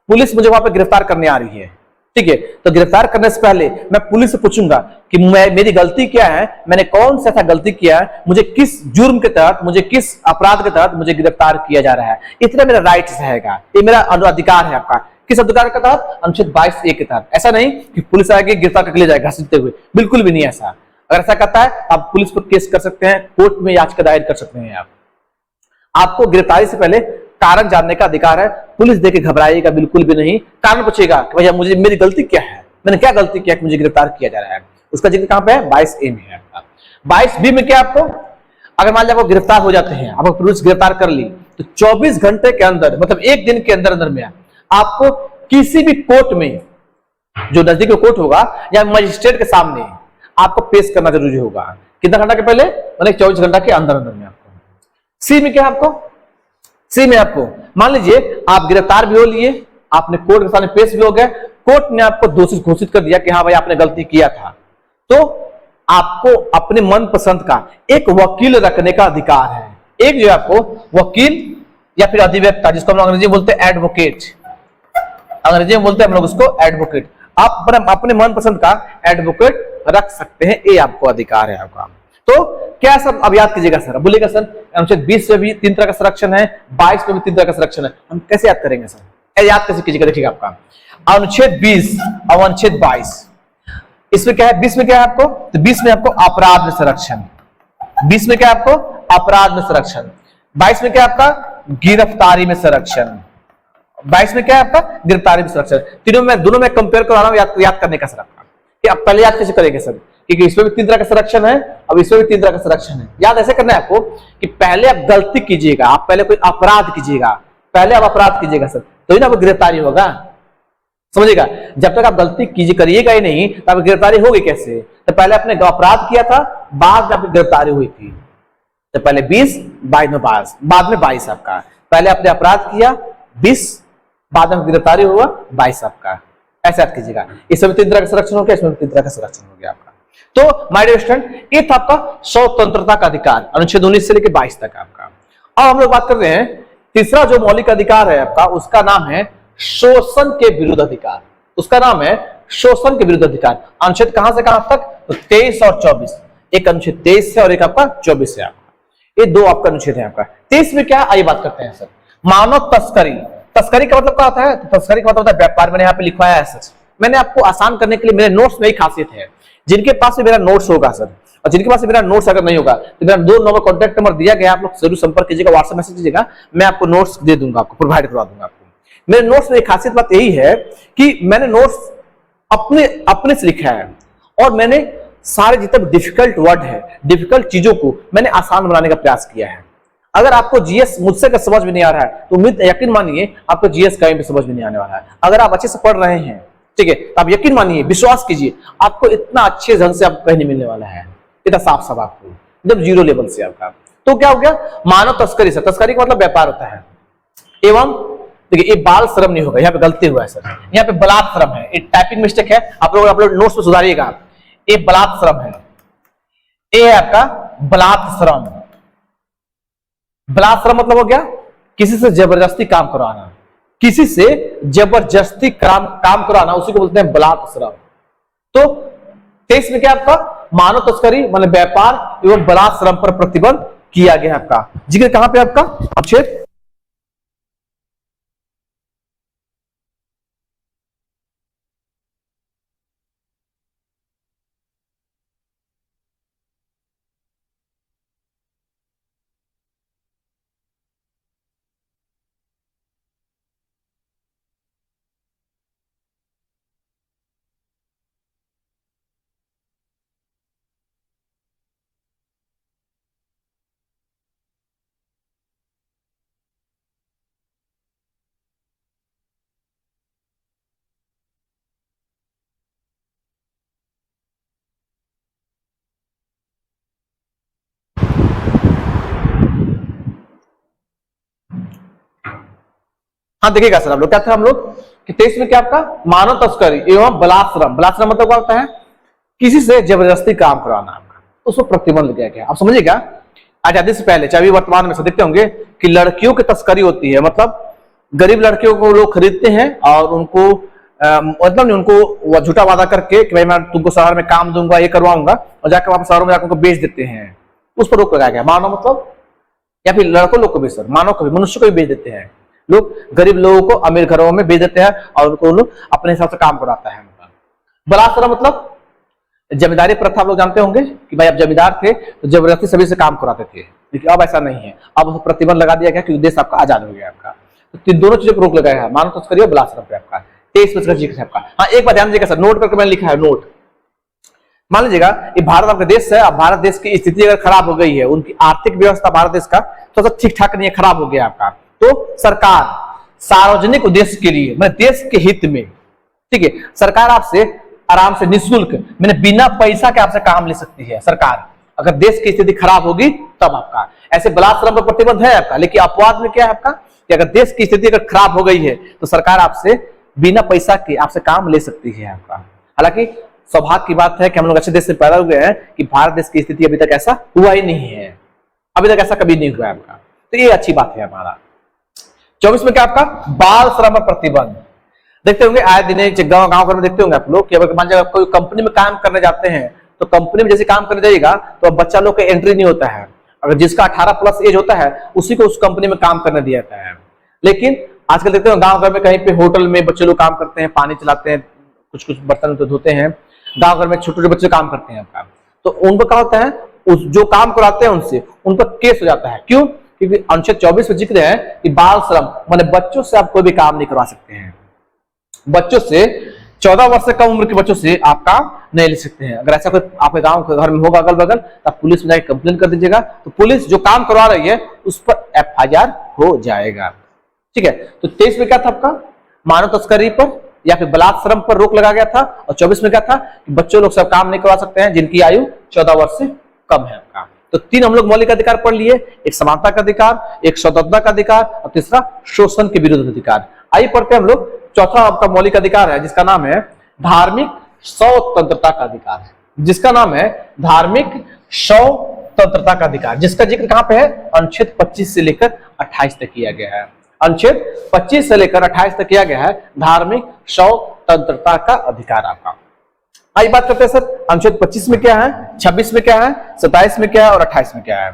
पुलिस मुझे वहां पर गिरफ्तार करने आ रही है, ठीक है, तो गिरफ्तार करने से पहले मैं पुलिस से पूछूंगा कि मेरी गलती क्या है, मैंने कौन सा ऐसा गलती किया है, मुझे किस जुर्म के तहत, मुझे किस अपराध के तहत मुझे गिरफ्तार किया जा रहा है, इतना मेरा राइट्स रहेगा, ये मेरा अधिकार है आपका। किस अधिकार के तहत, अनुच्छेद 22A के तहत। ऐसा नहीं कि पुलिस आगे गिरफ्तार करके ले जाएगा घसीटते हुए, बिल्कुल भी नहीं ऐसा। अगर ऐसा करता है आप पुलिस पर केस कर सकते हैं, कोर्ट में याचिका दायर कर सकते हैं। आपको गिरफ्तारी से पहले कारण जानने का अधिकार है। पुलिस देख के घबराइएगा बिल्कुल भी नहीं, कारण पूछेगा कि भैया मुझे मेरी गलती क्या है, मैंने क्या गलती किया कि मुझे गिरफ्तार किया जा रहा है। उसका जिक्र कहां पे है, 22A में है। 22B में क्या आपको, अगर मान लीजिए आपको गिरफ्तार हो जाते हैं, आपको पुलिस गिरफ्तार कर ली, तो 24 घंटे के अंदर, मतलब 1 दिन के अंदर अंदर में आपको किसी भी कोर्ट में, जो नजदीक में कोर्ट होगा या मजिस्ट्रेट के सामने आपको पेश करना जरूरी होगा। कितना घंटा के पहले, मतलब 24 घंटा के अंदर अंदर में आपको। सी में क्या आपको, सी में आपको मान लीजिए आप गिरफ्तार भी हो लिए, आपने कोर्ट के सामने पेश भी हो गए, कोर्ट ने आपको दोषी घोषित कर दिया कि हाँ भाई आपने गलती किया था, तो आपको अपने मनपसंद का एक वकील रखने का अधिकार है। एक जो है आपको वकील या फिर अधिवक्ता, जिसको हम अंग्रेजी में बोलते हैं एडवोकेट, अंग्रेजी में बोलते हैं हम लोग उसको एडवोकेट। आप अपने मनपसंद का एडवोकेट रख सकते हैं, ये आपको अधिकार है आपका। तो क्या सब अब याद कीजिएगा सर, बोलिएगा सर अनुच्छेद 20 में भी 3 तरह का संरक्षण है, 22 में भी 3 तरह का संरक्षण है। हम कैसे याद करेंगे सर, याद कैसे कीजिएगा, देखिएगा आपका अनुच्छेद 20 और अनुच्छेद 22, इसमें क्या है, 20 में क्या है आपको, तो 20 में आपको अपराध में संरक्षण, 20 में क्या है आपको अपराध में संरक्षण, 22 में क्या है आपका गिरफ्तारी में संरक्षण, 22 में क्या है आपका गिरफ्तारी में संरक्षण। तीनों में, दोनों में कंपेयर कराना याद करने का सर आपका, कि आप पहले याद कैसे करेंगे सर, क्योंकि इसमें भी 3 तरह का संरक्षण है, अब इसमें भी 3 तरह का संरक्षण है। याद ऐसे करना है आपको कि पहले आप गलती कीजिएगा, आप पहले कोई अपराध कीजिएगा, पहले आप अपराध कीजिएगा सर, तो ही ना आपको गिरफ्तारी होगा, समझिएगा। जब तक आप गलती करिएगा ही नहीं तो आप गिरफ्तारी होगी कैसे, तो पहले आपने अपराध किया था, बाद में आपकी गिरफ्तारी हुई थी, तो पहले 20, बाद में 22 आपका, पहले आपने अपराध किया 20, बाद में गिरफ्तारी हुआ 22 आपका, ऐसे याद कीजिएगा। इसमें 3 तरह का संरक्षण हो गया, इसमें 3 तरह का संरक्षण हो गया आपका। तो माय डियर स्टूडेंट, ये था आपका स्वतंत्रता का अधिकार, अनुच्छेद 19 से लेकर 22 तक आपका। अब हम लोग बात कर रहे हैं तीसरा जो मौलिक अधिकार है आपका, उसका नाम है शोषण के विरुद्ध अधिकार, उसका नाम है शोषण के विरुद्ध अधिकार। अनुच्छेद कहां से कहां तक, तो 23 और 24, एक अनुच्छेद 23 है और एक आपका 24 है आपका, ये 2 आपका अनुच्छेद है आपका। 23 में क्या, आइए बात करते हैं सर, मानव तस्करी। तस्करी का मतलब क्या होता है, तो तस्करी का मतलब होता है व्यापार। मैंने यहाँ पे लिखवाया है सर, मैंने आपको आसान करने के लिए मेरे नोट्स में ही खासियत है, जिनके पास भी मेरा नोट्स होगा सर, और जिनके पास मेरा नोट्स अगर नहीं होगा तो मेरा 2 नंबर कॉन्टैक्ट नंबर दिया गया, आप लोग जरूर संपर्क कीजिएगा, व्हाट्सएप मैसेज कीजिएगा, मैं आपको नोट्स दे दूंगा, आपको प्रोवाइड करवा दूंगा। आपको मेरे नोट्स में एक खासियत बात यही है कि मैंने नोट्स अपने से लिखा है, और मैंने सारे जितने डिफिकल्ट वर्ड है, डिफिकल्ट चीजों को मैंने आसान बनाने का प्रयास किया है। अगर आपको जीएस मुझसे का समझ में नहीं आ रहा है तो यकीन मानिए आपको जीएस कहीं भी समझ में नहीं आने वाला है। अगर आप अच्छे से पढ़ रहे हैं, ठीक है, तो आप यकीन मानिए, विश्वास कीजिए, आपको इतना अच्छे ढंग से आपको कहीं नहीं मिलने वाला है, इतना साफ साफ आपको एकदम 0 लेवल से आपका। तो क्या हो गया, मानव तस्करी से, तस्करी का मतलब व्यापार होता है। एवं देखिए, ये बाल श्रम नहीं होगा, यहाँ पे गलती हुआ है सर, यहाँ पे बलात् श्रम है, ये टाइपिंग मिस्टेक है, आप लोग नोट्स में सुधारिएगा। ये बलात् श्रम है, ये आपका बलात् श्रम। बलात् श्रम मतलब हो गया किसी से जबरदस्ती काम करवाना, किसी से जबरदस्ती काम करवाना, उसी को बोलते हैं बलात् श्रम। तो 23 में क्या आपका मानव तस्करी मतलब व्यापार एवं बलात् श्रम पर प्रतिबंध किया गया आपका। जिक्र कहां पे आपका, अनुच्छेद हाँ देखिएगा सर, आप लोग क्या था हम लोग कि 23 में क्या आपका मानव तस्करी एवं बलात्सरम, बलात्सरम मतलब क्या होता है, किसी से जबरदस्ती काम करवाना आपका, उसको प्रतिबंध किया गया। आप समझिएगा, आजादी से पहले चाहे वर्तमान में से देखते होंगे कि लड़कियों की तस्करी होती है, मतलब गरीब लड़कियों को लोग खरीदते हैं और उनको मतलब उनको झूठा वादा करके कि भाई मैं तुमको शहर में काम दूंगा, ये करवाऊंगा, और जाकर वापस शहरों में जाकर उनको बेच देते हैं। उस पर रोक लगाया गया। मानव मतलब या फिर लड़कों लोग को भी सर, मानव को भी, मनुष्य को भी बेच देते हैं लोग, गरीब लोगों को अमीर घरों में बेच देते हैं और उनको लोग अपने हिसाब से काम कराता है। बलात्सरम मतलब जमींदारी प्रथा, आप लोग जानते होंगे कि भाई अब जमींदार थे तो जबरदस्ती सभी से काम कराते थे, लेकिन अब ऐसा नहीं है, अब प्रतिबंध लगा दिया गया क्योंकि देश आपका आजाद हो गया आपका। तो दोनों चीजों पर रोक लगाया है, मानव तस्करी और बलात्सरम पे आपका 23 में जिक्र है आपका। हाँ एक बात ध्यान दीजिएगा सर, नोट करके मैंने लिखा है नोट। मान लीजिएगा ये भारत आपका देश है, अब भारत देश की स्थिति अगर खराब हो गई है, उनकी आर्थिक व्यवस्था भारत देश का तो ठीक ठाक नहीं है, खराब हो गया आपका, तो सरकार सार्वजनिक उद्देश्य के लिए, मतलब देश के हित में, ठीक है, सरकार आपसे आराम से निःशुल्क, मैंने बिना पैसा के आपसे काम ले सकती है सरकार, अगर देश की स्थिति खराब होगी तब आपका। ऐसे बलात्सरम पर प्रतिबंध है आपका, लेकिन अपवाद में क्या है आपका कि अगर देश की स्थिति अगर खराब हो गई है तो सरकार आपसे बिना पैसा के आपसे काम ले सकती है आपका। हालांकि सौभाग्य की बात है कि हम लोग अच्छे देश से पैदा हुए हैं कि भारत देश की स्थिति अभी तक ऐसा हुआ ही नहीं है, अभी तक ऐसा कभी नहीं हुआ है आपका, तो ये अच्छी बात है हमारा। 24 में क्या आपका बाल श्रम पर प्रतिबंध। देखते होंगे आए दिन गांव गांव घर में देखते होंगे आप लोग कि अगर मान लीजिए कोई कंपनी में काम करने जाते हैं तो कंपनी में जैसे काम करने जाइएगा तो बच्चा लोग का एंट्री नहीं होता है, अगर जिसका 18+ एज होता है उसी को उस कंपनी में काम करने दिया जाता है। लेकिन आजकल देखते हैं गांव घर में कहीं पे होटल में बच्चे लोग काम करते हैं, पानी चलाते हैं, कुछ कुछ बर्तन तो धोते हैं, गांव घर में छोटे छोटे बच्चे काम करते हैं आपका, तो उनको क्या होता है, उस जो काम कराते हैं उनसे उन पर केस हो जाता है। क्यों? क्योंकि अनुच्छेद 24 में जिक्र है कि बाल श्रम माने बच्चों से आप कोई भी काम नहीं करवा सकते हैं, बच्चों से 14 वर्ष से कम उम्र के बच्चों से आप काम नहीं ले सकते हैं। अगर ऐसा कोई आपके गांव घर में होगा अगल बगल तो आप पुलिस में जाकर कंप्लेन कर दीजिएगा, तो पुलिस जो काम करवा रही है उस पर FIR हो जाएगा। ठीक है, तो 23 में क्या था आपका मानव तस्करी पर या फिर बलात्सरम पर रोक लगा गया था, और 24 में क्या था कि बच्चों लोग सब काम नहीं करवा सकते हैं जिनकी आयु 14 वर्ष से कम है आपका। तो 3 हम लोग मौलिक अधिकार पढ़ लिए, एक समानता का अधिकार, एक स्वतंत्रता का अधिकार और तीसरा शोषण के विरुद्ध अधिकार। आइए पढ़ते हैं हम लोग। चौथा आपका मौलिक अधिकार है जिसका नाम है धार्मिक स्वतंत्रता का अधिकार, जिसका नाम है धार्मिक स्वतंत्रता का अधिकार, जिसका जिक्र कहां पे है, अनुच्छेद 25 से लेकर 28 तक किया गया है। अनुच्छेद 25 से लेकर 28 तक किया गया है धार्मिक स्वतंत्रता का अधिकार आपका। आइए बात करते हैं सर अनुच्छेद 25 में क्या है, 26 में क्या है, 27 में क्या है और 28 में क्या है।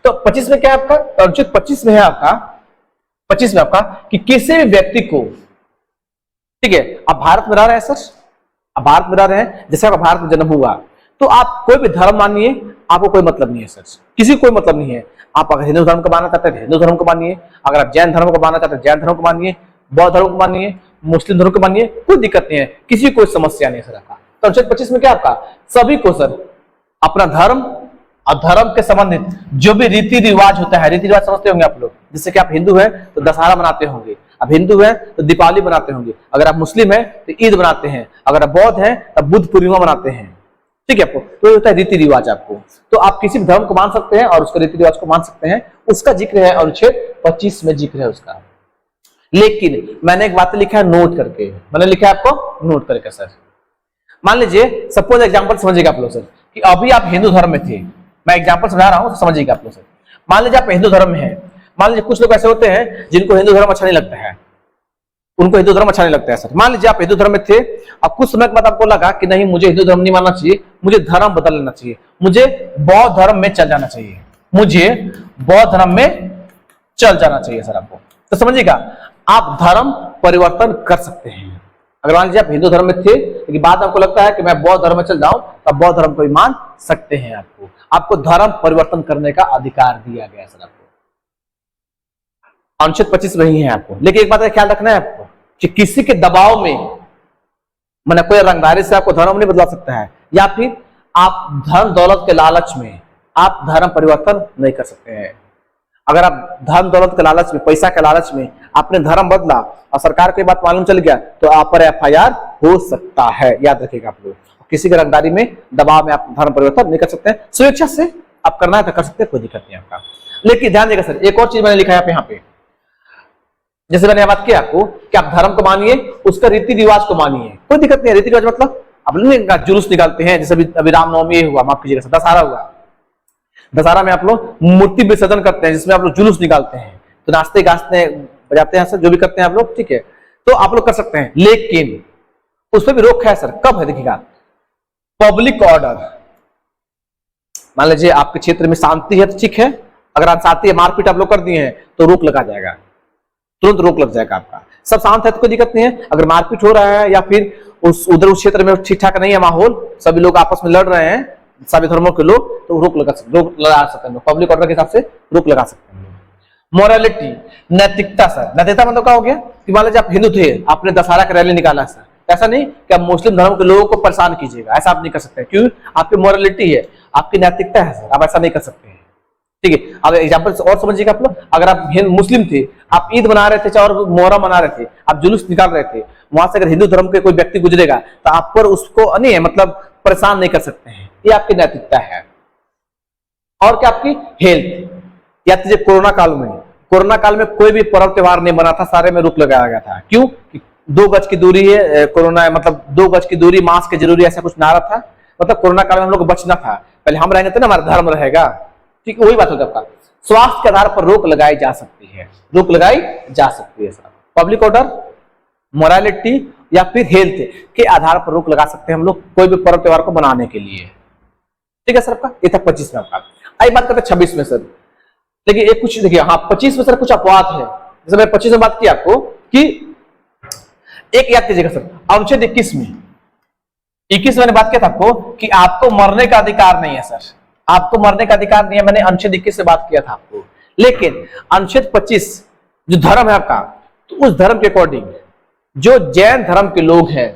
तो 25 में क्या है आपका, तो अनुच्छेद 25 में है आपका, 25 में आपका कि किसी भी व्यक्ति को, ठीक है, आप भारत में रह रहे हैं सर, आप भारत में रह रहे हैं, जैसे आपका भारत में जन्म हुआ तो आप कोई भी धर्म मानिए, आपको कोई मतलब नहीं है सर, किसी को कोई मतलब नहीं है। आप अगर हिंदू धर्म को मानना चाहते हैं हिंदू धर्म को मानिए, अगर आप जैन धर्म को मानना चाहते हैं जैन धर्म को मानिए, बौद्ध धर्म को मानिए, मुस्लिम धर्म को मानिए, कोई दिक्कत नहीं है, किसी को कोई समस्या नहीं है सर आपका। तो अनुच्छेद 25 में क्या आपका सभी को सर अपना धर्म और धर्म के संबंधित जो भी रीति रिवाज होता है, रीति रिवाज समझते होंगे आप लोग, जैसे कि आप हिंदू हैं तो दशहरा मनाते होंगे, आप हिंदू हैं तो दीपावली मनाते होंगे, अगर आप मुस्लिम हैं तो ईद मनाते हैं, अगर आप बौद्ध हैं तो बुद्ध पूर्णिमा मनाते हैं, ठीक है। आपको तो होता है रीति रिवाज आपको, तो आप किसी भी धर्म को मान सकते हैं और उसके रीति रिवाज को मान सकते हैं, उसका जिक्र है अनुच्छेद 25 में जिक्र है उसका। लेकिन मैंने एक बात लिखा है नोट करके, मैंने लिखा है आपको नोट करके सर। मान लीजिए सपोज एग्जांपल समझिएगा आप लोग सर कि अभी आप हिंदू धर्म में थे, मैं एग्जांपल समझा रहा हूं तो समझिएगा आप लोग सर। मान लीजिए आप हिंदू धर्म में हैं, मान लीजिए कुछ लोग ऐसे होते हैं जिनको हिंदू धर्म अच्छा नहीं लगता है, उनको हिंदू धर्म अच्छा नहीं लगता है सर। मान लीजिए आप हिंदू धर्म में थे, अब कुछ समय के बाद आपको लगा कि नहीं मुझे हिंदू धर्म नहीं मानना चाहिए, मुझे धर्म बदल लेना चाहिए, मुझे बौद्ध धर्म में चल जाना चाहिए, मुझे बौद्ध धर्म में चल जाना चाहिए सर आपको। तो समझिएगा आप धर्म परिवर्तन कर सकते हैं। अगर मान लीजिए आप हिंदू धर्म में थे लेकिन बाद आपको लगता है कि मैं बौद्ध धर्म में चल जाऊं, तब बौद्ध धर्म को भी मान सकते हैं। आपको धर्म परिवर्तन करने का अधिकार दिया गया सर आपको, अनुच्छेद 25 में ही है आपको। लेकिन एक बात का ख्याल रखना है आपको कि किसी के दबाव में मैंने कोई रंगदारी से आपको धर्म नहीं बदला सकता है, या फिर आप धन दौलत के लालच में आप धर्म परिवर्तन नहीं कर सकते हैं। अगर आप धन दौलत के लालच में, पैसा के लालच में आपने धर्म बदला और सरकार को ये बात मालूम चल गया तो आप पर FIR हो सकता है, याद रखिएगा आप लोग। किसी के रंगदारी में दबाव में आप धर्म परिवर्तन नहीं कर सकते हैं, स्वेच्छा से आप करना है तो कर सकते हैं, कोई दिक्कत नहीं आपका। लेकिन ध्यान देगा सर एक और चीज मैंने लिखा है यहाँ पे, जैसे मैंने बात किया आपको कि आप धर्म को मानिए, उसका रीति रिवाज को मानिए, कोई दिक्कत नहीं है। रीति रिवाज मतलब आप लोग जुलूस निकालते हैं, जैसे अभी रामनवमी हुआ, माफ कीजिएगा, दशहरा हुआ, दशहरा में आप लोग मूर्ति विसर्जन करते हैं, जिसमें आप लोग जुलूस निकालते हैं, तो नाचते गाचते बजाते हैं सर, जो भी करते हैं आप लोग, ठीक है, तो आप लोग कर सकते हैं, लेकिन उस पर भी रोक है सर। कब है देखिएगा, पब्लिक ऑर्डर, मान लीजिए आपके क्षेत्र में शांति है तो ठीक है, अगर आप शांति है, मारपीट आप लोग कर दिए हैं तो रोक लगा जाएगा, तुरंत रोक लग जाएगा आपका। सब शांत है तो कोई दिक्कत नहीं है। अगर मारपीट हो रहा है या फिर उस क्षेत्र में ठीक ठाक नहीं है माहौल, सभी लोग आपस में लड़ रहे हैं, सभी धर्मों के लोग, तो रोक लगा सकते हैं, पब्लिक ऑर्डर के हिसाब से रोक लगा सकते हैं। मोरालिटी, नैतिकता सर, नैतिकता मतलब क्या हो गया कि मान लीजिए आप हिंदू थे, आपने दशहरा का रैली निकाला सर, ऐसा नहीं कि आप मुस्लिम धर्म के लोगों को परेशान कीजिएगा, ऐसा आप नहीं कर सकते, क्यों, आपकी मोरालिटी है, आपकी नैतिकता है सर, आप ऐसा नहीं कर सकते हैं, ठीक है। अब एग्जाम्पल और समझिएगा आप लोग, अगर आप मुस्लिम थे, आप ईद मना रहे थे और मोहर्रम मना रहे थे, आप जुलूस निकाल रहे थे, वहां से अगर हिंदू धर्म के कोई व्यक्ति गुजरेगा तो आप पर उसको नहीं है मतलब परेशान नहीं कर सकते हैं, ये आपकी नैतिकता है। और क्या, आपकी हेल्थ, या कोरोना काल में कोई भी पर्व त्योहार नहीं बना था, सारे में रोक लगाया गया था, क्यों, 2 गज की दूरी है, कोरोना है मतलब 2 गज की दूरी, मास्क जरूरी, ऐसा कुछ नारा था, मतलब कोरोना काल में हम लोग को बचना था, पहले हम रहेंगे तो ना हमारा धर्म रहेगा, ठीक है, वही बात होता है। स्वास्थ्य के आधार पर रोक लगाई जा सकती है, रोक लगाई जा सकती है सर, पब्लिक ऑर्डर, मोरालिटी या फिर हेल्थ के आधार पर रोक लगा सकते हैं हम लोग कोई भी पर्व त्योहार को बनाने के लिए, ठीक है सर। आपका ये था 25 में। आपका आई बात करते हैं 26 में सर, देखिए एक कुछ देखिए, हाँ 25 में सर कुछ अपवाद है, जैसे मैं 25 में बात की आपको कि एक याद कीजिएगा सर, अनुच्छेद 21 में 21 मैंने बात किया था आपको कि आपको मरने का अधिकार नहीं है सर, आपको मरने का अधिकार नहीं है, मैंने अनुच्छेद 21 से बात किया था आपको। लेकिन अनुच्छेद 25 जो धर्म है आपका, तो उस धर्म के अकॉर्डिंग जो जैन धर्म के लोग हैं,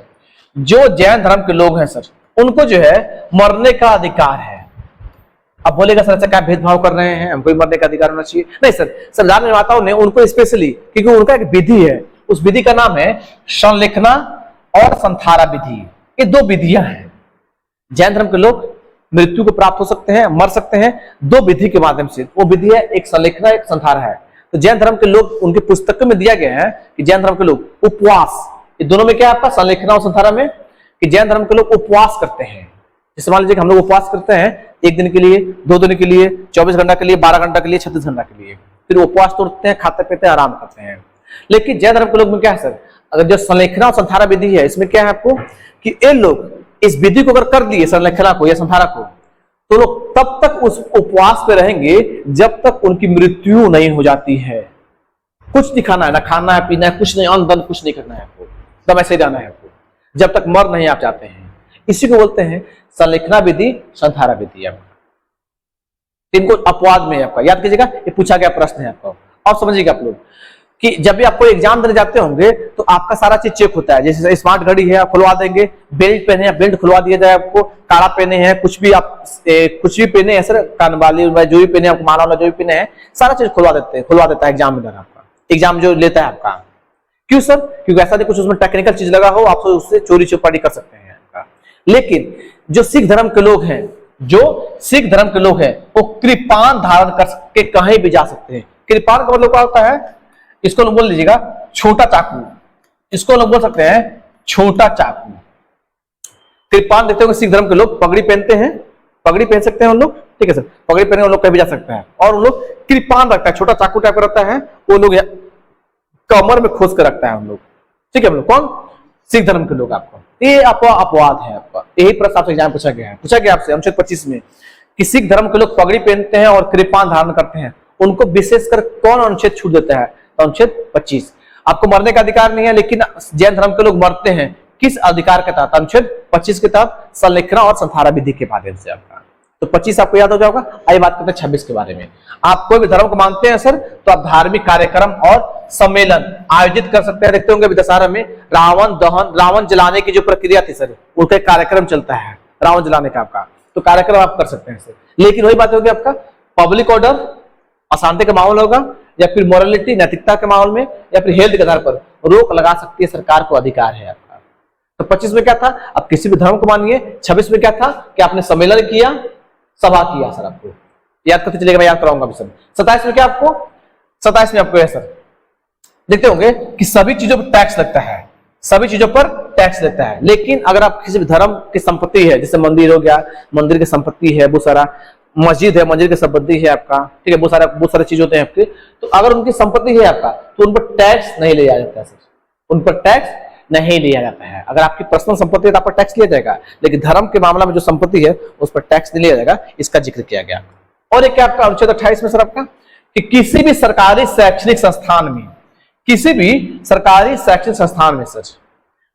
जो जैन धर्म के लोग हैं सर, उनको जो है मरने का अधिकार है। अब बोलेगा सर अच्छा क्या भेदभाव कर रहे हैं, हमको मरने का अधिकार होना चाहिए, नहीं सर, संविधान निर्माताओं ने उनको स्पेशली, क्योंकि उनका एक विधि है, उस विधि का नाम है संलेखना और संथारा विधि, ये 2 विधियां हैं। जैन धर्म के लोग मृत्यु को प्राप्त हो सकते हैं, मर सकते हैं 2 विधि के माध्यम से, वो विधि है एक संलेखना, एक संथारा है। तो जैन धर्म के लोग, उनके पुस्तकों में दिया गया है कि जैन धर्म के लोग उपवास, ये दोनों में क्या है आपका, संलेखना और संथारा में, कि जैन धर्म के लोग उपवास करते हैं। जैसे मान लीजिए हम लोग उपवास करते हैं 1 दिन के लिए, 2 दिन के लिए, 24 घंटा के लिए, 12 घंटा के लिए, 36 घंटा के लिए, फिर उपवास तोड़ते हैं, खाते पीते आराम करते हैं। लेकिन जैन धर्म के लोग में क्या है सर, अगर जो संलेखना और संथारा विधि है, इसमें क्या है आपको कि ये लोग इस विधि को अगर कर दिए, संलेखना को या संथारा को, तो लोग तब तक उस उपवास पे रहेंगे जब तक उनकी मृत्यु नहीं हो जाती है। कुछ नहीं खाना है, ना खाना है, पीना है, कुछ नहीं, अन्न धन कुछ नहीं करना है आपको, तब ऐसे ही रहना है आपको जब तक मर नहीं आप जाते हैं। इसी को बोलते हैं संलेखना विधि, संथारा विधि। आपका इनको अपवाद में आपका याद कीजिएगा, ये पूछा गया प्रश्न है आपका। और समझिएगा आप लोग कि जब भी आप कोई एग्जाम देने जाते होंगे तो आपका सारा चीज चेक होता है, जैसे स्मार्ट घड़ी है आप खुलवा देंगे, बेल्ट पहने हैं बेल्ट खुलवा दिया जाए आपको, काला पहने हैं, कुछ भी पहने हैं सर, कानवाली जो भी पहने, आपको माला वाला जो भी पहने हैं, सारा चीज खुलवा देता है एग्जाम में आपका, एग्जाम जो लेता है आपका। क्यों सर, क्योंकि ऐसा नहीं कुछ उसमें टेक्निकल चीज लगा हो, आप उससे चोरी चुपाड़ी कर सकते हैं आपका। लेकिन जो सिख धर्म के लोग हैं, वो कृपान धारण करके कहीं भी जा सकते हैं। कृपान का मतलब क्या होता है, इसको लोग बोल लीजिएगा छोटा चाकू, इसको लोग बोल सकते हैं छोटा चाकू। कृपान देखते हो सिख धर्म के लोग पगड़ी पहनते हैं, पगड़ी पहन सकते हैं उन लोग, ठीक है सर, पगड़ी पहने उन लोग कहीं भी जा सकते हैं। और उन लोग कृपान रखता है, छोटा चाकू टाइप का रहता है, वो लोग कमर में खोस कर रखता है उन लोग, ठीक है। हम लोग कौन, सिख धर्म के लोग। आपको ये आपका अपवाद है, आपका यही प्रश्न आपसे एग्जाम पूछा गया आपसे अनुच्छेद 25 में कि सिख धर्म के लोग पगड़ी पहनते हैं और कृपान धारण करते हैं, उनको विशेषकर कौन अनुच्छेद छूट देता है, अनुच्छेद 25। आपको मरने का अधिकार नहीं है, लेकिन जैन धर्म के लोग मरते हैं किस अधिकार के तहत, अनुच्छेद 25 के तहत, संलेखना और संथारा विधि के माध्यम से। आपका तो 25 आपको याद हो जाएगा। आइए बात करते हैं 26 के बारे में। आप कोई भी धर्म को मानते हैं सर, तो आप धार्मिक कार्यक्रम और सम्मेलन आयोजित कर सकते हैं। देखते होंगे दशहरा में रावण दहन, रावण जलाने की जो प्रक्रिया थी सर, उनका एक कार्यक्रम चलता है रावण जलाने का आपका, तो कार्यक्रम आप कर सकते हैं सर। लेकिन वही बात होगी आपका पब्लिक ऑर्डर, अशांति का माहौल होगा, या फिर मोरालिटी, नैतिकता के माहौल में, या फिर हेल्थ के आधार पर रोक लगा सकती है सरकार को अधिकार है आपका। तो 25 में क्या था, आप किसी भी धर्म को मानिए। 26 में क्या था कि आपने सम्मेलन किया, सभा किया सर, आपको याद करते चलेगा, मैं याद कराऊंगा अभी सब। 27 में क्या आपको, 27 में आपको है सर देखते होंगे कि सभी चीजों पर टैक्स लगता है, सभी चीजों पर टैक्स लगता है। लेकिन अगर आप किसी भी धर्म की संपत्ति है, जैसे मंदिर हो गया, मंदिर की संपत्ति है, बहुत सारा मस्जिद है, मस्जिद की संपत्ति है आपका, ठीक है, बहुत सारे चीज होते हैं आपके, तो अगर उनकी संपत्ति है आपका तो उन पर टैक्स नहीं लिया जाता है, उन पर टैक्स नहीं लिया जाता है। अगर आपकी पर्सनल संपत्ति है तो आप पर टैक्स लिया जाएगा, लेकिन धर्म के मामला में जो संपत्ति है उस पर टैक्स नहीं लिया जाएगा, इसका जिक्र किया गया। और एक क्या आपका अनुच्छेद 28 में सर आपका कि किसी भी सरकारी शैक्षणिक संस्थान में, किसी भी सरकारी शैक्षणिक संस्थान में सर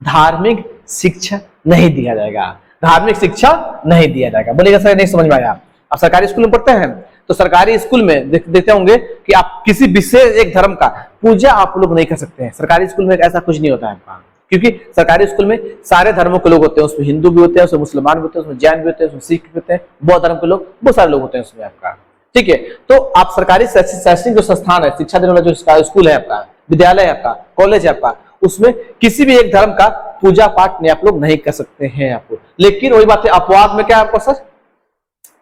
धार्मिक शिक्षा नहीं दिया जाएगा, धार्मिक शिक्षा नहीं दिया जाएगा। बोलिएगा सर नहीं समझ में आया? आप सरकारी स्कूल में पढ़ते हैं तो सरकारी स्कूल में देखते होंगे कि आप किसी विशेष एक धर्म का पूजा आप लोग नहीं कर सकते हैं। सरकारी स्कूल में ऐसा कुछ नहीं होता है आपका, क्योंकि सरकारी स्कूल में सारे धर्मों के लोग होते हैं, उसमें हिंदू भी होते हैं, उसमें मुसलमान भी होते हैं, उसमें जैन भी होते हैं, उसमें सिख भी होते हैं, बौद्ध धर्म के लोग, बहुत सारे लोग होते हैं उसमें आपका, ठीक है। तो आप सरकारी शैक्षणिक जो संस्थान है, शिक्षा देने वाला जो स्कूल है आपका, विद्यालय है आपका, कॉलेज है आपका, उसमें किसी भी एक धर्म का पूजा पाठ नहीं आप लोग नहीं कर सकते हैं आपको। लेकिन वही बात है, अपवाद में क्या है आपका सर?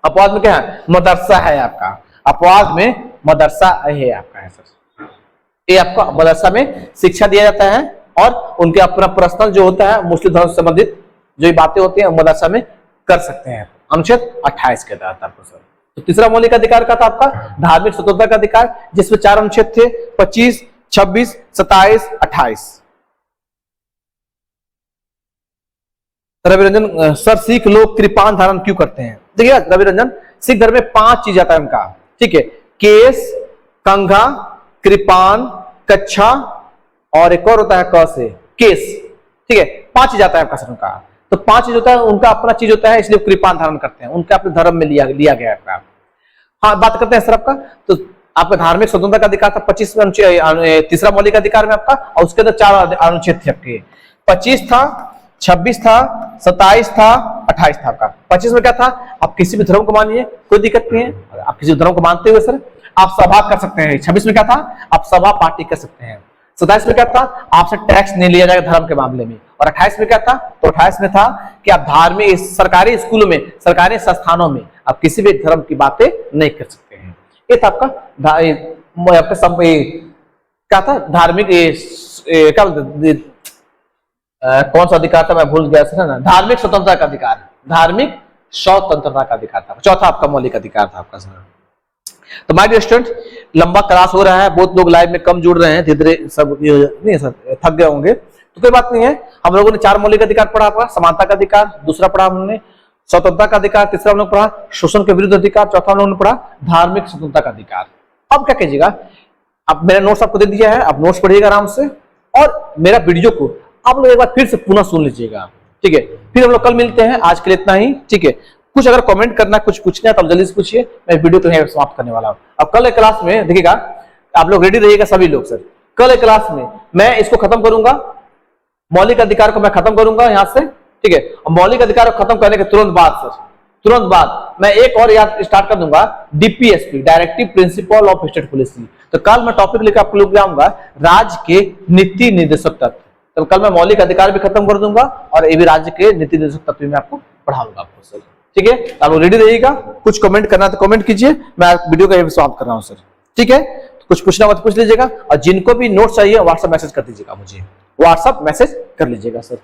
अपवाद में क्या है? मदरसा है आपका, अपवाद में मदरसा है आपका है सर। ये आपको मदरसा में शिक्षा दिया जाता है और उनके अपना पर्सनल जो होता है मुस्लिम धर्म से संबंधित जो बातें होती है मदरसा में कर सकते हैं, अनुच्छेद 28 के तहत आपको सर। तो तीसरा मौलिक अधिकार का था आपका धार्मिक स्वतंत्रता का अधिकार, जिसमें 4 अनुच्छेद थे, 25, 26, 27, 28। रवि रंजन सर सिख लोग कृपान धारण क्यों करते हैं? देखिए रवि रंजन, सिख धर्म में 5 चीज आता है उनका, ठीक है, केस, कंघा, कृपान, कच्छा और एक और होता है क से केस, ठीक है, 5 चीज आता है आपका सर उनका। तो 5 चीज होता है उनका अपना चीज होता है, इसलिए कृपान धारण करते हैं, उनका अपने धर्म में लिया गया है आपका। हाँ बात करते हैं सर आपका, तो आपका धार्मिक स्वतंत्रता का अधिकार था 25 में, तीसरा मौलिक अधिकार में आपका, और उसके अंदर 4 अनुच्छेद थे आपके, 25 था, 26 था, 27 था, 28 था आपका। 25 में क्या था? आप किसी भी धर्म को मानिए, कोई दिक्कत नहीं है, आप किसी धर्म को मानते हुए सर आप सभा कर सकते हैं। 26 में क्या था? आप सभा पार्टी कर सकते हैं। 27 में क्या था? आपसे टैक्स नहीं लिया जाएगा धर्म के मामले में। और 28 में क्या था? तो 28 में था कि आप धार्मिक सरकारी स्कूलों में, सरकारी संस्थानों में आप किसी भी धर्म की बातें नहीं कर सकते हैं। ये था आपका क्या था? धार्मिक क्या कौन सा अधिकार था मैं भूल गया सर ना, धार्मिक स्वतंत्रता का अधिकार, धार्मिक स्वतंत्रता का अधिकार था, चौथा आपका मौलिक अधिकार था आपका सर। तो माय डियर स्टूडेंट, लंबा क्लास हो रहा है, बहुत लोग लाइव में कम जुड़ रहे हैं, धीरे धीरे सब नहीं सर थक गए होंगे, तो कोई बात नहीं है। हम लोगों ने 4 मौलिक अधिकार पढ़ा आपका, समानता का अधिकार, दूसरा पढ़ा हमने स्वतंत्रता का अधिकार, तीसरा हम लोग पढ़ा शोषण के विरुद्ध अधिकार, चौथा हम लोगों ने पढ़ा धार्मिक स्वतंत्रता का अधिकार। अब क्या कीजिएगा, अब मेरा नोट्स आपको दे दिया है, आप नोट्स पढ़िएगा आराम से, और मेरा वीडियो को आप लोग एक बार फिर से पुनः सुन लीजिएगा, ठीक है। फिर हम लोग कल मिलते हैं, आज के लिए इतना ही, ठीक है। कुछ अगर कमेंट करना, कुछ पूछना है तो आप जल्दी से पूछिए, मैं वीडियो को यहीं समाप्त करने वाला हूं। अब कल क्लास में देखिएगा, आप लोग रेडी रहिएगा सभी लोग सर। कल क्लास में मैं इसको खत्म करूंगा, मौलिक अधिकार को मैं खत्म करूंगा यहां से, ठीक है। और मौलिक अधिकार को खत्म करने के तुरंत बाद सर, तुरंत बाद मैं एक और याद स्टार्ट कर दूंगा, DPSP, directive principle of state policy. तो कल मैं टॉपिक लेकर आप लोग आऊंगा राज्य के नीति निर्देशक तत्व। तो कल मैं मौलिक अधिकार भी खत्म कर दूंगा और ये भी राज्य के नीति निर्देशक तत्व में आपको पढ़ाऊंगा आपको सर, ठीक है। आप लोग रेडी रहिएगा, कुछ कमेंट करना तो कमेंट कीजिए, मैं वीडियो का समाप्त कर रहा हूं सर, ठीक है। कुछ पूछना हो तो पूछ लीजिएगा, और जिनको भी नोट चाहिए व्हाट्सएप मैसेज कर दीजिएगा, मुझे व्हाट्सएप मैसेज कर लीजिएगा सर।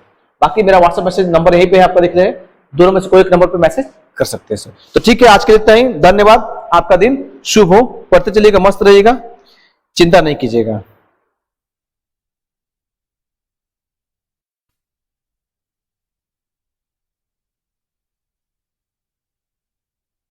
बाकी मेरा व्हाट्सएप मैसेज नंबर यहीं पे है, आपको दिख रहे हैं, दोनों में से कोई एक नंबर पे मैसेज कर सकते हैं सर। तो ठीक है, आज के लिए इतना ही, धन्यवाद, आपका दिन शुभ हो, पढ़ते चलिएगा, मस्त रहिएगा, चिंता नहीं कीजिएगा।